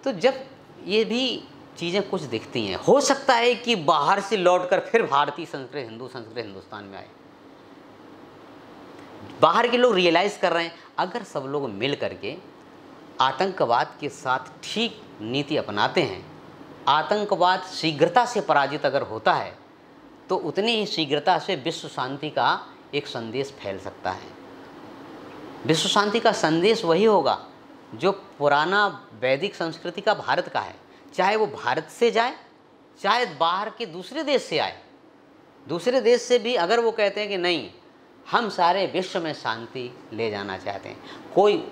तो जब ये भी चीज़ें कुछ दिखती हैं, हो सकता है कि बाहर से लौटकर फिर भारतीय संस्कृति, हिंदू संस्कृति हिंदुस्तान में आए। बाहर के लोग रियलाइज़ कर रहे हैं, अगर सब लोग मिल करके आतंकवाद के साथ ठीक नीति अपनाते हैं, आतंकवाद शीघ्रता से पराजित अगर होता है तो उतनी ही शीघ्रता से विश्व शांति का एक संदेश फैल सकता है। विश्व शांति का संदेश वही होगा जो पुराना वैदिक संस्कृति का भारत का है, चाहे वो भारत से जाए, चाहे बाहर के दूसरे देश से आए। दूसरे देश से भी अगर वो कहते हैं कि नहीं, हम सारे विश्व में शांति ले जाना चाहते हैं, कोई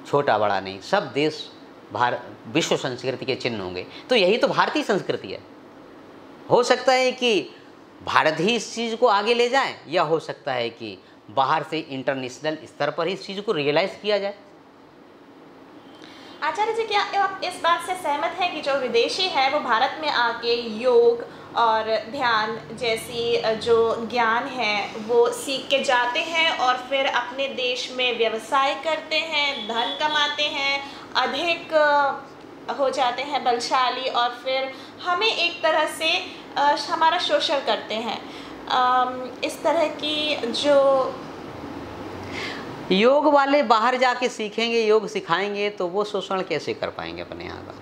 छोटा बड़ा नहीं, सब देश विश्व संस्कृति के चिन्ह होंगे, तो यही तो भारतीय संस्कृति है। हो सकता है कि भारत ही इस चीज़ को आगे ले जाए, या हो सकता है कि बाहर से इंटरनेशनल स्तर पर ही इस चीज़ को रियलाइज़ किया जाए। आचार्य जी, क्या आप इस बात से सहमत हैं कि जो विदेशी हैं वो भारत में आके योग और ध्यान जैसी जो ज्ञान है वो सीख के जाते हैं और फिर अपने देश में व्यवसाय करते हैं, धन कमाते हैं, अधिक हो जाते हैं बलशाली, और फिर हमें एक तरह से हमारा शोषण करते हैं? इस तरह की जो योग वाले बाहर जाके सीखेंगे, योग सिखाएंगे, तो वो शोषण कैसे कर पाएंगे अपने यहाँ का?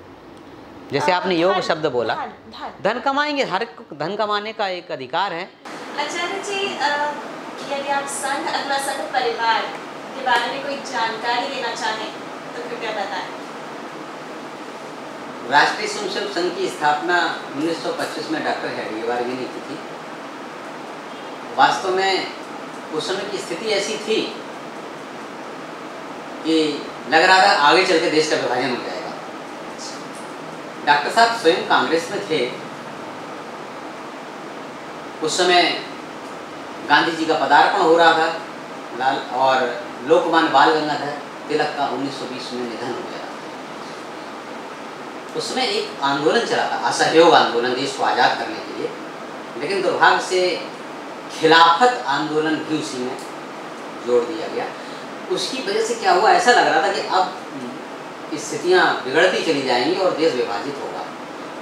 जैसे आपने योग शब्द बोला, धन कमाएंगे, हर धन कमाने का एक अधिकार है। आचार्य जी, यदि आप संघ अथवा संघ परिवार के बारे में कोई जानकारी देना चाहें तो कृपया बताएं। राष्ट्रीय स्वयंसेवक संघ की स्थापना 1925 में डॉक्टर हेडगेवार जी ने की थी। वास्तव में उस समय की स्थिति ऐसी थी कि लग रहा था आगे चल के देश का विभाजन हो जाएगा। डॉक्टर साहब स्वयं कांग्रेस में थे। उस समय गांधी जी का पदार्पण हो रहा था लाल, और लोकमान्य बाल गंगाधर तिलक का 1920 में निधन हो गया। उसमें एक आंदोलन चला था, असहयोग आंदोलन, देश को आज़ाद करने के लिए, लेकिन दुर्भाग्य से खिलाफत आंदोलन भी उसी में जोड़ दिया गया। उसकी वजह से क्या हुआ, ऐसा लग रहा था कि अब स्थितियाँ बिगड़ती चली जाएंगी और देश विभाजित होगा।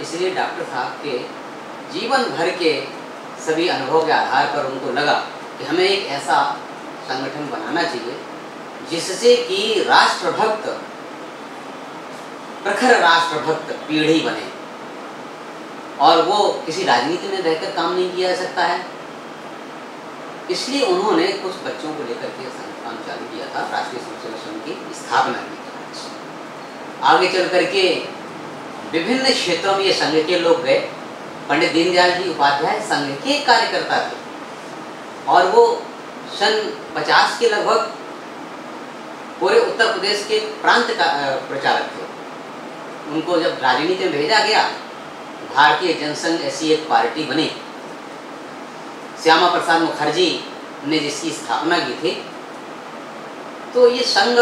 इसलिए डॉक्टर साहब के जीवन भर के सभी अनुभव के आधार पर उनको लगा कि हमें एक ऐसा संगठन बनाना चाहिए जिससे कि राष्ट्रभक्त, प्रखर राष्ट्रभक्त पीढ़ी बने, और वो किसी राजनीति में रहकर काम नहीं किया जा सकता है। इसलिए उन्होंने कुछ बच्चों को लेकर के संस्थान चालू किया था, राष्ट्रीय स्वयंसेवक संघ की स्थापना की। आगे चल करके विभिन्न क्षेत्रों में ये संघ के लोग गए। पंडित दीनदयाल जी उपाध्याय संघ के कार्यकर्ता थे, और वो सन 50 के लगभग पूरे उत्तर प्रदेश के प्रांत का प्रचारक थे। उनको जब राजनीति में भेजा गया, भारतीय जनसंघ ऐसी एक पार्टी बनी, श्यामा प्रसाद मुखर्जी ने जिसकी स्थापना की थी। तो ये संघ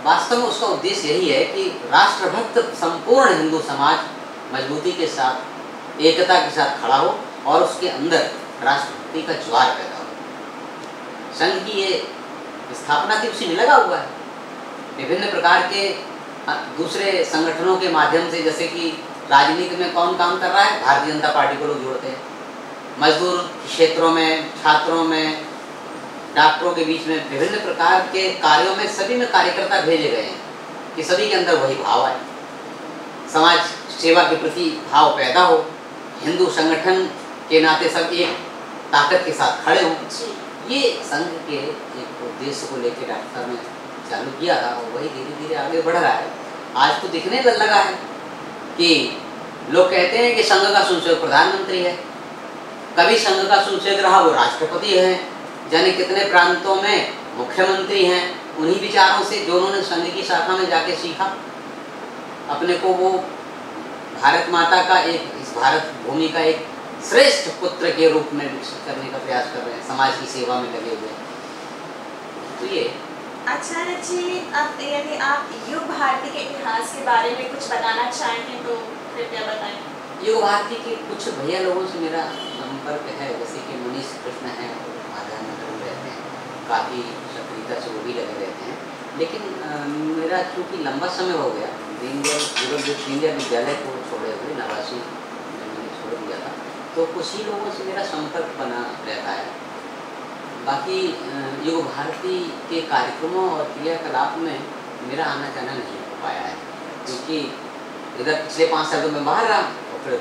वास्तव में उसका उद्देश्य यही है कि राष्ट्रभक्त संपूर्ण हिंदू समाज मजबूती के साथ, एकता के साथ खड़ा हो और उसके अंदर राष्ट्रभक्ति का ज्वार पैदा हो। संघ की ये स्थापना थी, उसी में लगा हुआ है। विभिन्न प्रकार के दूसरे संगठनों के माध्यम से, जैसे कि राजनीति में कौन काम कर रहा है, भारतीय जनता पार्टी को लोग जोड़ते हैं। मजदूर क्षेत्रों में, छात्रों में, डॉक्टरों के बीच में, विभिन्न प्रकार के कार्यों में, सभी में कार्यकर्ता भेजे गए हैं कि सभी के अंदर वही भाव आए, समाज सेवा के प्रति भाव पैदा हो, हिंदू संगठन के नाते सब एक ताकत के साथ खड़े हों। ये संघ के एक उद्देश्य को लेकर डॉक्टर साहब ने चालू किया था, और वही धीरे धीरे आगे बढ़ रहा है। आज तो दिखने लगा है कि लोग कहते हैं कि संघ का स्वयंसेवक प्रधानमंत्री है, कभी संघ का स्वयंसेवक रहा वो राष्ट्रपति है, जाने कितने प्रांतों में मुख्यमंत्री हैं। उन्हीं विचारों से जो उन्होंने संघ की शाखा में जाके सीखा, अपने को वो भारत माता का एक, इस भारत भूमि का एक श्रेष्ठ पुत्र के रूप में विकसित करने का प्रयास कर रहे हैं, समाज की सेवा में लगे हुए। तो ये आचार्य जी, अब यदि आप युग भारती के इतिहास के बारे में कुछ बताना चाहें तो कृपया बताएं। युग भारती के कुछ भैया लोगों से मेरा संपर्क है, जैसे कि मनीष कृष्ण है, माधव रहते हैं, काफ़ी सक्रियता से वो भी लगे रहते हैं। लेकिन मेरा चूँकि लंबा समय हो गया, दीनदयाल विद्यालय को छोड़े हुए, 89 में मैंने छोड़ दिया था, तो कुछ ही लोगों से मेरा संपर्क बना रहता है। बाकी युग भारती के कार्यक्रमों और क्रियाकलाप में मेरा आना जाना नहीं हो पाया है, क्योंकि इधर पिछले 5 साल तो मैं बाहर रहा, और फिर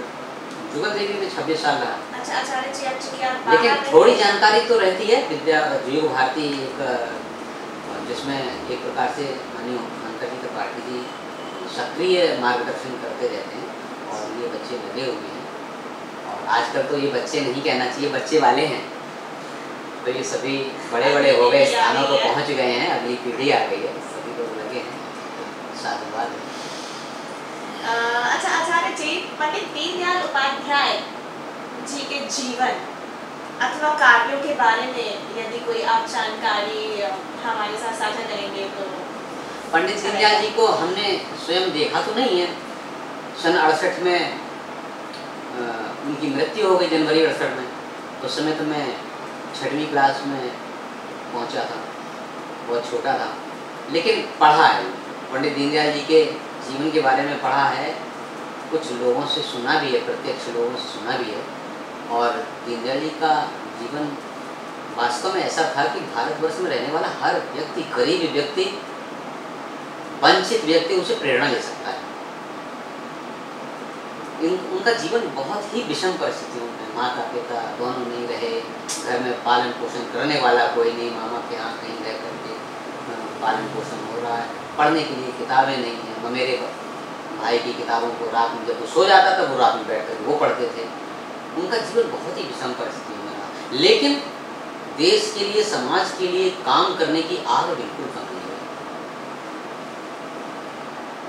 जुगल देवी में 26 साल रहा। अच्छा आचार्य जी, क्या लेकिन थोड़ी जानकारी तो रहती है। युग भारती एक, जिसमें एक प्रकार से माननीय मुख्यमंत्री त्रिपाठी जी सक्रिय मार्गदर्शन करते रहते हैं, और ये बच्चे लगे हुए हैं। और आजकल तो ये बच्चे नहीं कहना चाहिए, बच्चे वाले हैं, तो ये सभी बड़े बड़े हो गए, स्थानों को पहुंच गए हैं, अगली पीढ़ी आ गई है, सभी लोग लगे हैं। साधुवाद। अच्छा आचार्य जी, पंडित दीनदयाल उपाध्याय जी के जीवन अथवा कार्यों के बारे में यदि कोई आप जानकारी हमारे साथ साझा करेंगे तो पंडित दीनदयाल जी को हमने स्वयं देखा तो नहीं है। सन 68 में उनकी मृत्यु हो गई, जनवरी 68 में। उस समय तो मैं 6वीं क्लास में पहुंचा था, बहुत छोटा था। लेकिन पढ़ा है, पंडित दीनदयाल जी के जीवन के बारे में पढ़ा है, कुछ लोगों से सुना भी है, प्रत्यक्ष लोगों से सुना भी है। और दीनदयाल जी का जीवन वास्तव में ऐसा था कि भारतवर्ष में रहने वाला हर व्यक्ति, गरीब व्यक्ति, वंचित व्यक्ति उनसे प्रेरणा ले सकता है। उनका जीवन बहुत ही विषम परिस्थितियों में, माता पिता दोनों नहीं रहे, घर में पालन पोषण करने वाला कोई नहीं, मामा के यहाँ कहीं रह करके पालन पोषण हो रहा है, पढ़ने के लिए किताबें नहीं हैं। मेरे भाई की किताबों को रात में जब वो सो जाता था, वो रात में बैठ कर वो पढ़ते थे। उनका जीवन बहुत ही विषम परिस्थितियों में रहा, लेकिन देश के लिए, समाज के लिए काम करने की आग बिल्कुल कम नहीं है।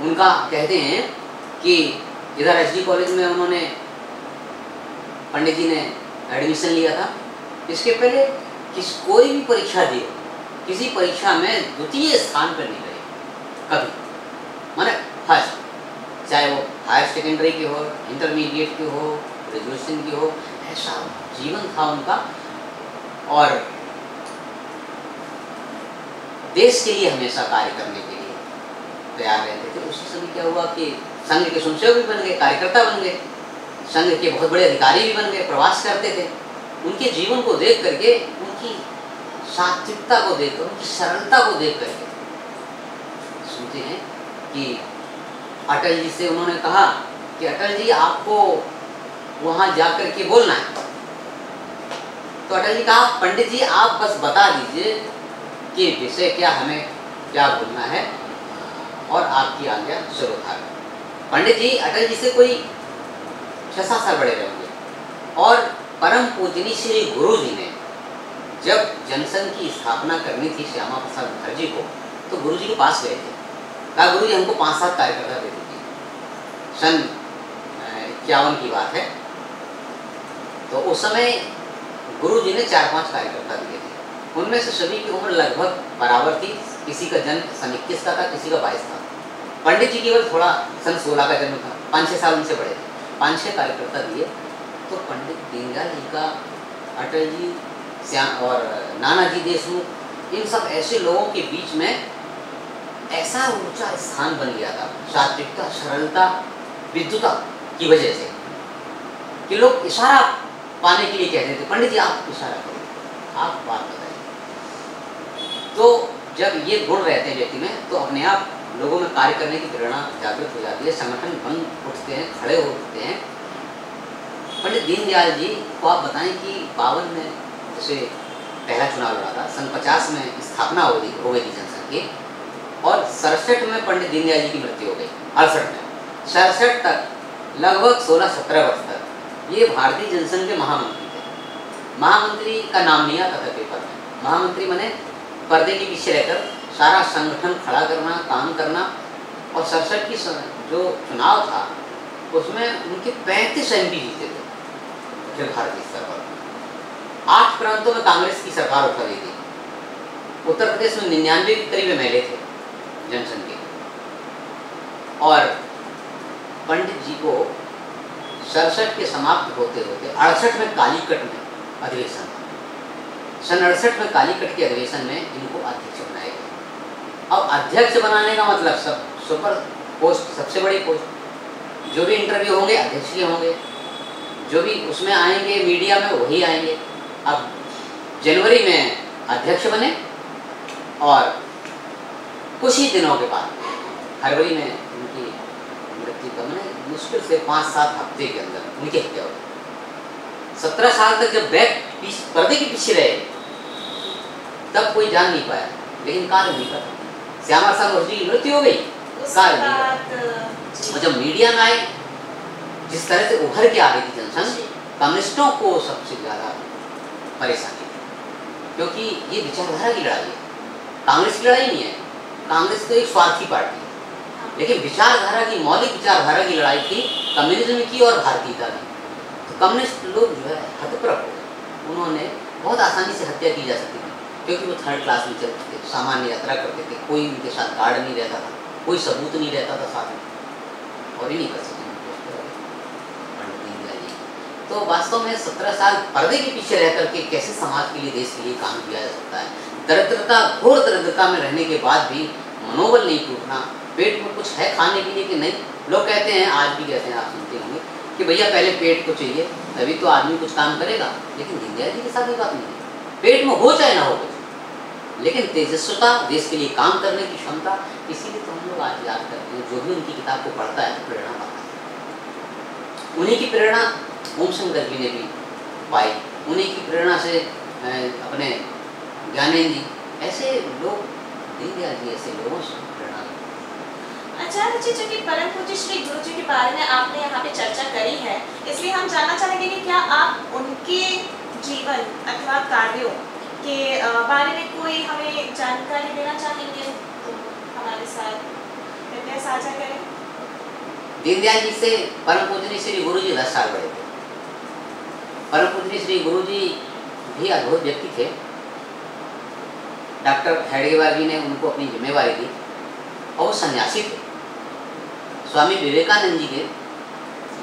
उनका कहते हैं कि इधर एसडी कॉलेज में उन्होंने, पंडित जी ने एडमिशन लिया था। इसके पहले कोई भी परीक्षा दी, किसी परीक्षा में द्वितीय स्थान पर नहीं रहे कभी, माने फर्स्ट, चाहे वो हायर सेकेंडरी की हो, इंटरमीडिएट की हो, ग्रेजुएशन की हो, ऐसा जीवन था उनका। और देश के लिए हमेशा कार्य करने के लिए तैयार रहते थे। उसी समय क्या हुआ कि संघ के स्वयंसेवक भी बन गए, कार्यकर्ता बन गए, संघ के बहुत बड़े अधिकारी भी बन गए, प्रवास करते थे। उनके जीवन को देख करके, उनकी सात्विकता को देखकर, उनकी सरलता को देख करके सुनते हैं कि अटल जी से उन्होंने कहा कि अटल जी आपको वहाँ जा कर के बोलना है। तो अटल जी कहा पंडित जी आप बस बता दीजिए कि विषय क्या, हमें क्या बोलना है और आपकी आज्ञा जरूर था। पंडित जी अटल जी से कोई 6-7 साल बड़े रहे होंगे। और परम पूजनीय श्री गुरु जी ने जब जनसंघ की स्थापना करनी थी श्यामा प्रसाद मुखर्जी को, तो गुरु जी के पास गए थे, कहा गुरु जी हमको 5-7 कार्यकर्ता दे दीजिए। सन 51 की बात है। तो उस समय गुरु जी ने 4-5 कार्यकर्ता दिए थे। उनमें से सभी की उम्र लगभग बराबर थी, किसी का जन्म सन 21 का था, किसी का 22 था। पंडित जी केवल थोड़ा सन 16 का जन्म था, 5-6 साल उनसे बड़े थे। 5-6 कार्यकर्ता दिए। तो पंडित दीनदयाल जी का, अटल जी, श्याम और नानाजी देशमुख, इन सब ऐसे लोगों के बीच में ऐसा ऊंचा स्थान बन गया था, सात्विकता, सरलता, विद्युता की वजह से, कि लोग इशारा पाने के लिए कहते थे पंडित जी आप इशारा करो, आप बात बताइए। तो जब ये गुण रहते हैं व्यक्ति में, तो अपने आप लोगों में कार्य करने की प्रेरणा जागृत हो जाती है, संगठन बन उठते हैं, खड़े हो उठते हैं। पंडित दीनदयाल जी को आप बताएं कि 52 में जैसे पहला चुनाव लड़ा था, सन 50 में स्थापना हो गई थी जनसंघ की, और 67 में पंडित दीनदयाल जी की मृत्यु हो गई, 68 में। 67 तक लगभग 16-17 वर्ष तक ये भारतीय जनसंघ के महामंत्री थे। महामंत्री का नाम नहीं आता था पेपर में। महामंत्री माने पर्दे के पीछे रहकर सारा संगठन खड़ा करना, काम करना। और 67 की जो चुनाव था उसमें उनके 35 MP जीते थे अखिल भारतीय स्तर पर। 8 प्रांतों में कांग्रेस की सरकार उठा दी थी। उत्तर प्रदेश में 99 के करीब MLA थे जनसंघ के। और पंडित जी को 67 के समाप्त होते होते 68 में कालीकट में अधिवेशन था। सन 68 में कालीकट के अधिवेशन में इनको अध्यक्ष बनाया गया। अब अध्यक्ष बनाने का मतलब सब सुपर पोस्ट, सबसे बड़ी पोस्ट, जो भी इंटरव्यू होंगे अध्यक्ष के होंगे, जो भी उसमें आएंगे मीडिया में वही आएंगे। अब जनवरी में अध्यक्ष बने और कुछ ही दिनों के बाद फरवरी में उनकी मृत्यु का मैंने मुश्किल से 5-7 हफ्ते के अंदर उनकी हत्या हो गई। 17 साल तक जब पर्दे के पीछे रहे तब कोई जान नहीं पाया, लेकिन कार्य नहीं कर। श्यामा प्रसाद मुखर्जी की मृत्यु हो गई, कार्य नहीं। और जब मीडिया में आए, जिस तरह से उभर के आ रही थी जनसंघ, कम्युनिस्टों को सबसे ज़्यादा परेशानी थी, क्योंकि ये विचारधारा की लड़ाई है, कांग्रेस की लड़ाई नहीं है। कांग्रेस तो एक स्वार्थी पार्टी है, लेकिन विचारधारा की, मौलिक विचारधारा की लड़ाई थी कम्युनिज्म की और भारतीयता की। तो कम्युनिस्ट लोग जो है हतप्रभ हो गए, उन्होंने बहुत आसानी से हत्या की जा सकती थी। क्योंकि वो थर्ड क्लास में चलते थे, सामान्य यात्रा करते थे, कोई उनके साथ गार्ड नहीं रहता था, कोई सबूत नहीं रहता था साथ में, और ही नहीं कर सकते पंडित दीनदयाल जी। तो वास्तव में 17 साल पर्दे के पीछे रह करके कैसे समाज के लिए, देश के लिए काम किया जा सकता है। दरिद्रता, घोर दरिद्रता में रहने के बाद भी मनोबल नहीं टूटना, पेट में कुछ है खाने के लिए कि नहीं। लोग कहते हैं, आज भी कहते हैं, आप सुनते होंगे कि भैया पहले पेट को चाहिए तभी तो आदमी कुछ काम करेगा, लेकिन दीनदयाल जी के साथ ये बात नहीं है। पेट में हो चाहे ना हो कुछ, लेकिन तेजस्विता, देश के लिए काम करने की क्षमता, इसीलिए तो हम लोग आज याद करते हैं। जो भी उनकी किताब को पढ़ता है प्रेरणा पाता है। उन्हीं की प्रेरणा ओम शंकर जी ने भी पाई, उन्हीं की प्रेरणा से अपने ज्ञानेंद्र जी, ऐसे लोग, दीनदयाल जी ऐसे लोगों से प्रेरणा। आचार्य जी, जो कि परम पूज्य श्री गुरु जी के बारे में आपने यहाँ पे चर्चा करी है, इसलिए हम जानना चाहेंगे कि क्या आप उनके जीवन अथवा कार्यों के बारे में कोई हमें जानकारी देना चाहेंगे, तो हमारे साथ कृपया साझा करें। दीनदयाल जी से परम पूजनीय श्री गुरु जी 10 साल बड़े थे। परम पूजनीय श्री गुरु जी भी अद्भुत व्यक्ति थे। डॉक्टर हेडगेवार जी ने उनको अपनी जिम्मेवारी दी और वो सन्यासी थे। स्वामी विवेकानंद जी के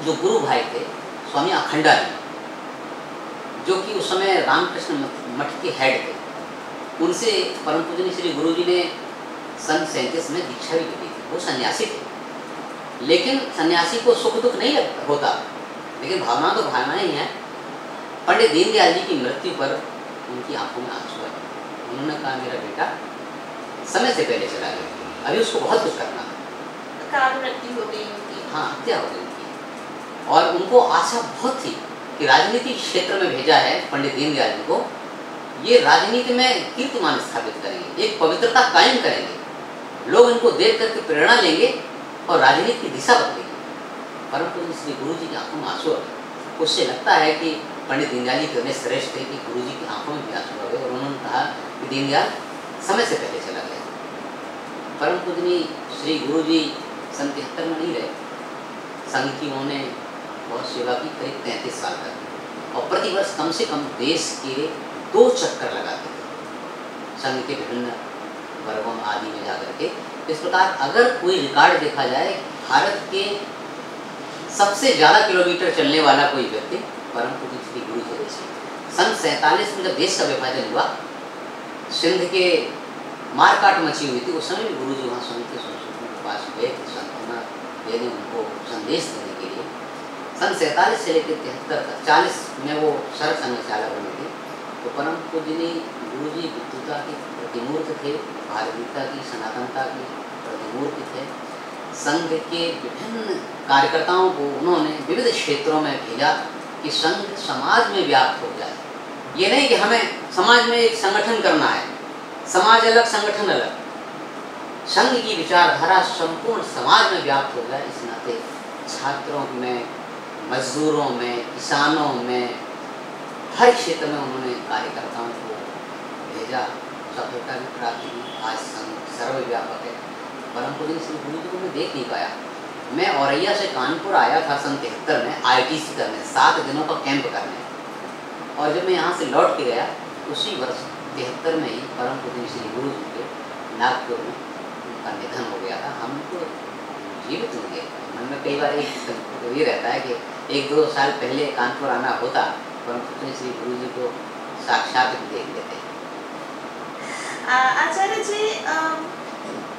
जो गुरु भाई थे, स्वामी अखंडानंद, जो कि उस समय रामकृष्ण मठ के हेड थे, उनसे परम पूजनीय श्री गुरु जी ने सन 37 में दीक्षा भी ली थी। वो सन्यासी थे, लेकिन सन्यासी को सुख दुख नहीं होता, लेकिन भावना तो भावनाएं ही हैं। पंडित दीनदयाल जी की मृत्यु पर उनकी आंखों में आंसू आए। उन्होंने कहा, मेरा बेटा समय से पहले चला गया, अभी उसको बहुत कुछ करना है। काल मृत्यु हो गई उनकी। हाँ, हत्या हो गई उनकी। और उनको आशा बहुत थी कि राजनीतिक क्षेत्र में भेजा है पंडित दीनदयाल जी को, ये राजनीति में कीर्तिमान स्थापित करेंगे, एक पवित्रता कायम करेंगे, लोग इनको देख करके प्रेरणा लेंगे और राजनीति की दिशा बदलेगी। परम पूज्य श्री गुरु जी की आंखों में आंसू आ गए। उससे लगता है कि पंडित दीनदयाल जी कितने श्रेष्ठ थे कि गुरु जी की आंखों में भी आंसू आ गए और उन्होंने कहा कि दीनदयाल समय से पहले चला गया। परम पूजनीय श्री गुरु जी सन 73 में नहीं रहे। संघ की उन्होंने बहुत सेवा की, करीब 33 साल तक, और प्रतिवर्ष कम से कम देश के 2 चक्कर लगाते थे संघ के विभिन्न वर्गों आदि में जाकर के। इस प्रकार अगर कोई रिकॉर्ड देखा जाए, भारत के सबसे ज़्यादा किलोमीटर चलने वाला कोई व्यक्ति परम पूज्य श्री गुरु जी थे। सन 47 में जब देश का विभाजन हुआ, सिंध के मारकाट मची हुई थी, उस समय भी गुरु जी वहाँ स्वयं के संशोधन के पास गए थे सांत्वना देने, उनको संदेश देने के लिए। सन 47 से लेकर 73 तक, 40 में वो सर संघ चालक बने थे। तो परम पूजनीय गुरु जी विद्युता की प्रतिमूर्त थे, भारतीयता की, सनातनता की प्रतिमूर्ति थे। संघ के विभिन्न कार्यकर्ताओं को उन्होंने विविध क्षेत्रों में भेजा कि संघ समाज में व्याप्त हो जाए। ये नहीं कि हमें समाज में एक संगठन करना है, समाज अलग संगठन अलग, संघ की विचारधारा संपूर्ण समाज में व्याप्त हो जाए। इस नाते छात्रों में, मजदूरों में, किसानों में, हर क्षेत्र में उन्होंने कार्यकर्ताओं को भेजा, सफलता भी प्राप्त की। आज संघ सर्वव्यापक है। परम पूजनीय श्री गुरु जी को मैं देख नहीं पाया। मैं औरैया से कानपुर आया था सन 73 में ITC करने, 7 दिनों का कैंप करने, और जब मैं यहाँ से लौट के गया उसी वर्ष 73 में ही परम पूजनीय श्री गुरु जी के नागपुर में उनका निधन हो गया था। हम तो जीवित नहीं देख पाए। मन में कई बार एक ये रहता है कि 1-2 साल पहले कानपुर आना होता, परम पूजनीय श्री गुरु जी को साक्षात देख लेते। आचार्य जी,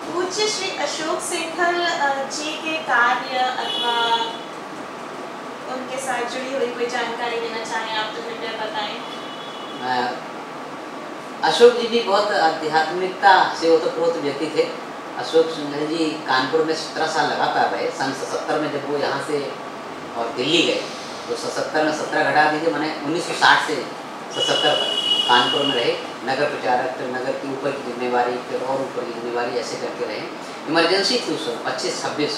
पूज्य श्री अशोक सिंघल जी के कार्य अथवा उनके साथ जुड़ी हुई कोई जानकारी देना चाहें आप तो कृपया बताएं। अशोक जी भी बहुत आध्यात्मिकता से ओतप्रोत व्यक्ति थे। अशोक सिंघल जी कानपुर में 17 साल लगातार रहे। सन 77 में जब वो यहाँ से और दिल्ली गए तो 77 में 17 घटा दीजिए, मैंने 1960 से 77 तक कानपुर में रहे। नगर प्रचारक, फिर नगर के ऊपर की जिम्मेवारी, फिर और ऊपर की जिम्मेवारी, ऐसे करके रहे। इमरजेंसी थी उस समय 25-26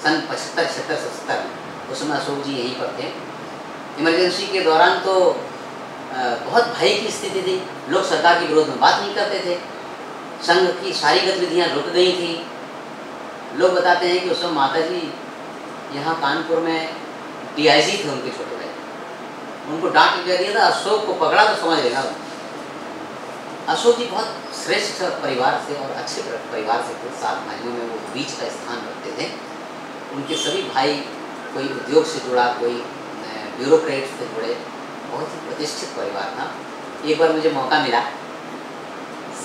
सन 75-76-77 में, उस समय अशोक जी यहीं पर थे। इमरजेंसी के दौरान तो बहुत भय की स्थिति थी, लोग सरकार के विरोध में बात नहीं करते थे, संघ की सारी गतिविधियाँ रुक गई थी। लोग बताते हैं कि उस समय माता जी यहाँ कानपुर में DIG थे उनके छोटे भाई, उनको डांट दिया था, अशोक को पकड़ा तो समझ लेना। अशोक जी बहुत श्रेष्ठ परिवार से और अच्छे परिवार से थे। 7 भाइयों में वो बीच का स्थान रखते थे। उनके सभी भाई कोई उद्योग से जुड़ा, कोई ब्यूरोक्रेट से जुड़े, बहुत ही प्रतिष्ठित परिवार था। एक बार मुझे मौका मिला,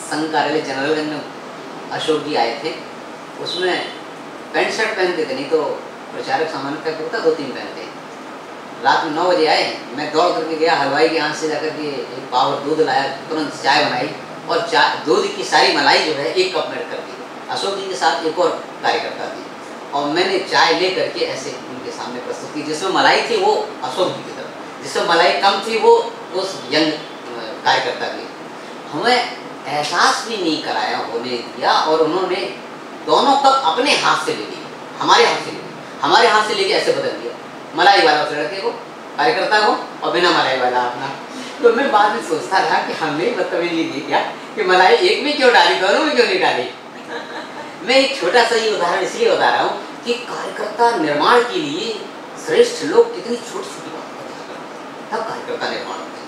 संघ कार्यालय जनरलगंज में अशोक जी आए थे। उसमें पैंट शर्ट पहनते थे, नहीं तो प्रचारक सामान्य का कुर्ता 2-3 पहनते। रात में 9 बजे आए, मैं दौड़ करके गया हलवाई के यहाँ से जाकर के एक पाव दूध लाया, तुरंत चाय बनाई और दूध की सारी मलाई जो है 1 कप में कर दी। अशोक जी के साथ एक और कार्यकर्ता थी और मैंने चाय ले करके ऐसे उनके सामने प्रस्तुत की। जिसमें मलाई थी वो अशोक जी की तरफ, जिसमें मलाई कम थी वो उस यंग कार्यकर्ता की। हमें एहसास भी नहीं कराया, होने दिया, और उन्होंने दोनों कप अपने हाथ से ले लिए, हमारे हाथ से ले लिए, हमारे हाथ से लेके ऐसे बदल दिया, मलाई वाला उस लड़के को, कार्यकर्ता को, और बिना मलाई वाला अपना। तो मैं बाद में सोचता रहा कि हमने बदतमीजी की क्या कि मलाई एक में क्यों डाली, दोनों में क्यों नहीं डाली। मैं एक छोटा सा ये उदाहरण इसलिए बता रहा हूँ कि कार्यकर्ता निर्माण के लिए श्रेष्ठ लोग कितनी छोटी छोटी बात करते हैं, तब कार्यकर्ता निर्माण होते हैं।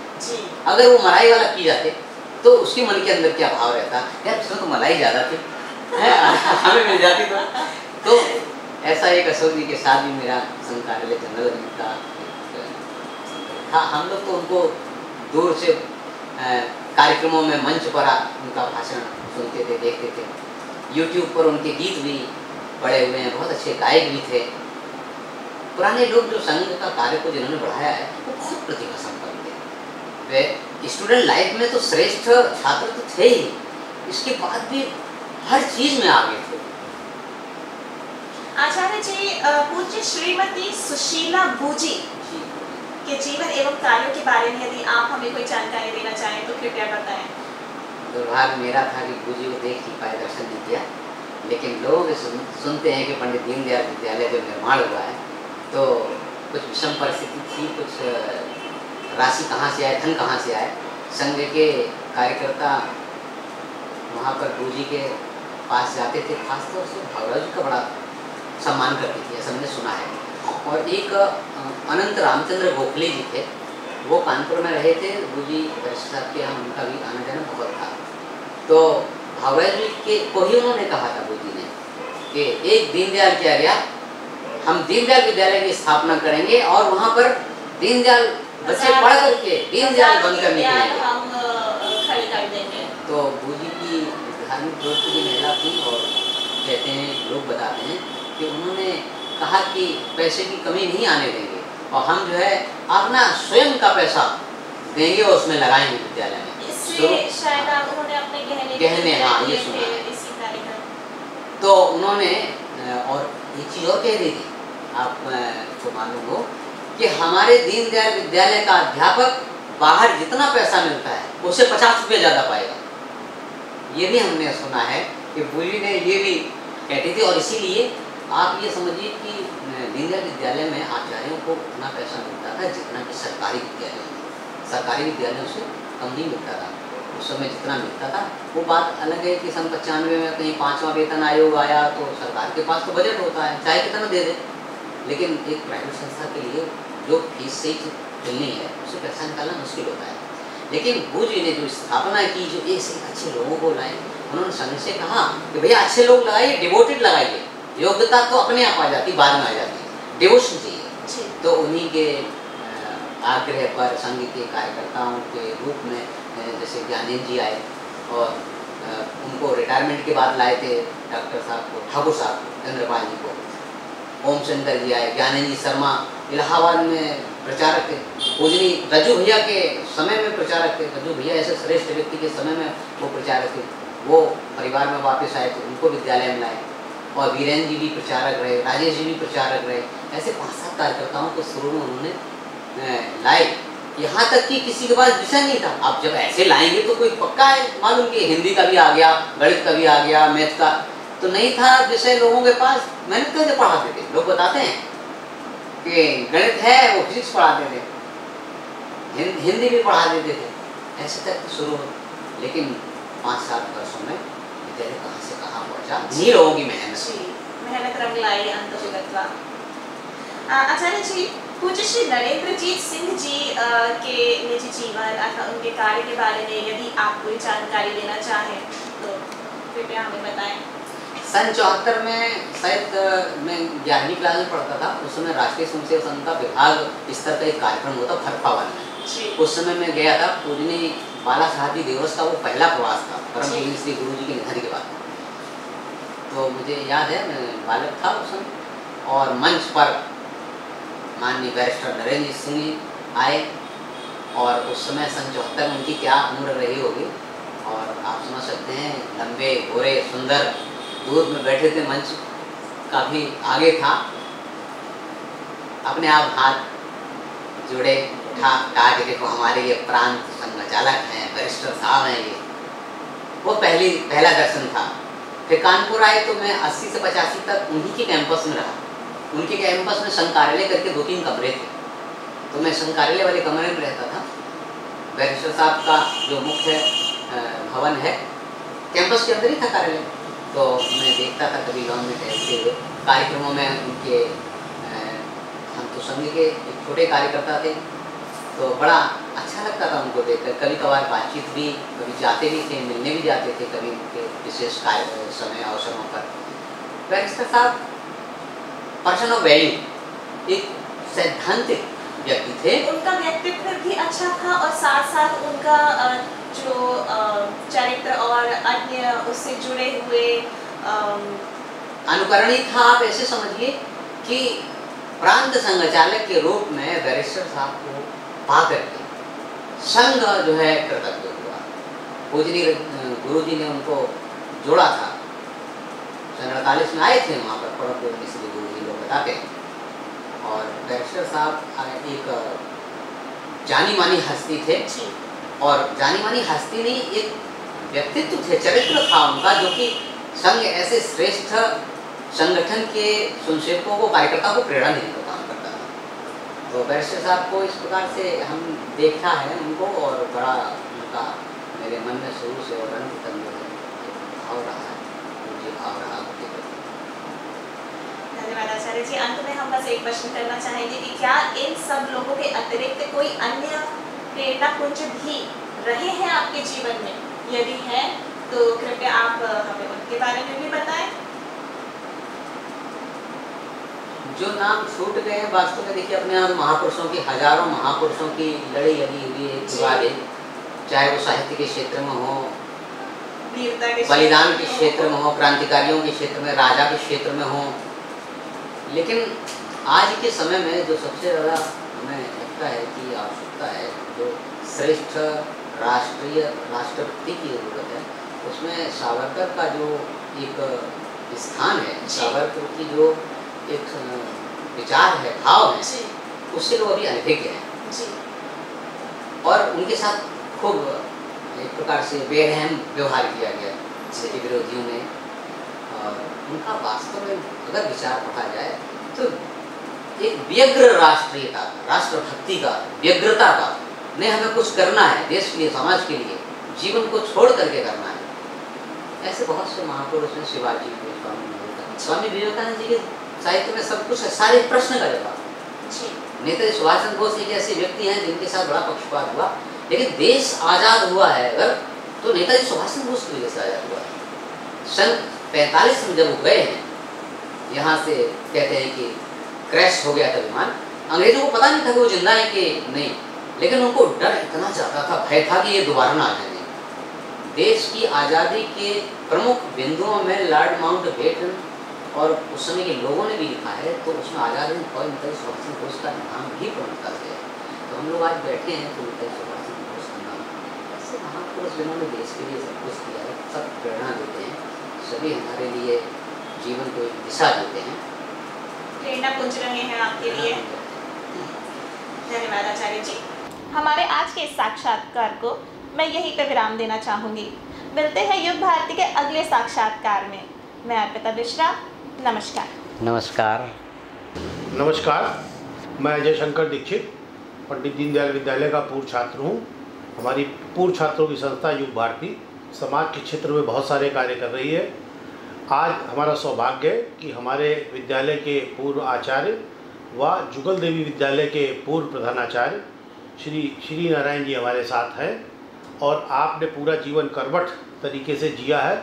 अगर वो मलाई वाला पी जाते तो उसके मन के अंदर क्या भाव रहता, यार इसमें तो मलाई ज़्यादा थी, हमें मिल जाती। तो ऐसा एक अशोक जी के साथ भी मेरा संघ कार्यालय जनरल का था। हम लोग तो उनको दूर से कार्यक्रमों में मंच पर उनका भाषण सुनते थे, देखते थे। YouTube पर उनके गीत भी पड़े हुए हैं, बहुत अच्छे गायक भी थे। पुराने लोग जो संघ का कार्य को जिन्होंने बढ़ाया है वो बहुत प्रतिभा संपन्न थे। वे स्टूडेंट लाइफ में तो श्रेष्ठ छात्र तो थे ही, इसके बाद भी हर चीज़ में आगे थे। आचार्य जी, पूज्य श्रीमती सुशीला बूजी के जीवन एवं कार्यों के बारे में यदि आप हमें कोई जानकारी देना चाहें तो कृपया बताएं। दुर्भाग्य मेरा था कि बूजी को देख नहीं पाए, दर्शन नहीं किया, लेकिन लोग सुनते हैं कि पंडित दीनदयाल विद्यालय जो निर्माण हुआ है तो कुछ विषम परिस्थिति थी, कुछ राशि कहाँ से आए, धन कहाँ से आए। संघ के कार्यकर्ता वहाँ पर बूजी के पास जाते थे, खासतौर से भावराज जी का बड़ा सम्मान करती थी, ऐसा मैंने सुना है। और एक अनंत रामचंद्र गोखले जी थे, वो कानपुर में रहे थे, बूजी वरिष्ठ साहब के यहाँ उनका भी आना जाना बहुत था। तो भावराज जी के को ही उन्होंने कहा था बूजी ने कि एक दीनदयाल किया गया, हम दीनदयाल विद्यालय की स्थापना करेंगे और वहाँ पर दीनदयाल बच्चे पढ़ करके दीनदयाल बनकर निकलेंगे। तो बूजी की धार्मिक प्रवृत्ति की महिला थी और कहते हैं, लोग बताते हैं कि उन्होंने कहा कि पैसे की कमी नहीं आने देंगे और हम जो है अपना स्वयं का पैसा देंगे और उसमें लगाएंगे विद्यालय में। इससे शायद उन्होंने अपने गहने हाँ ये सुना है। तो उन्होंने और एक चीज़ और कह दी थी, आपको मालूम हो कि हमारे दीनदयाल विद्यालय का अध्यापक बाहर जितना पैसा मिलता है उससे 50 रुपये ज़्यादा पाएगा। ये भी हमने सुना है कि बूजी ने ये भी कहती थी। और इसीलिए आप ये समझिए कि दीनदयाल विद्यालय में आचार्यों को उतना पैसा मिलता था जितना कि सरकारी विद्यालयों से कम नहीं मिलता था। उस समय जितना मिलता था वो बात अलग है कि सन 95 में कहीं 5वां वेतन आयोग आया तो सरकार के पास तो बजट होता है, चाहे कितना दे दे, लेकिन एक प्राइवेट संस्था के लिए जो फीस से ही चलनी है उसे पैसा निकालना मुश्किल होता है। लेकिन बूजी ने जो स्थापना की, जो एक से अच्छे लोगों को लाए, उन्होंने संघ से कहा कि भैया अच्छे लोग लगाइए, डिवोटेड लगाइए, योग्यता तो अपने आप आ जाती, बाद में आ जाती है, डिवोशन चाहिए। तो उन्हीं के आग्रह पर संघ के कार्यकर्ताओं के रूप में जैसे ज्ञानेंद्र जी आए और उनको रिटायरमेंट के बाद लाए थे डॉक्टर साहब को, ठाकुर साहब चंद्रपाल जी को, ओम चंद्र जी आए, ज्ञानेंद्र जी शर्मा इलाहाबाद में प्रचारक थे, पूजनी रजू भैया के समय में प्रचारक थे। रजू भैया ऐसे श्रेष्ठ व्यक्ति के समय में वो प्रचारक थे, वो परिवार में वापस आए तो उनको विद्यालय में लाए। और वीरेंद्र जी भी प्रचारक रहे, राजेश जी भी प्रचारक रहे, ऐसे 5-7 कार्यकर्ताओं को शुरू में उन्होंने लाए। यहाँ तक कि किसी के पास विषय नहीं था। अब जब ऐसे लाएंगे तो कोई पक्का है, मालूम कि हिंदी का भी आ गया, गणित का भी आ गया, मैथ का तो नहीं था विषय लोगों के पास। मैंने कैसे पढ़ाते थे, लोग बताते हैं कि गणित है वो फिजिक्स पढ़ाते थे, हिंदी भी पढ़ा देते थे, ऐसे तक शुरू हो। लेकिन 5-7 वर्षों में विद्यालय कहाँ से कहाँ पहुँचा, नहीं लोगों की मेहनत रंग लाई अंत जगतवा। आचार्य जी, पूज्य श्री नरेंद्रजीत सिंह जी के निजी जीवन अथवा उनके कार्य के बारे में यदि आप कोई जानकारी देना चाहें तो कृपया हमें बताएं। सन 74 में शायद मैं 11वीं क्लास में पढ़ता था। उस समय राष्ट्रीय स्वयंसेवक संघ का विभाग स्तर का एक कार्यक्रम होता फरक्कावाल में। उस समय मैं गया था। पूजनीय बाला साहब जी दिवस का वो पहला प्रवास था परम पूजनीय श्री गुरु जी के निधन के बाद। तो मुझे याद है मैं बालक था उस समय और मंच पर माननीय बैरिस्टर नरेंद्र सिंह जी आए और उस समय सन 74 में उनकी क्या उम्र रही होगी और आप समझ सकते हैं लंबे गोरे सुंदर दूर में बैठे थे, मंच काफ़ी आगे था। अपने आप हाथ जोड़े कहा कि देखो हमारे ये प्रांत संघचालक हैं, बैरिस्टर साहब हैं। ये वो पहला दर्शन था। फिर कानपुर आए तो मैं 80 से 85 तक उन्हीं के कैंपस में रहा। उनके कैंपस में संघ कार्यालय करके 2-3 कमरे थे, तो मैं संघ कार्यालय वाले कमरे में रहता था। बैरिस्टर साहब का जो मुख्य भवन है कैंपस के अंदर ही था कार्यालय, तो मैं देखता था कभी लॉन में टहलते हुए कार्यक्रमों में उनके। हम तो संघ के एक छोटे कार्यकर्ता थे, तो बड़ा अच्छा लगता था उनको देखकर। कभी कभार बातचीत भी, कभी जाते भी थे, मिलने भी जाते थे कभी उनके विशेष समय अवसरों पर। बैरिस्टर साहब पर्सन ऑफ वैल्यू, एक सैद्धांतिक व्यक्ति थे। उनका व्यक्तित्व भी अच्छा था और साथ साथ उनका जो चरित्र और अन्य उससे जुड़े हुए अनुकरणीय था। आप ऐसे समझिए कि प्रांत संघचालक के रूप में बैरिस्टर साहब को पा करके संघ जो है कृतज्ञ हुआ। पूजनीय गुरु जी ने उनको जोड़ा था। सन 48 में आए थे वहाँ पर परम पूजनीय श्री गुरु जी लोग बताते हैं। और बैरिस्टर साहब एक जानी मानी हस्ती थे और जानी मानी हस्ती नहीं, एक व्यक्तित्व थे, चरित्र था उनका, जो कि संघ ऐसे श्रेष्ठ संगठन के स्वयंसेवकों को, कार्यकर्ताओं को प्रेरणा देने का काम करता था। तो बैरिस्टर साहब को इस प्रकार से हम देखा है उनको और बड़ा उनका मेरे मन में शुरू से और अंत तक भाव रहा है, मुझे भाव रहा। धन्यवाद आचार्य जी। अंत में हम बस एक प्रश्न करना चाहेंगे कि क्या इन सब लोगों के अतिरिक्त कोई अन्य प्रेरणा पुंज भी रहे हैं आपके जीवन में? यदि है तो कृपया आप हमें उनके बारे में भी बताएं। जो नाम छूट गए हैं वास्तव में देखिए, अपने यहाँ महापुरुषों की, हजारों महापुरुषों की लड़ी लगी हुई है दीवारें, चाहे वो साहित्य के क्षेत्र में हो, बलिदान के क्षेत्र में हो, क्रांतिकारियों के क्षेत्र में, राजा के क्षेत्र में हो। लेकिन आज के समय में जो सबसे ज़्यादा हमें लगता है कि आवश्यकता है, जो श्रेष्ठ राष्ट्रपति की जरूरत है, उसमें सावरकर का जो एक स्थान है, सावरकर की जो एक विचार है, भाव है, उससे लोग अभी अनभिज्ञ हैं और उनके साथ खूब एक प्रकार से बेरहम व्यवहार किया गया उनके विरोधियों ने। और उनका वास्तव में अगर विचार पढ़ा जाए तो एक व्यग्र राष्ट्रीयता, राष्ट्रभक्ति का, व्यग्रता का, नहीं हमें कुछ करना है देश के लिए, समाज के लिए, जीवन को छोड़ करके करना है। ऐसे बहुत से महापुरुष हैं, शिवाजी को, स्वामी विवेकानंद जी के साहित्य में सब कुछ है, सारे प्रश्न का जवाब। नेताजी सुभाष चंद्र बोस एक ऐसे व्यक्ति हैं जिनके साथ बड़ा पक्षपात हुआ, लेकिन देश आज़ाद हुआ है अगर तो नेताजी सुभाष चंद्र बोस की वजह से आज़ाद हुआ है। सन 45 में जब वो गए हैं यहाँ से, कहते हैं कि क्रैश हो गया था विमान, अंग्रेजों को पता नहीं था कि वो जिंदा है कि नहीं, लेकिन उनको डर इतना ज़्यादा था, भय था कि ये दोबारा ना आ जाएंगे। देश की आज़ादी के प्रमुख बिंदुओं में लॉर्ड माउंटबेटन और उस समय के लोगों ने भी लिखा है, तो उसमें आज़ाद हिंद फौज नेताजी सुभाष चंद्र बोस का नाम भी प्रमुखता से है। तो हम लोग आज बैठे हैं तो नेताजी सुभाष चंद्र बोस का नाम, ऐसे महापुरुष जिन्होंने देश के लिए सब कुछ किया है, सब प्रेरणा देते हैं, सभी हमारे लिए जीवन को एक दिशा देते हैं, प्रेरणा पुंज रहे हैं आपके लिए। धन्यवाद आचार्य जी। हमारे आज के इस साक्षात्कार को मैं यहीं पर विराम देना चाहूँगी। मिलते हैं युग भारती के अगले साक्षात्कार में। मैं अर्पिता मिश्रा, नमस्कार। नमस्कार। नमस्कार, मैं अजय शंकर दीक्षित पंडित दीनदयाल विद्यालय का पूर्व छात्र हूँ। हमारी पूर्व छात्रों की संस्था युग भारती समाज के क्षेत्र में बहुत सारे कार्य कर रही है। आज हमारा सौभाग्य है कि हमारे विद्यालय के पूर्व आचार्य व जुगल देवी विद्यालय के पूर्व प्रधानाचार्य श्री नारायण जी हमारे साथ हैं। और आपने पूरा जीवन कर्मठ तरीके से जिया है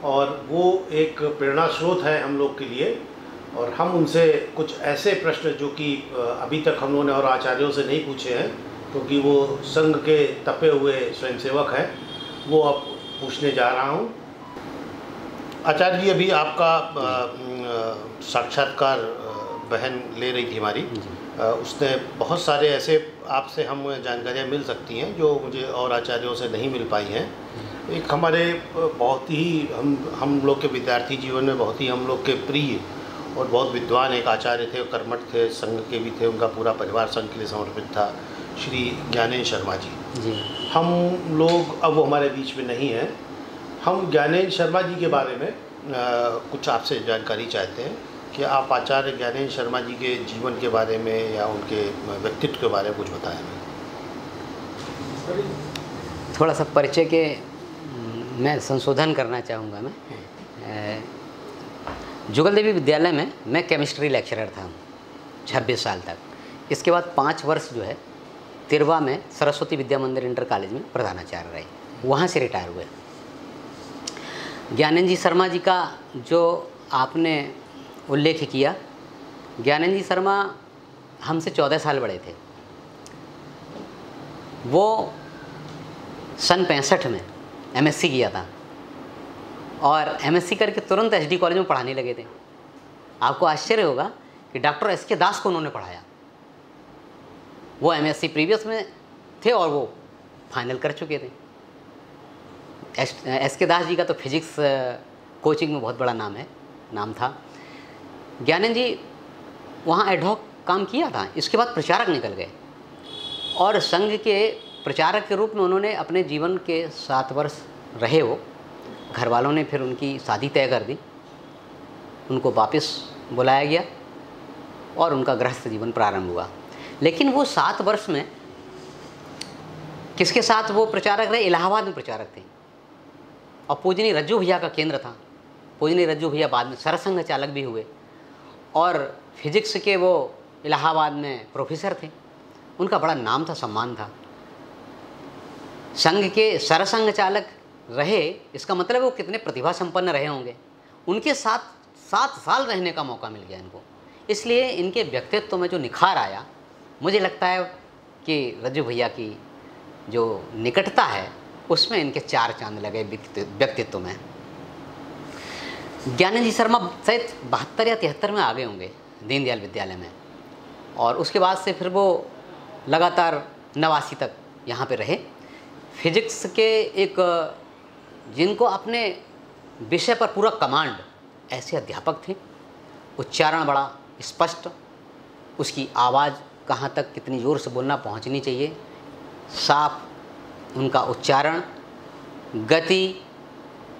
और वो एक प्रेरणा स्रोत है हम लोग के लिए। और हम उनसे कुछ ऐसे प्रश्न जो कि अभी तक हम लोगों ने और आचार्यों से नहीं पूछे हैं, क्योंकि वो संघ के तपे हुए स्वयंसेवक हैं, वो अब पूछने जा रहा हूँ। आचार्य जी, अभी आपका साक्षात्कार बहन ले रही थी हमारी, उसने बहुत सारे ऐसे आपसे हम जानकारियाँ मिल सकती हैं जो मुझे और आचार्यों से नहीं मिल पाई हैं। एक हमारे बहुत ही हम लोग के विद्यार्थी जीवन में बहुत ही हम लोग के प्रिय और बहुत विद्वान एक आचार्य थे, कर्मठ थे, संघ के भी थे, उनका पूरा परिवार संघ के लिए समर्पित था, श्री ज्ञानेन्द्र शर्मा जी। हम लोग अब वो हमारे बीच में नहीं हैं। हम ज्ञानेन्द्र शर्मा जी के बारे में कुछ आपसे जानकारी चाहते हैं कि आप आचार्य ज्ञानेन्द्र शर्मा जी के जीवन के बारे में या उनके व्यक्तित्व के बारे में कुछ बताएं हमें। थोड़ा सा परिचय के मैं संशोधन करना चाहूँगा। मैं जुगल देवी विद्यालय में मैं केमिस्ट्री लेक्चरर था 26 साल तक। इसके बाद 5 वर्ष जो है तिरवा में सरस्वती विद्या मंदिर इंटर कॉलेज में प्रधानाचार्य रहे, वहाँ से रिटायर हुए। ज्ञानेन्द्र जी शर्मा जी का जो आपने उल्लेख किया, ज्ञानेन्द्र जी शर्मा हमसे 14 साल बड़े थे। वो सन 65 में MSc किया था और MSc करके तुरंत SD कॉलेज में पढ़ाने लगे थे। आपको आश्चर्य होगा कि डॉक्टर SK दास को उन्होंने पढ़ाया। वो MSc प्रीवियस में थे और वो फाइनल कर चुके थे। SK दास जी का तो फिजिक्स कोचिंग में बहुत बड़ा नाम था। ज्ञानेन्द्र जी वहाँ एडहॉक काम किया था, इसके बाद प्रचारक निकल गए और संघ के प्रचारक के रूप में उन्होंने अपने जीवन के 7 वर्ष रहे। वो घर वालों ने फिर उनकी शादी तय कर दी, उनको वापस बुलाया गया और उनका गृहस्थ जीवन प्रारंभ हुआ। लेकिन वो 7 वर्ष में किसके साथ वो प्रचारक रहे? इलाहाबाद में प्रचारक थे और पूजनीय रज्जू भैया का केंद्र था। पूजनीय रज्जू भैया बाद में सरसंघ चालक भी हुए और फिजिक्स के वो इलाहाबाद में प्रोफेसर थे। उनका बड़ा नाम था, सम्मान था। संघ के सरसंघ चालक रहे, इसका मतलब वो कितने प्रतिभा संपन्न रहे होंगे। उनके साथ 7 साल रहने का मौका मिल गया इनको, इसलिए इनके व्यक्तित्व में जो निखार आया, मुझे लगता है कि रज्जू भैया की जो निकटता है उसमें इनके 4 चांद लगे व्यक्तित्व में। ज्ञानेन्द्र जी शर्मा शायद 72 या 73 में आ गए होंगे दीनदयाल विद्यालय में और उसके बाद से फिर वो लगातार 89 तक यहाँ पे रहे। फिजिक्स के एक जिनको अपने विषय पर पूरा कमांड ऐसे अध्यापक थे। उच्चारण बड़ा स्पष्ट, उसकी आवाज़ कहाँ तक कितनी ज़ोर से बोलना पहुँचनी चाहिए, साफ उनका उच्चारण, गति,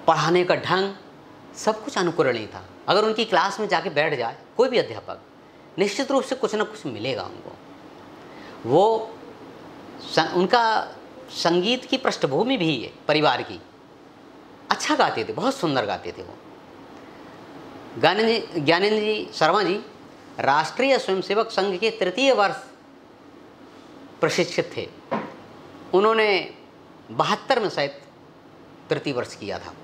पढ़ाने का ढंग, सब कुछ अनुकरणीय था। अगर उनकी क्लास में जाके बैठ जाए कोई भी अध्यापक, निश्चित रूप से कुछ ना कुछ मिलेगा उनको। वो उनका संगीत की पृष्ठभूमि भी है परिवार की, अच्छा गाते थे, बहुत सुंदर गाते थे वो। ज्ञानेन्द्र जी शर्मा जी राष्ट्रीय स्वयंसेवक संघ के 3य वर्ष प्रशिक्षित थे। उन्होंने 72 में शायद 3य वर्ष किया था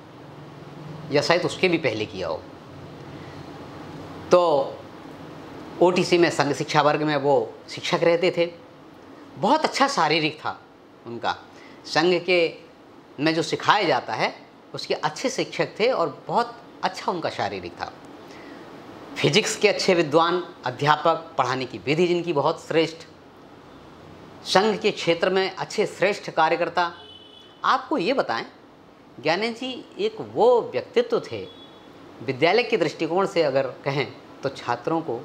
या शायद उसके भी पहले किया हो। तो OTC में संघ शिक्षा वर्ग में वो शिक्षक रहते थे। बहुत अच्छा शारीरिक था उनका, संघ के में जो सिखाया जाता है उसके अच्छे शिक्षक थे और बहुत अच्छा उनका शारीरिक था। फिजिक्स के अच्छे विद्वान अध्यापक, पढ़ाने की विधि जिनकी बहुत श्रेष्ठ, संघ के क्षेत्र में अच्छे श्रेष्ठ कार्यकर्ता। आपको ये बताएं, ज्ञानेन्द्र जी एक वो व्यक्तित्व थे, विद्यालय के दृष्टिकोण से अगर कहें तो छात्रों को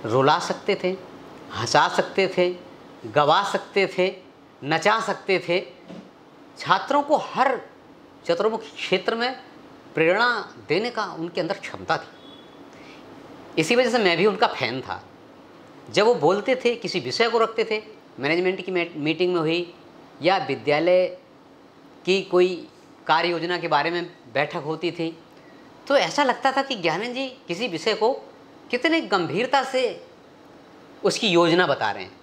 रुला सकते थे, हंसा सकते थे, गवा सकते थे, नचा सकते थे। छात्रों को हर चतुर्मुखी क्षेत्र में प्रेरणा देने का उनके अंदर क्षमता थी। इसी वजह से मैं भी उनका फ़ैन था। जब वो बोलते थे, किसी विषय को रखते थे, मैनेजमेंट की मीटिंग में हुई या विद्यालय की कोई कार्य योजना के बारे में बैठक होती थी, तो ऐसा लगता था कि ज्ञानेन्द्र जी किसी विषय को कितने गंभीरता से उसकी योजना बता रहे हैं,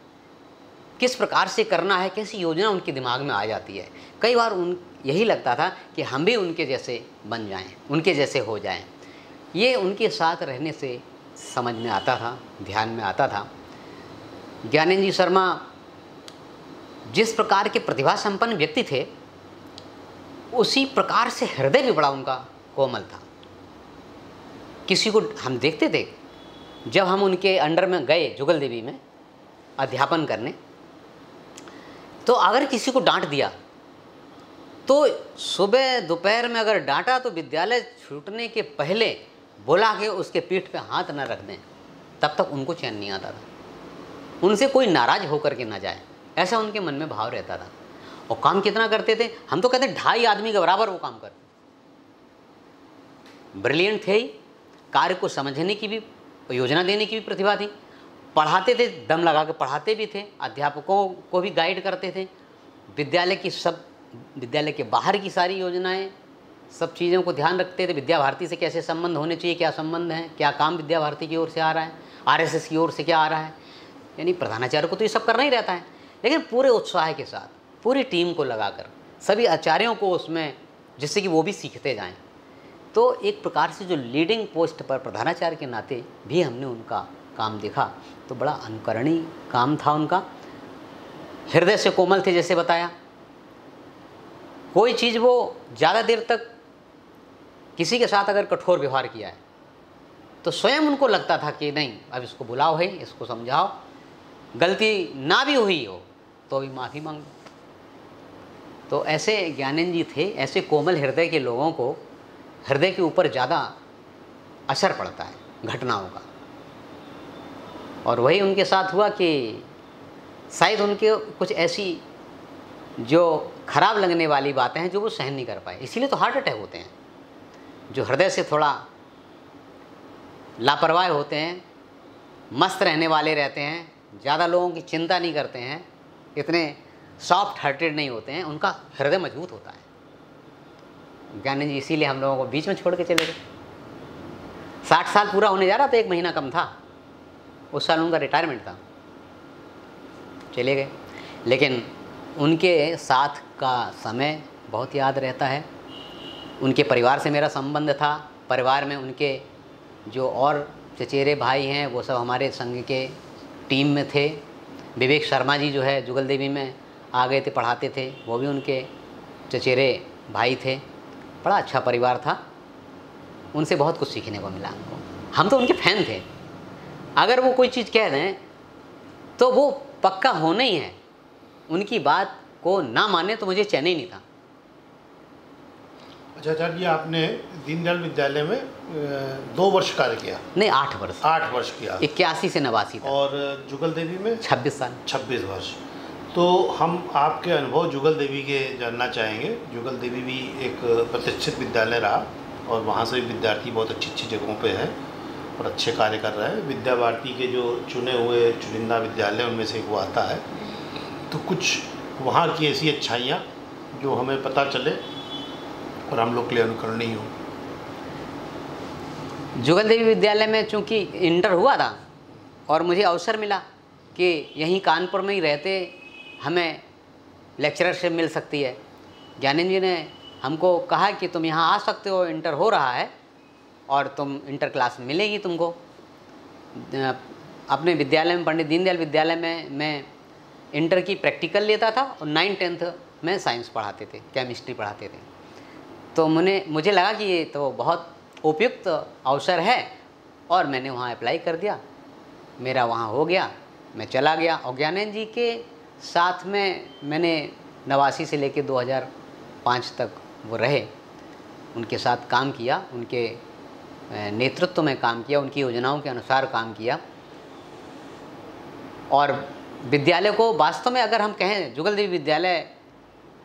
किस प्रकार से करना है, कैसी योजना उनके दिमाग में आ जाती है। कई बार यही लगता था कि हम भी उनके जैसे बन जाएं, उनके जैसे हो जाएं। ये उनके साथ रहने से समझ में आता था, ध्यान में आता था। ज्ञानेंद्र जी शर्मा जिस प्रकार के प्रतिभा संपन्न व्यक्ति थे, उसी प्रकार से हृदय भी बड़ा उनका कोमल था। किसी को हम देखते थे, जब हम उनके अंडर में गए जुगल देवी में अध्यापन करने, तो अगर किसी को डांट दिया तो सुबह दोपहर में अगर डांटा तो विद्यालय छूटने के पहले बुला के उसके पीठ पे हाथ न रख दें, तब तक उनको चैन नहीं आता था। उनसे कोई नाराज होकर के ना जाए, ऐसा उनके मन में भाव रहता था। और काम कितना करते थे, हम तो कहते 2.5 आदमी के बराबर वो काम करते। ब्रिलियंट थे ही, कार्य को समझने की भी, योजना देने की भी प्रतिभा थी। पढ़ाते थे, दम लगा के पढ़ाते भी थे, अध्यापकों को भी गाइड करते थे। विद्यालय के बाहर की सारी योजनाएं, सब चीज़ों को ध्यान रखते थे। विद्या भारती से कैसे संबंध होने चाहिए, क्या संबंध है, क्या काम विद्या भारती की ओर से आ रहा है, RSS की ओर से क्या आ रहा है। यानी प्रधानाचार्य को तो ये सब करना ही रहता है, लेकिन पूरे उत्साह के साथ, पूरी टीम को लगाकर, सभी आचार्यों को उसमें, जिससे कि वो भी सीखते जाएं। तो एक प्रकार से जो लीडिंग पोस्ट पर प्रधानाचार्य के नाते भी हमने उनका काम देखा, तो बड़ा अनुकरणीय काम था उनका। हृदय से कोमल थे, जैसे बताया। कोई चीज़ वो ज़्यादा देर तक किसी के साथ अगर कठोर व्यवहार किया है, तो स्वयं उनको लगता था कि नहीं, अब इसको बुलाओ है, इसको समझाओ, गलती ना भी हुई हो तो भी माफ़ी मांगो। तो ऐसे ज्ञानेंद्र जी थे। ऐसे कोमल हृदय के लोगों को हृदय के ऊपर ज़्यादा असर पड़ता है घटनाओं का, और वही उनके साथ हुआ कि शायद उनके कुछ ऐसी जो खराब लगने वाली बातें हैं जो वो सहन नहीं कर पाए, इसीलिए तो हार्ट अटैक होते हैं। जो हृदय से थोड़ा लापरवाह होते हैं, मस्त रहने वाले रहते हैं, ज़्यादा लोगों की चिंता नहीं करते हैं, इतने सॉफ्ट हार्टेड नहीं होते हैं, उनका हृदय मजबूत होता है। ज्ञानेंद्र जी इसीलिए हम लोगों को बीच में छोड़ के चले गए। 60 साल पूरा होने जा रहा था, 1 महीना कम था, उस साल उनका रिटायरमेंट था, चले गए। लेकिन उनके साथ का समय बहुत याद रहता है। उनके परिवार से मेरा संबंध था। परिवार में उनके जो और चचेरे भाई हैं वो सब हमारे संघ के टीम में थे। विवेक शर्मा जी जो है जुगल देवी में आ गए थे, पढ़ाते थे, वो भी उनके चचेरे भाई थे। बड़ा अच्छा परिवार था, उनसे बहुत कुछ सीखने को मिला हमको। हम तो उनके फ़ैन थे। अगर वो कोई चीज़ कह दें तो वो पक्का होना ही है, उनकी बात को ना माने तो मुझे चैन ही नहीं था। अच्छा आचार्य जी, आपने दीनदयाल विद्यालय में 2 वर्ष कार्य किया? नहीं, 8 वर्ष। 8 वर्ष किया। 81 से 89 तक। और जुगल देवी में 26 साल। 26 वर्ष। तो हम आपके अनुभव जुगल देवी के जानना चाहेंगे। जुगल देवी भी एक प्रतिष्ठित विद्यालय रहा और वहाँ से विद्यार्थी बहुत अच्छी अच्छी जगहों पे हैं और अच्छे कार्य कर रहे हैं। विद्या भारती के जो चुने हुए चुनिंदा विद्यालय उनमें से एक वो आता है। तो कुछ वहाँ की ऐसी अच्छाइयाँ जो हमें पता चले और हम लोग के लिए अनुकरणीय हो। जुगल देवी विद्यालय में चूँकि इंटर हुआ था और मुझे अवसर मिला कि यहीं कानपुर में ही रहते हमें लेक्चररशिप मिल सकती है। ज्ञानेंद्र जी ने हमको कहा कि तुम यहाँ आ सकते हो, इंटर हो रहा है और तुम इंटर क्लास मिलेगी तुमको। अपने विद्यालय में, पंडित दीनदयाल विद्यालय में मैं इंटर की प्रैक्टिकल लेता था और 9th-10th में साइंस पढ़ाते थे, केमिस्ट्री पढ़ाते थे। तो मुझे लगा कि ये तो बहुत उपयुक्त अवसर है और मैंने वहाँ अप्लाई कर दिया। मेरा वहाँ हो गया, मैं चला गया। और ज्ञानेंद्र जी के साथ में मैंने 89 से लेकर 2005 तक वो रहे, उनके साथ काम किया, उनके नेतृत्व में काम किया, उनकी योजनाओं के अनुसार काम किया। और विद्यालय को वास्तव में अगर हम कहें, जुगल देवी विद्यालय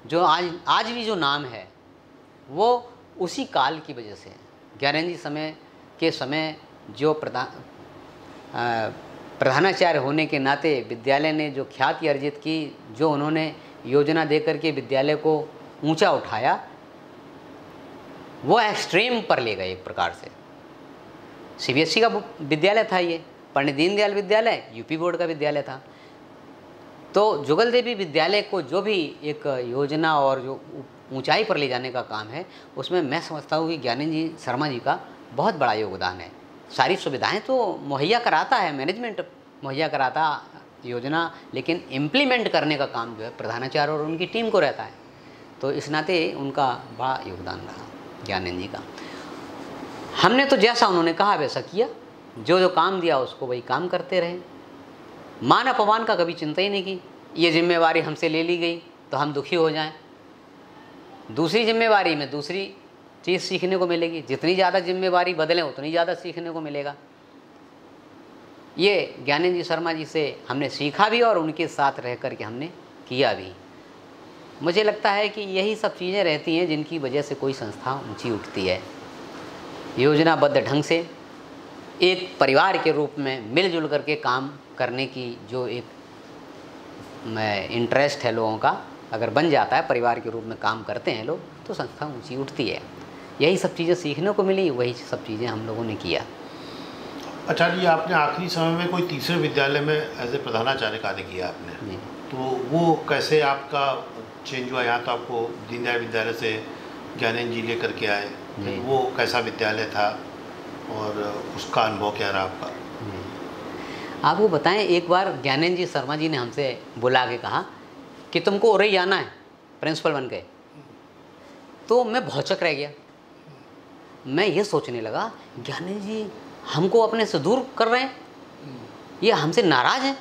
जो आज भी जो नाम है वो उसी काल की वजह से है। ज्ञानेंद्र जी समय जो प्रधानाचार्य होने के नाते विद्यालय ने जो ख्याति अर्जित की, जो उन्होंने योजना दे करके विद्यालय को ऊंचा उठाया, वो एक्सट्रीम पर ले गए। एक प्रकार से CBSE का विद्यालय था ये, पंडित दीनदयाल विद्यालय यूपी बोर्ड का विद्यालय था। तो जुगल देवी विद्यालय को जो भी एक योजना और जो ऊंचाई पर ले जाने का काम है, उसमें मैं समझता हूँ कि ज्ञानेंद्र जी शर्मा जी का बहुत बड़ा योगदान है। सारी सुविधाएं तो मुहैया कराता है, मैनेजमेंट मुहैया कराता योजना, लेकिन इम्प्लीमेंट करने का काम जो है प्रधानाचार्य और उनकी टीम को रहता है। तो इस नाते उनका बड़ा योगदान रहा ज्ञानेंद्र जी का। हमने तो जैसा उन्होंने कहा वैसा किया, जो जो काम दिया उसको वही काम करते रहे। मान अपमान का कभी चिंता ही नहीं की। ये जिम्मेवारी हमसे ले ली गई तो हम दुखी हो जाएं, दूसरी जिम्मेवारी में दूसरी चीज़ सीखने को मिलेगी। जितनी ज़्यादा जिम्मेवारी बदलें उतनी ज़्यादा सीखने को मिलेगा। ये ज्ञानेंद्र जी शर्मा जी से हमने सीखा भी और उनके साथ रह कर के हमने किया भी। मुझे लगता है कि यही सब चीज़ें रहती हैं जिनकी वजह से कोई संस्था ऊंची उठती है। योजनाबद्ध ढंग से एक परिवार के रूप में मिलजुल करके काम करने की जो एक इंटरेस्ट है लोगों का, अगर बन जाता है, परिवार के रूप में काम करते हैं लोग, तो संस्था ऊंची उठती है। यही सब चीज़ें सीखने को मिली, वही सब चीज़ें हम लोगों ने किया। अच्छा जी, आपने आखिरी समय में कोई तीसरे विद्यालय में एज ए प्रधानाचार्य कार्य किया आपने, तो वो कैसे आपका चेंज हुआ? यहाँ तो आपको दीनदयाल विद्यालय से ज्ञानेंद्र जी लेकर के आए, वो कैसा विद्यालय था और उसका अनुभव क्या रहा आपका? आपको बताएं, एक बार ज्ञानेंद्र जी शर्मा जी ने हमसे बुला के कहा कि तुमको उरई आना है प्रिंसिपल बन गए। तो मैं भौचक रह गया। मैं ये सोचने लगा, ज्ञानेंद्र जी हमको अपने से दूर कर रहे हैं, ये हमसे नाराज़ हैं,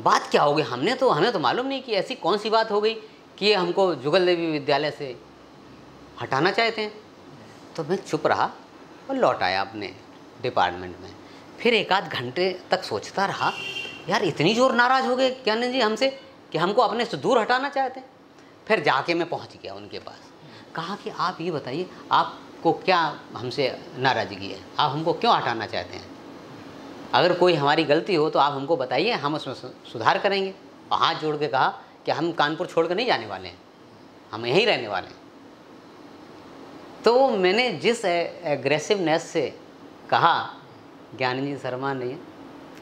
बात क्या हो गई? हमें तो मालूम नहीं कि ऐसी कौन सी बात हो गई कि ये हमको जुगल देवी विद्यालय से हटाना चाहते हैं। तो मैं चुप रहा और लौट आया अपने डिपार्टमेंट में। फिर एक आध घंटे तक सोचता रहा, यार इतनी जोर नाराज़ हो गए ज्ञानेंद्र जी हमसे कि हमको अपने से दूर हटाना चाहते हैं। फिर जाके मैं पहुंच गया उनके पास, कहा कि आप ये बताइए आपको क्या हमसे नाराज़गी है, आप हमको क्यों हटाना चाहते हैं? अगर कोई हमारी गलती हो तो आप हमको बताइए, हम उसमें सुधार करेंगे। और हाथ जोड़ के कहा कि हम कानपुर छोड़ कर नहीं जाने वाले हैं, हम यहीं रहने वाले हैं। तो मैंने जिस एग्रेसिवनेस से कहा, ज्ञानेंद्र जी शर्मा ने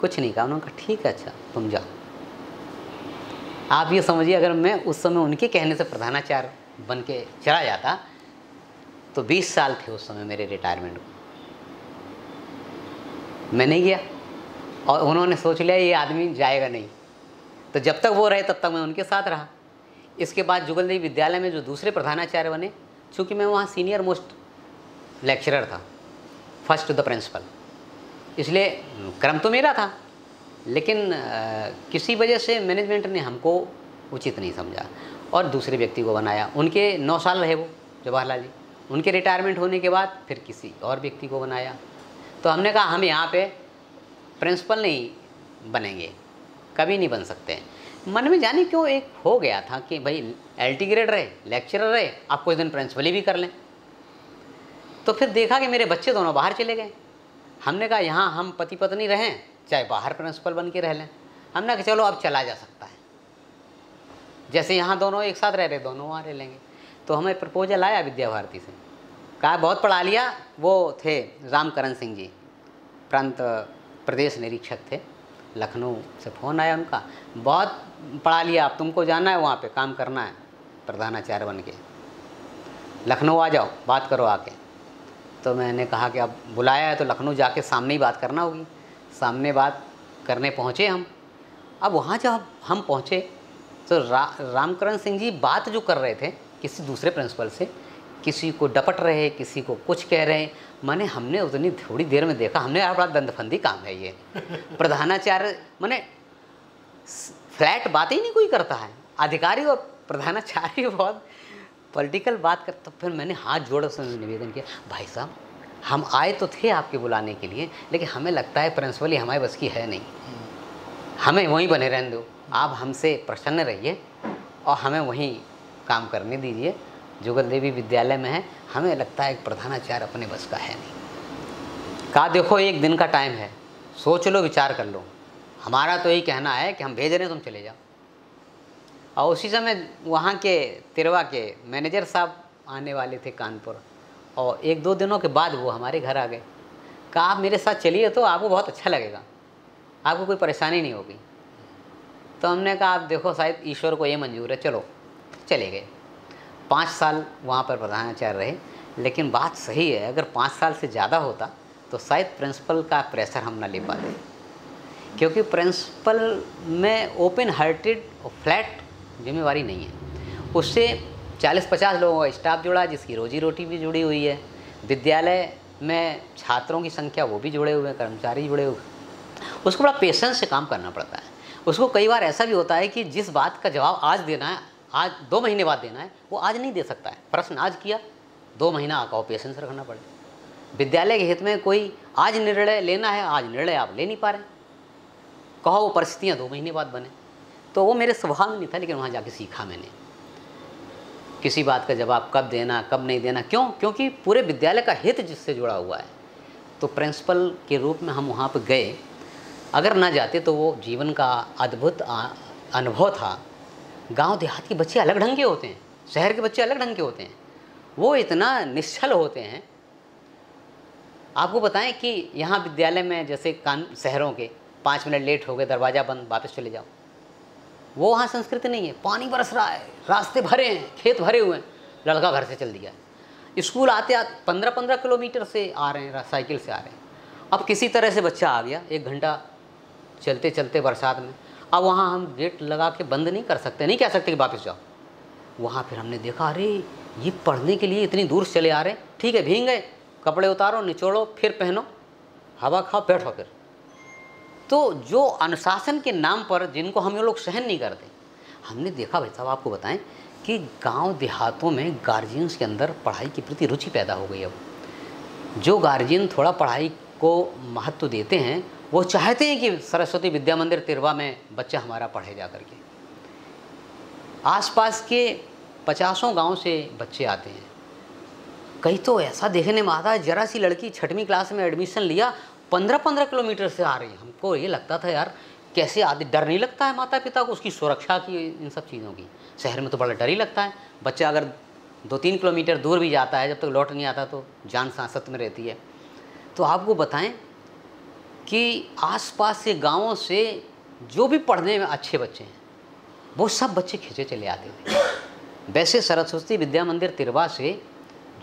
कुछ नहीं कहा। उन्होंने कहा ठीक है, अच्छा तुम जाओ। आप ये समझिए, अगर मैं उस समय उनके कहने से प्रधानाचार्य बन के चला जाता तो 20 साल थे उस समय मेरे रिटायरमेंट को। मैं नहीं गया और उन्होंने सोच लिया ये आदमी जाएगा नहीं, तो जब तक वो रहे तब तक मैं उनके साथ रहा। इसके बाद जुगल देवी विद्यालय में जो दूसरे प्रधानाचार्य बने, चूँकि मैं वहाँ सीनियर मोस्ट लेक्चरर था, फर्स्ट टू द प्रिंसिपल, इसलिए क्रम तो मेरा था, लेकिन किसी वजह से मैनेजमेंट ने हमको उचित नहीं समझा और दूसरे व्यक्ति को बनाया। उनके 9 साल रहे वो जवाहरलाल जी, उनके रिटायरमेंट होने के बाद फिर किसी और व्यक्ति को बनाया। तो हमने कहा हम यहाँ पे प्रिंसिपल नहीं बनेंगे, कभी नहीं बन सकते। मन में जाने क्यों एक हो गया था कि भाई LT ग्रेड रहे, लेक्चरर रहे, आप कुछ दिन प्रिंसिपल ही भी कर लें। तो फिर देखा कि मेरे बच्चे दोनों बाहर चले गए। हमने कहा यहाँ हम पति पत्नी रहें, चाहे बाहर प्रिंसिपल बन के रह लें। हमने कहा चलो अब चला जा सकता है, जैसे यहाँ दोनों एक साथ रह रहे, दोनों वहाँ रह लेंगे। तो हमें प्रपोजल आया विद्या भारती से, कहा बहुत पढ़ा लिया। वो थे रामकरण सिंह जी, प्रांत प्रदेश निरीक्षक थे, लखनऊ से फ़ोन आया उनका, बहुत पढ़ा लिया, अब तुमको जाना है वहाँ पे काम करना है प्रधानाचार्य बन के, लखनऊ आ जाओ, बात करो आके। तो मैंने कहा कि अब बुलाया है तो लखनऊ जाके सामने ही बात करना होगी। सामने बात करने पहुँचे हम। अब वहाँ जब हम पहुँचे तो रामकरण सिंह जी बात जो कर रहे थे किसी दूसरे प्रिंसिपल से, किसी को डपट रहे, किसी को कुछ कह रहे। माने हमने उतनी थोड़ी देर में देखा, हमने यार बड़ा दंदफंदी काम है ये। प्रधानाचार्य माने फ्लैट बात ही नहीं कोई करता है, अधिकारी और प्रधानाचार्य बहुत पॉलिटिकल बात करता। फिर मैंने हाथ जोड़ उसमें निवेदन किया, भाई साहब हम आए तो थे आपके बुलाने के लिए, लेकिन हमें लगता है प्रिंसिपल ही हमारे बस की है नहीं, हमें वहीं बने रहने दो, आप हमसे प्रसन्न रहिए और हमें वहीं काम करने दीजिए। जुगल देवी विद्यालय में है, हमें लगता है एक प्रधानाचार्य अपने बस का है नहीं। कहा देखो एक दिन का टाइम है, सोच लो, विचार कर लो, हमारा तो यही कहना है कि हम भेज रहे हैं, तुम चले जाओ। और उसी समय वहाँ के तिरवा के मैनेजर साहब आने वाले थे कानपुर, और 1-2 दिनों के बाद वो हमारे घर आ गए। कहा आप मेरे साथ चलिए तो आपको बहुत अच्छा लगेगा। आपको कोई परेशानी नहीं होगी। तो हमने कहा आप देखो शायद ईश्वर को ये मंजूर है, चलो चले गए। 5 साल वहाँ पर प्रधानाचार्य रहे, लेकिन बात सही है, अगर 5 साल से ज़्यादा होता तो शायद प्रिंसिपल का प्रेशर हम ना ले पाते, क्योंकि प्रिंसिपल में ओपन हार्टेड और फ्लैट जिम्मेवारी नहीं है। उससे 40-50 लोगों का स्टाफ जुड़ा, जिसकी रोजी रोटी भी जुड़ी हुई है। विद्यालय में छात्रों की संख्या वो भी जुड़े हुए हैं, कर्मचारी जुड़े हुए, उसको बड़ा पेशेंस से काम करना पड़ता है। उसको कई बार ऐसा भी होता है कि जिस बात का जवाब आज देना है, आज 2 महीने बाद देना है, वो आज नहीं दे सकता है। प्रश्न आज किया, 2 महीना आका पेशेंस रखना पड़े। विद्यालय के हित में कोई आज निर्णय लेना है, आज निर्णय आप ले नहीं पा रहे, कहो वो परिस्थितियाँ 2 महीने बाद बने। तो वो मेरे स्वभाव में नहीं था, लेकिन वहाँ जाके सीखा मैंने किसी बात का जवाब कब देना कब नहीं देना। क्यों? क्योंकि पूरे विद्यालय का हित जिससे जुड़ा हुआ है। तो प्रिंसिपल के रूप में हम वहाँ पर गए, अगर ना जाते तो वो जीवन का अद्भुत अनुभव था। गांव देहात के बच्चे अलग ढंग के होते हैं, शहर के बच्चे अलग ढंग के होते हैं। वो इतना निश्चल होते हैं। आपको बताएं कि यहाँ विद्यालय में जैसे शहरों के 5 मिनट लेट हो गए, दरवाज़ा बंद, वापस चले जाओ। वो वहाँ संस्कृति नहीं है। पानी बरस रहा है, रास्ते भरे हैं, खेत भरे हुए हैं, लड़का घर से चल दिया। स्कूल आते 15-15 किलोमीटर से आ रहे हैं, साइकिल से आ रहे हैं। अब किसी तरह से बच्चा आ गया, 1 घंटा चलते चलते बरसात में, अब वहाँ हम गेट लगा के बंद नहीं कर सकते, नहीं कह सकते कि वापस जाओ। वहाँ फिर हमने देखा, अरे ये पढ़ने के लिए इतनी दूर से चले आ रहे हैं। ठीक है, भीग गए, कपड़े उतारो, निचोड़ो, फिर पहनो, हवा खाओ, बैठो फिर। तो जो अनुशासन के नाम पर जिनको हम लोग सहन नहीं करते, हमने देखा भाई साहब, आपको बताएं कि गांव देहातों में गार्जियंस के अंदर पढ़ाई के प्रति रुचि पैदा हो गई। अब जो गार्जियन थोड़ा पढ़ाई को महत्व देते हैं, वो चाहते हैं कि सरस्वती विद्या मंदिर तिरवा में बच्चा हमारा पढ़े जा करके। आसपास के 50 गांव से बच्चे आते हैं। कहीं तो ऐसा देखने में आता है, जरा सी लड़की 6वीं क्लास में एडमिशन लिया, 15-15 किलोमीटर से आ रही है। हमको ये लगता था यार कैसे आदि, डर नहीं लगता है माता पिता को उसकी सुरक्षा की, इन सब चीज़ों की। शहर में तो बड़ा डर ही लगता है। बच्चा अगर 2-3 किलोमीटर दूर भी जाता है, जब तक लौट नहीं आता तो जान सांसत में रहती है। तो आपको बताएं कि आसपास से गांवों से जो भी पढ़ने में अच्छे बच्चे हैं, वो सब बच्चे खींचे चले आते थे। वैसे सरस्वती विद्या मंदिर तिरवा से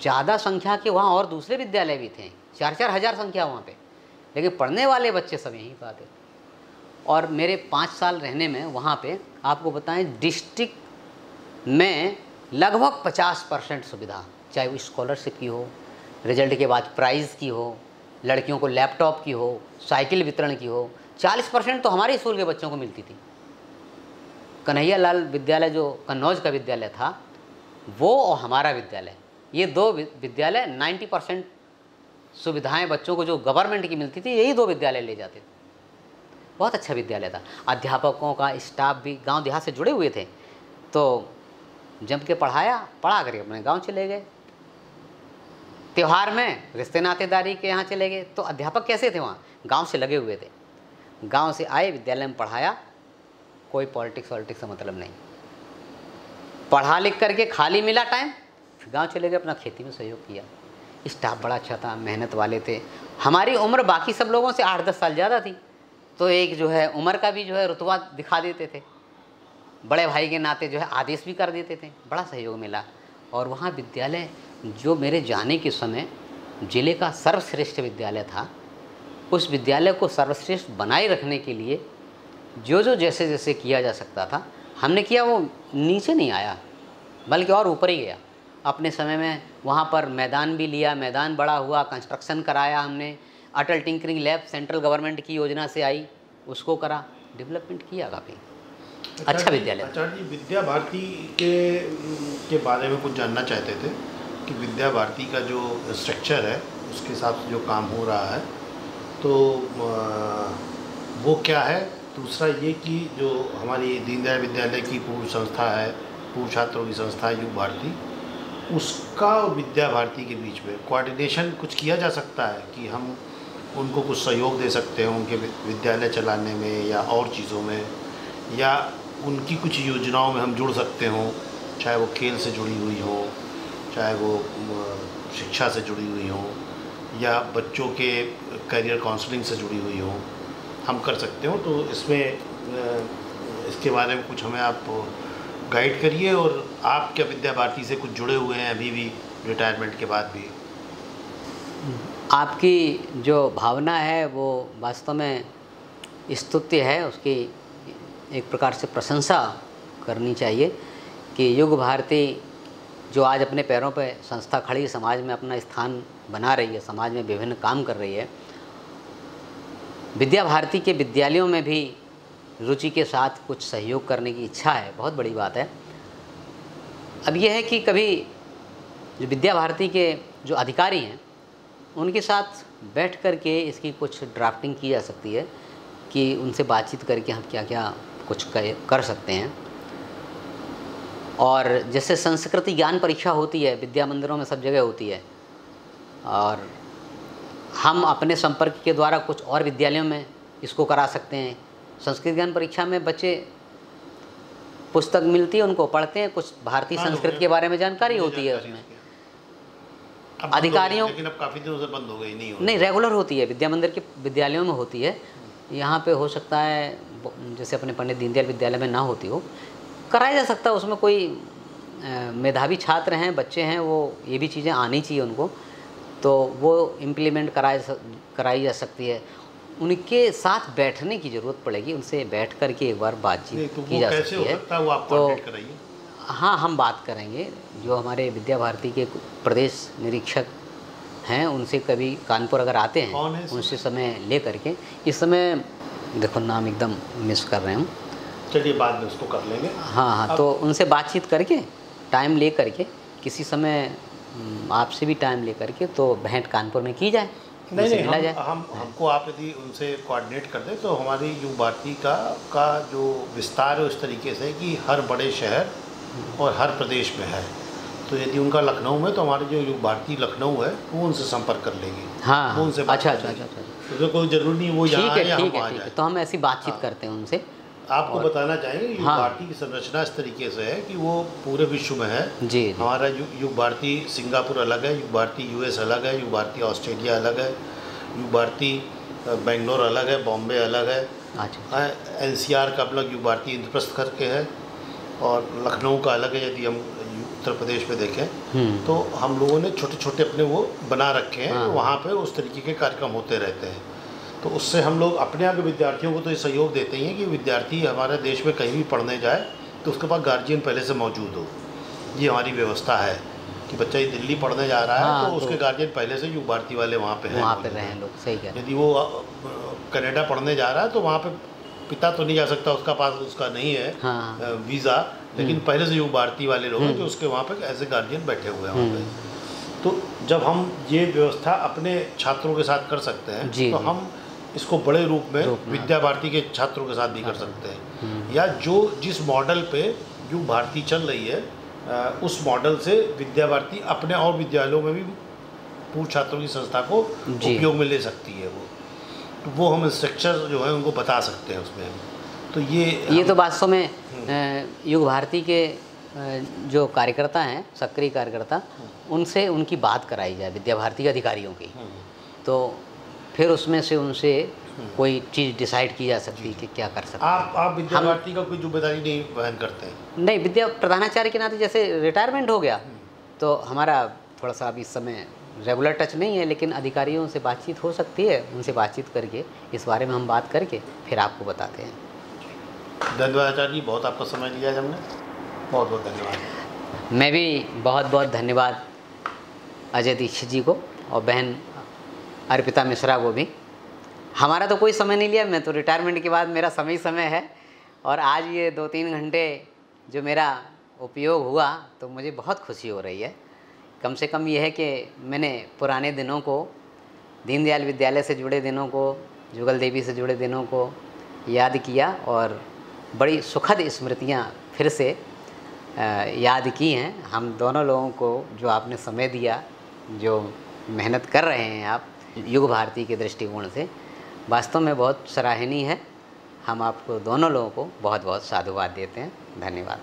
ज़्यादा संख्या के वहाँ और दूसरे विद्यालय भी थे, 4-4 हज़ार संख्या वहाँ पे, लेकिन पढ़ने वाले बच्चे सब यहीं पर आते। और मेरे 5 साल रहने में वहाँ पे आपको बताएं, डिस्ट्रिक्ट में लगभग 50% सुविधा, चाहे वो स्कॉलरशिप की हो, रिजल्ट के बाद प्राइज़ की हो, लड़कियों को लैपटॉप की हो, साइकिल वितरण की हो। 40% तो हमारे स्कूल के बच्चों को मिलती थी। कन्हैया लाल विद्यालय जो कन्नौज का विद्यालय था, वो और हमारा विद्यालय, ये 2 विद्यालय 90% सुविधाएं बच्चों को जो गवर्नमेंट की मिलती थी, यही 2 विद्यालय ले जाते थे। बहुत अच्छा विद्यालय था। अध्यापकों का स्टाफ भी गांव देहात से जुड़े हुए थे, तो जम के पढ़ा करके अपने गांव चले गए। त्यौहार में रिश्ते नातेदारी के यहाँ चले गए। तो अध्यापक कैसे थे वहाँ? गांव से लगे हुए थे। गांव से आए, विद्यालय में पढ़ाया, कोई पॉलिटिक्स वॉलिटिक्स से मतलब नहीं। पढ़ा लिख करके खाली मिला टाइम, फिर गांव चले गए, अपना खेती में सहयोग किया। स्टाफ बड़ा अच्छा था, मेहनत वाले थे। हमारी उम्र बाकी सब लोगों से 8-10 साल ज़्यादा थी, तो एक जो है उम्र का भी जो है रुतबा दिखा देते थे। बड़े भाई के नाते जो है आदेश भी कर देते थे। बड़ा सहयोग मिला। और वहाँ विद्यालय जो मेरे जाने के समय ज़िले का सर्वश्रेष्ठ विद्यालय था, उस विद्यालय को सर्वश्रेष्ठ बनाए रखने के लिए जो जैसे जैसे किया जा सकता था हमने किया। वो नीचे नहीं आया, बल्कि और ऊपर ही गया। अपने समय में वहाँ पर मैदान भी लिया, मैदान बड़ा हुआ, कंस्ट्रक्शन कराया हमने। अटल टिंकरिंग लैब सेंट्रल गवर्नमेंट की योजना से आई, उसको करा, डेवलपमेंट किया काफ़ी अच्छा विद्यालय। आचार्य जी, विद्या भारती के बारे में कुछ जानना चाहते थे कि विद्या भारती का जो स्ट्रक्चर है, उसके हिसाब से जो काम हो रहा है, तो वो क्या है। दूसरा ये कि जो हमारी दीनदयाल विद्यालय की पूर्व संस्था है, पूर्व छात्रों की संस्था है युग भारती, उसका विद्या भारती के बीच में कोऑर्डिनेशन कुछ किया जा सकता है कि हम उनको कुछ सहयोग दे सकते हैं उनके विद्यालय चलाने में या और चीज़ों में, या उनकी कुछ योजनाओं में हम जुड़ सकते हों, चाहे वो खेल से जुड़ी हुई हो, चाहे वो शिक्षा से जुड़ी हुई हो, या बच्चों के करियर काउंसलिंग से जुड़ी हुई हो, हम कर सकते हो। तो इसमें इसके बारे में कुछ हमें आप गाइड करिए। और आप क्या विद्या भारती से कुछ जुड़े हुए हैं अभी भी, रिटायरमेंट के बाद भी? आपकी जो भावना है वो वास्तव में स्तुत्य है, उसकी एक प्रकार से प्रशंसा करनी चाहिए कि युग भारती जो आज अपने पैरों पर संस्था खड़ी, समाज में अपना स्थान बना रही है, समाज में विभिन्न काम कर रही है। विद्या भारती के विद्यालयों में भी रुचि के साथ कुछ सहयोग करने की इच्छा है, बहुत बड़ी बात है। अब यह है कि कभी जो विद्या भारती के जो अधिकारी हैं उनके साथ बैठ कर के इसकी कुछ ड्राफ्टिंग की जा सकती है कि उनसे बातचीत करके हम क्या क्या कुछ कर सकते हैं। और जैसे संस्कृति ज्ञान परीक्षा होती है, विद्या मंदिरों में सब जगह होती है, और हम अपने संपर्क के द्वारा कुछ और विद्यालयों में इसको करा सकते हैं। संस्कृत ज्ञान परीक्षा में बच्चे पुस्तक मिलती है, उनको पढ़ते हैं, कुछ भारतीय संस्कृति के बारे में जानकारी होती है उसमें। अधिकारियों, लेकिन अब काफ़ी दिनों से बंद हो गई, नहीं रेगुलर होती है, विद्या मंदिर के विद्यालयों में होती है। यहाँ पे हो सकता है जैसे अपने पंडित दीनदयाल विद्यालय में ना होती हो, कराया जा सकता है। उसमें कोई मेधावी छात्र हैं, बच्चे हैं, वो ये भी चीज़ें आनी चाहिए उनको, तो वो इम्प्लीमेंट कराई जा सकती है। उनके साथ बैठने की ज़रूरत पड़ेगी, उनसे बैठ कर के एक बार बातचीत की जा सकती है। वो आप कॉन्टैक्ट कराइए। हाँ, हम बात करेंगे। जो हमारे विद्या भारती के प्रदेश निरीक्षक हैं उनसे कभी कानपुर अगर आते हैं, उनसे समय ले करके, इस समय देखो नाम एकदम मिस कर रहे हैं हम, चलिए बाद में उसको कर लेंगे। हाँ, तो उनसे बातचीत करके टाइम ले करके किसी समय आपसे भी टाइम ले करके तो भेंट कानपुर में की जाए, नहीं, हमको आप यदि उनसे कोऑर्डिनेट कर दें तो हमारी युग भारती का जो विस्तार है उस तरीके से कि हर बड़े शहर और हर प्रदेश में है। तो यदि उनका लखनऊ में, तो हमारी जो युग भारती लखनऊ है वो उनसे संपर्क कर लेगी। हाँ, वो उनसे अच्छा, तो कोई जरूरी नहीं वो यहाँ आए या हम वहाँ जाए। तो हम ऐसी बातचीत करते हैं उनसे। आपको बताना चाहेंगे युग भारती की संरचना इस तरीके से है कि वो पूरे विश्व में है जी। हमारा युग भारती सिंगापुर अलग है, युग भारती यूएस अलग है, युग भारती ऑस्ट्रेलिया अलग है, युग भारती बेंगलोर अलग है, बॉम्बे अलग है। अच्छा। एनसीआर का अपना युग भारती इंद्रप्रस्थ करके है, और लखनऊ का अलग है। यदि हम उत्तर प्रदेश में देखें तो हम लोगों ने छोटे छोटे अपने वो बना रखे हैं। वहाँ पे उस तरीके के कार्यक्रम होते रहते हैं। तो उससे हम लोग अपने यहाँ के विद्यार्थियों को तो ये सहयोग देते ही हैं कि विद्यार्थी हमारे देश में कहीं भी पढ़ने जाए तो उसके पास गार्जियन पहले से मौजूद हो। ये हमारी व्यवस्था है कि बच्चा ये दिल्ली पढ़ने जा रहा है तो उसके गार्जियन पहले से युग भारती वाले वहाँ पे हैं लोग। सही कह रहे हैं। यदि वो कनाडा पढ़ने जा रहा है तो वहाँ पे पिता तो नहीं जा सकता, उसका पास उसका नहीं है वीज़ा, लेकिन पहले से युग भारती वाले लोग हैं जो उसके वहाँ पे ऐसे गार्जियन बैठे हुए हैं वहाँ पे। तो जब हम ये व्यवस्था अपने छात्रों के साथ कर सकते हैं तो हम इसको बड़े रूप में विद्या भारती के छात्रों के साथ भी कर सकते हैं। या जो जिस मॉडल पे युग भारती चल रही है उस मॉडल से विद्या भारती अपने और विद्यालयों में भी पूर्व छात्रों की संस्था को उपयोग में ले सकती है। वो हम स्ट्रक्चर जो है उनको बता सकते हैं उसमें। तो ये तो वास्तव में युग भारती के जो कार्यकर्ता हैं, सक्रिय कार्यकर्ता, उनसे उनकी बात कराई जाए विद्या भारती के अधिकारियों की, तो फिर उसमें से उनसे कोई चीज़ डिसाइड की जा सकती है कि क्या कर सकते हैं। आप विद्या भारती का कोई जिम्मेदारी नहीं वहन करते हैं? नहीं, विद्या प्रधानाचार्य के नाते जैसे रिटायरमेंट हो गया तो हमारा थोड़ा सा अभी इस समय रेगुलर टच नहीं है, लेकिन अधिकारियों से बातचीत हो सकती है। उनसे बातचीत करके इस बारे में हम बात करके फिर आपको बताते हैं। धन्यवाद आचार्य जी, बहुत आपका समय लिया हमने, बहुत बहुत धन्यवाद। मैं भी बहुत बहुत धन्यवाद अजय दीक्षित जी को और बहन अर्पिता मिश्रा को भी। हमारा तो कोई समय नहीं लिया, मैं तो रिटायरमेंट के बाद मेरा समय है, और आज ये 2-3 घंटे जो मेरा उपयोग हुआ तो मुझे बहुत खुशी हो रही है। कम से कम ये है कि मैंने पुराने दिनों को, दीनदयाल विद्यालय से जुड़े दिनों को, जुगल देवी से जुड़े दिनों को याद किया और बड़ी सुखद स्मृतियाँ फिर से याद की हैं। हम दोनों लोगों को जो आपने समय दिया, जो मेहनत कर रहे हैं आप युग भारती के दृष्टिकोण से, वास्तव में बहुत सराहनीय है। हम आपको दोनों लोगों को बहुत बहुत साधुवाद देते हैं। धन्यवाद।